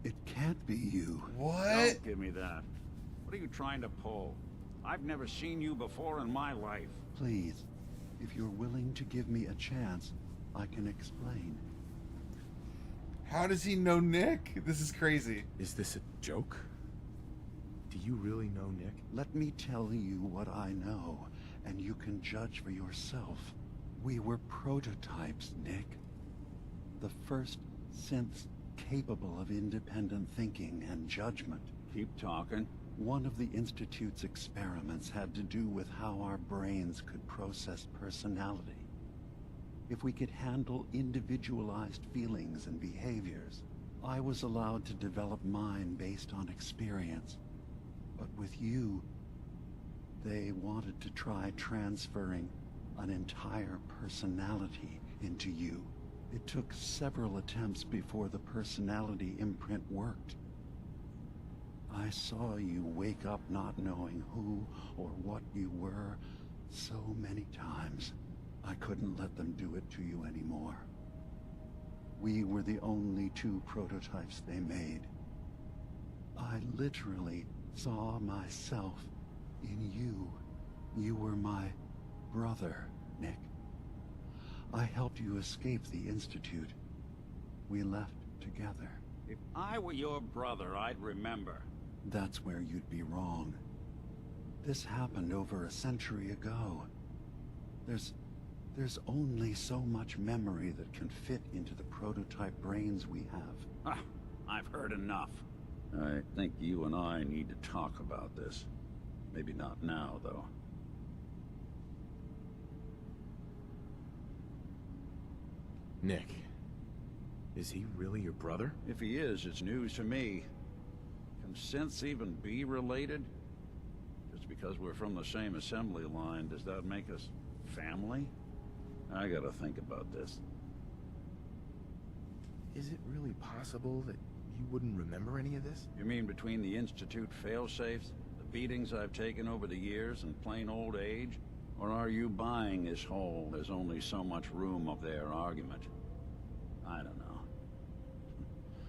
It can't be you. What? Don't give me that. What are you trying to pull? I've never seen you before in my life. Please, if you're willing to give me a chance, I can explain. How does he know Nick? This is crazy. Is this a joke? Do you really know Nick? Let me tell you what I know, and you can judge for yourself. We were prototypes, Nick. The first synths capable of independent thinking and judgment. Keep talking. One of the Institute's experiments had to do with how our brains could process personality. If we could handle individualized feelings and behaviors, I was allowed to develop mine based on experience. But with you, they wanted to try transferring an entire personality into you. It took several attempts before the personality imprint worked. I saw you wake up not knowing who or what you were so many times. I couldn't let them do it to you anymore. We were the only two prototypes they made. I literally saw myself in you. You were my brother, Nick. I helped you escape the Institute. We left together. If I were your brother, I'd remember. That's where you'd be wrong. This happened over a century ago. There's only so much memory that can fit into the prototype brains we have. Ah, I've heard enough. I think you and I need to talk about this. Maybe not now, though. Nick, is he really your brother? If he is, it's news to me. Can synths even be related? Just because we're from the same assembly line, does that make us family? I gotta think about this. Is it really possible that you wouldn't remember any of this? You mean between the Institute failsafes, the beatings I've taken over the years, and plain old age? Or are you buying this whole "there's only so much room" of their argument? I don't know.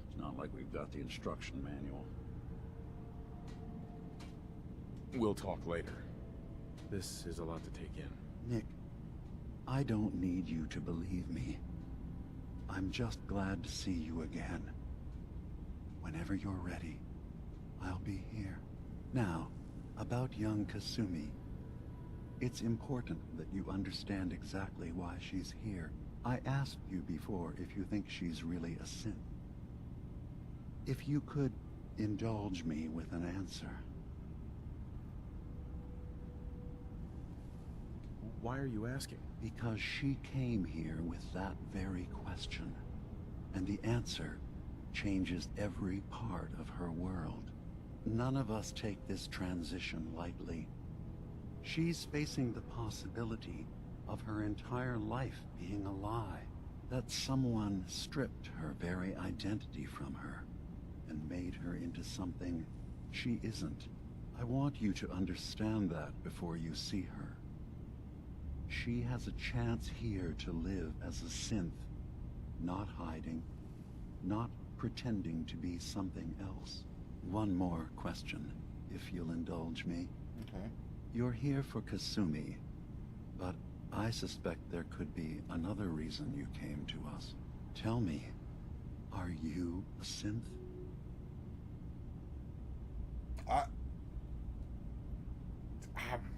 It's not like we've got the instruction manual. We'll talk later. This is a lot to take in. Nick, I don't need you to believe me. I'm just glad to see you again. Whenever you're ready, I'll be here. Now, About young Kasumi. It's important that you understand exactly why she's here. I asked you before if you think she's really a synth. If you could indulge me with an answer. Why are you asking? Because she came here with that very question. And the answer changes every part of her world. None of us take this transition lightly. She's facing the possibility of her entire life being a lie. That someone stripped her very identity from her and made her into something she isn't. I want you to understand that before you see her. She has a chance here to live as a synth, not hiding, not pretending to be something else. One more question, if you'll indulge me. Okay. You're here for Kasumi, but I suspect there could be another reason you came to us. Tell me, are you a synth?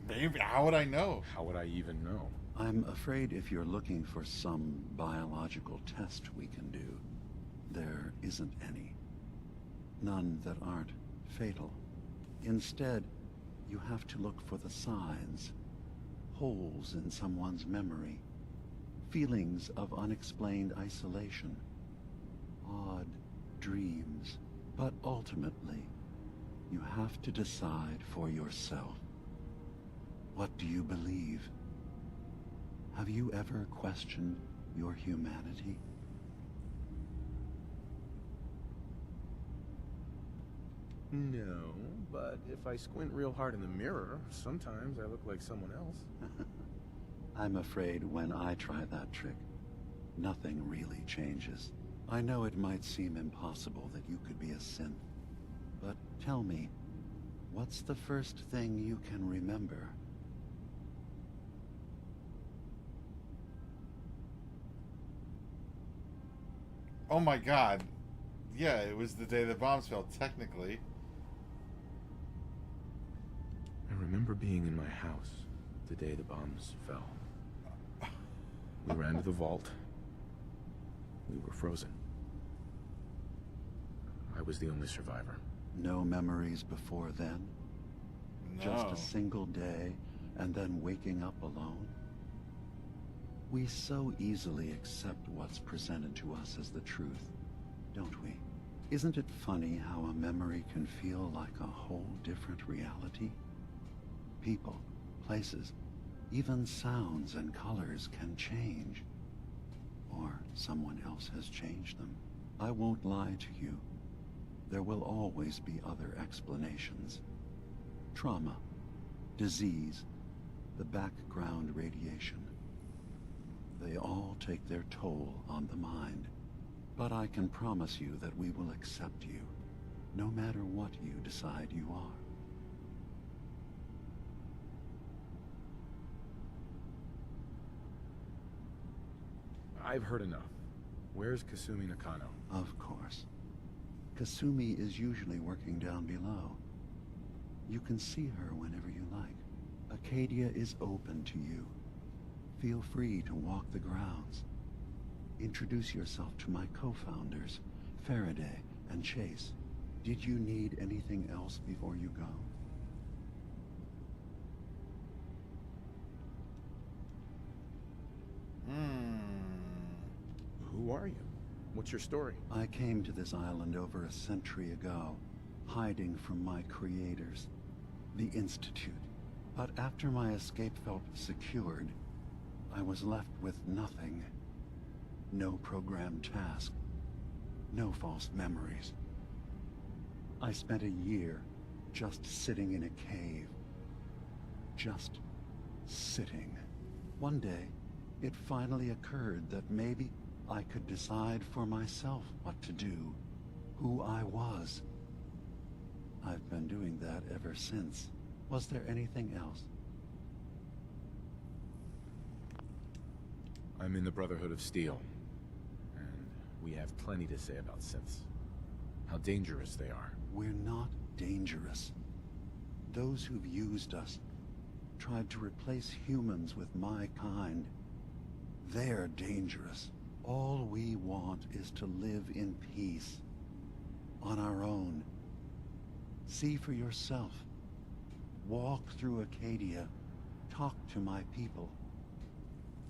Maybe. How would I know? How would I even know? I'm afraid if you're looking for some biological test we can do, there isn't any. None that aren't fatal. Instead, you have to look for the signs. Holes in someone's memory. Feelings of unexplained isolation. Odd dreams. But ultimately, you have to decide for yourself. What do you believe? Have you ever questioned your humanity? No, but if I squint real hard in the mirror, sometimes I look like someone else. I'm afraid when I try that trick, nothing really changes. I know it might seem impossible that you could be a synth, but tell me, what's the first thing you can remember? Oh my god. Yeah, it was the day the bombs fell, technically. I remember being in my house the day the bombs fell. We ran to the vault. We were frozen. I was the only survivor. No memories before then? No. Just a single day, and then waking up alone? We so easily accept what's presented to us as the truth, don't we? Isn't it funny how a memory can feel like a whole different reality? People, places, even sounds and colors can change. Or someone else has changed them. I won't lie to you. There will always be other explanations. Trauma, disease, the background radiation. They all take their toll on the mind. But I can promise you that we will accept you, no matter what you decide you are. I've heard enough. Where's Kasumi Nakano? Of course. Kasumi is usually working down below. You can see her whenever you like. Acadia is open to you. Feel free to walk the grounds. Introduce yourself to my co-founders, Faraday and Chase. Did you need anything else before you go? Who are you? What's your story? I came to this island over a century ago, hiding from my creators, the Institute. But after my escape felt secured, I was left with nothing. No programmed task. No false memories. I spent a year just sitting in a cave. Just sitting. One day, it finally occurred that maybe I could decide for myself what to do, who I was. I've been doing that ever since. Was there anything else? I'm in the Brotherhood of Steel, and we have plenty to say about synths. How dangerous they are. We're not dangerous. those who've used us, tried to replace humans with my kind, they're dangerous. All we want is to live in peace, on our own. See for yourself. Walk through Acadia. Talk to my people.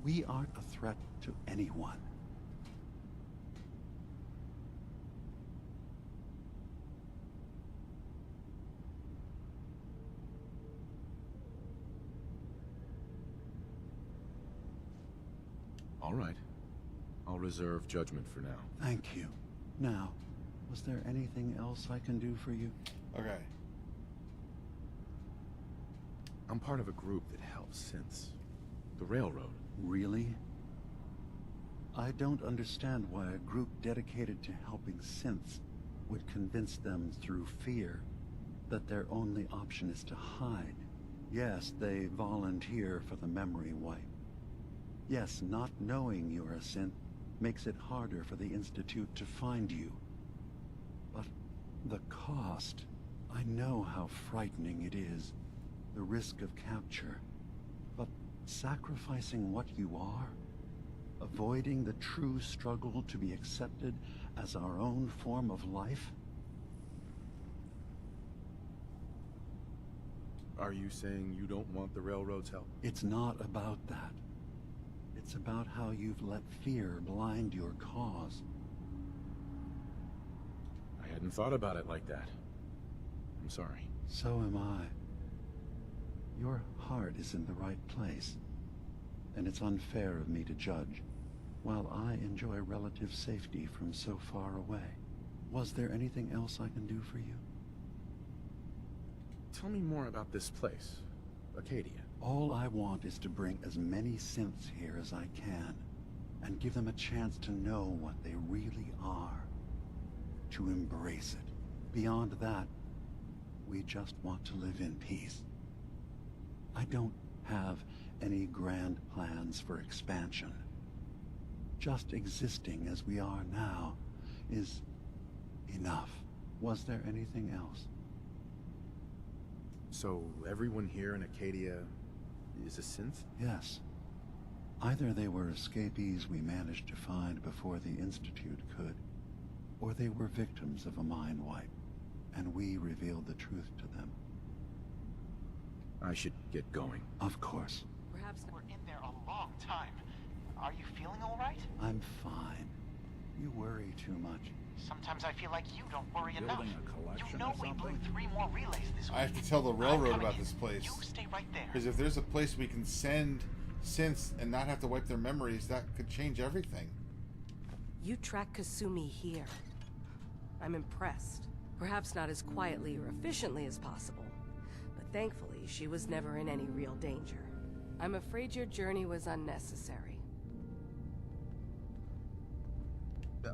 We aren't a threat to anyone. All right. I'll reserve judgment for now. Thank you. Now, was there anything else I can do for you? Okay. I'm part of a group that helps synths. The Railroad. Really? I don't understand why a group dedicated to helping synths would convince them through fear that their only option is to hide. Yes, they volunteer for the memory wipe. Yes, not knowing you're a synth makes it harder for the Institute to find you. But the cost, I know how frightening it is. The risk of capture. But sacrificing what you are, avoiding the true struggle to be accepted as our own form of life? Are you saying you don't want the Railroad's help? It's not about that. It's about how you've let fear blind your cause. I hadn't thought about it like that. I'm sorry. So am I. Your heart is in the right place, and it's unfair of me to judge, while I enjoy relative safety from so far away. Was there anything else I can do for you? Tell me more about this place, Acadia. All I want is to bring as many synths here as I can, and give them a chance to know what they really are. To embrace it. Beyond that, we just want to live in peace. I don't have any grand plans for expansion. Just existing as we are now is enough. Was there anything else? So everyone here in Acadia is a synth? Yes. Either they were escapees we managed to find before the Institute could, or they were victims of a mind wipe, and we revealed the truth to them. I should get going. Of course. Perhaps we're in there a long time. Are you feeling all right? I'm fine. You worry too much. Sometimes I feel like you don't worry enough. Building a collection You know or we blew something? 3 more relays this week. I have to tell the I'm Railroad coming about in. this place. You stay right there. Because if there's a place we can send synths and not have to wipe their memories, that could change everything. You track Kasumi here. I'm impressed. Perhaps not as quietly or efficiently as possible, but thankfully she was never in any real danger. I'm afraid your journey was unnecessary.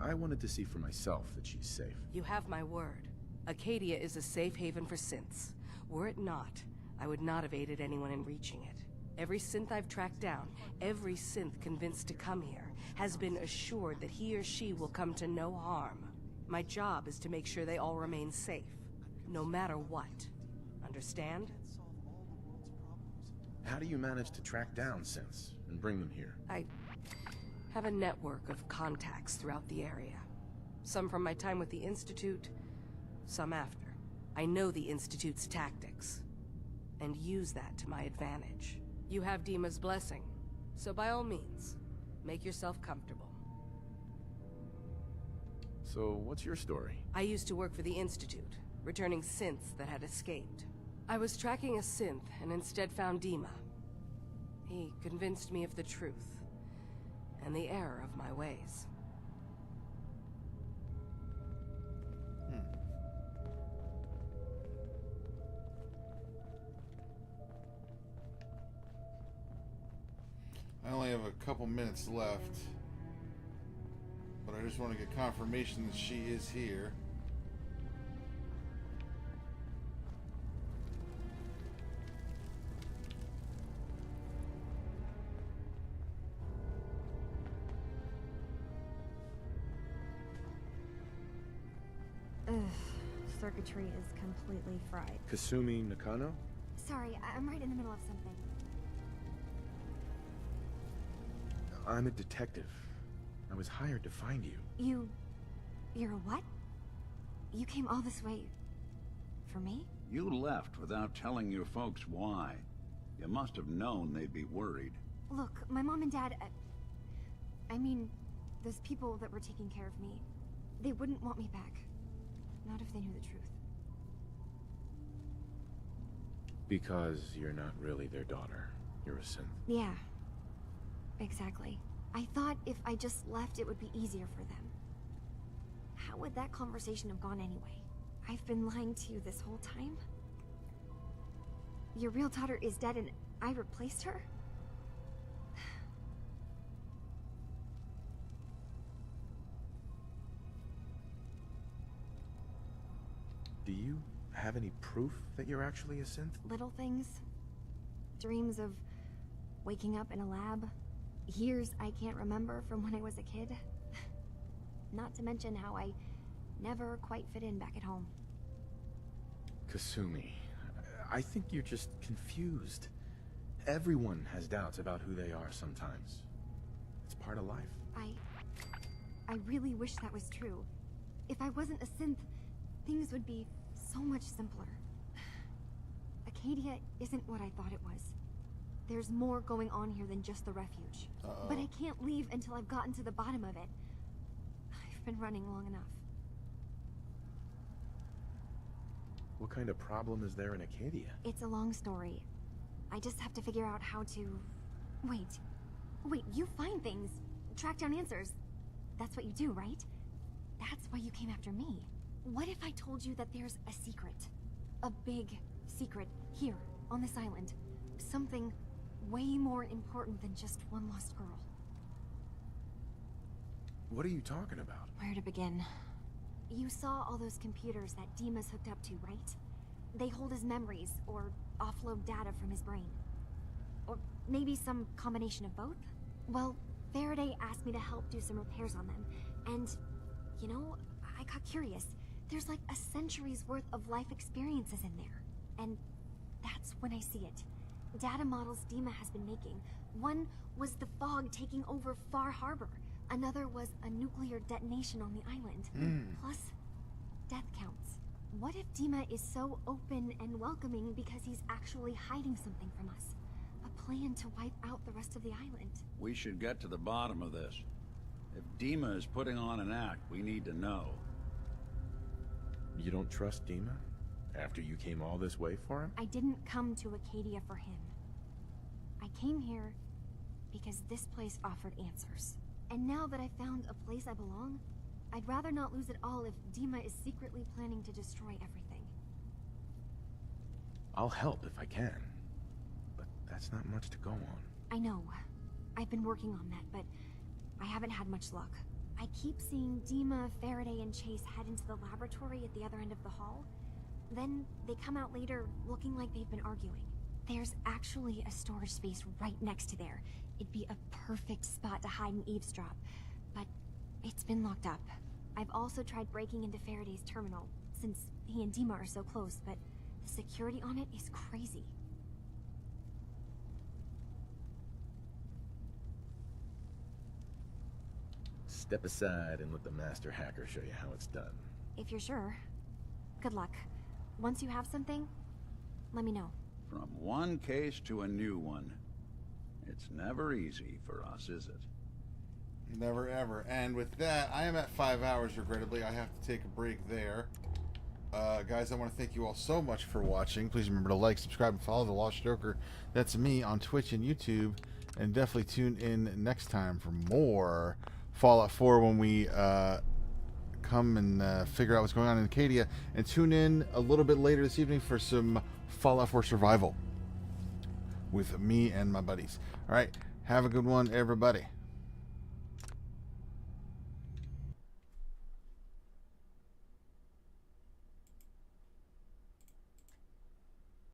I wanted to see for myself that she's safe. You have my word. Acadia is a safe haven for synths. Were it not, I would not have aided anyone in reaching it. Every synth I've tracked down, every synth convinced to come here, has been assured that he or she will come to no harm. My job is to make sure they all remain safe, no matter what. Understand? How do you manage to track down synths and bring them here? I have a network of contacts throughout the area. Some from my time with the Institute, some after. I know the Institute's tactics, and use that to my advantage. You have Dima's blessing, so by all means, make yourself comfortable. So, what's your story? I used to work for the Institute, returning synths that had escaped. I was tracking a synth and instead found Dima. He convinced me of the truth, and the error of my ways. I only have a couple minutes left, but I just want to get confirmation that she is here. circuitry is completely fried. Kasumi Nakano? Sorry, I'm right in the middle of something. I'm a detective. I was hired to find you. You're a what? You came all this way... for me? You left without telling your folks why. You must have known they'd be worried. Look, my mom and dad... I mean, those people that were taking care of me, they wouldn't want me back. Not if they knew the truth. Because you're not really their daughter. You're a synth. Yeah. Exactly. I thought if I just left, it would be easier for them. How would that conversation have gone anyway? I've been lying to you this whole time? Your real daughter is dead and I replaced her? Do you have any proof that you're actually a synth? Little things. Dreams of waking up in a lab. Years I can't remember from when I was a kid. Not to mention how I never quite fit in back at home. Kasumi, I think you're just confused. Everyone has doubts about who they are sometimes. It's part of life. I really wish that was true. If I wasn't a synth, things would be so much simpler. Acadia isn't what I thought it was. There's more going on here than just the refuge. But I can't leave until I've gotten to the bottom of it. I've been running long enough. What kind of problem is there in Acadia? It's a long story. I just have to figure out how to... Wait, you find things. Track down answers. That's what you do, right? That's why you came after me. What if I told you that there's a secret? A big secret here, on this island. Something way more important than just one lost girl. What are you talking about? Where to begin? You saw all those computers that Dima's hooked up to, right? They hold his memories, or offload data from his brain. Or maybe some combination of both? Well, Faraday asked me to help do some repairs on them, and, you know, I got curious. There's like a century's worth of life experiences in there. And that's when I see it. Data models Dima has been making. One was the fog taking over Far Harbor. Another was a nuclear detonation on the island. Plus, death counts. What if Dima is so open and welcoming because he's actually hiding something from us? A plan to wipe out the rest of the island. We should get to the bottom of this. If Dima is putting on an act, we need to know. You don't trust Dima? After you came all this way for him? I didn't come to Acadia for him. I came here because this place offered answers. And now that I found a place I belong, I'd rather not lose it all if Dima is secretly planning to destroy everything. I'll help if I can. But that's not much to go on. I know. I've been working on that, but I haven't had much luck. I keep seeing Dima, Faraday, and Chase head into the laboratory at the other end of the hall. Then they come out later looking like they've been arguing. There's actually a storage space right next to there. It'd be a perfect spot to hide and eavesdrop, but it's been locked up. I've also tried breaking into Faraday's terminal, since he and Dima are so close, but the security on it is crazy. Step aside and let the master hacker show you how it's done. If you're sure. Good luck. Once you have something, let me know. From one case to a new one. It's never easy for us, is it? Never ever. And with that, I am at 5 hours, regrettably. I have to take a break there. Guys, I want to thank you all so much for watching. Please remember to like, subscribe, and follow The Lost Joker. That's me on Twitch and YouTube. And definitely tune in next time for more Fallout 4 when we come and figure out what's going on in Acadia. And tune in a little bit later this evening for some Fallout 4 Survival with me and my buddies. All right, have a good one, everybody.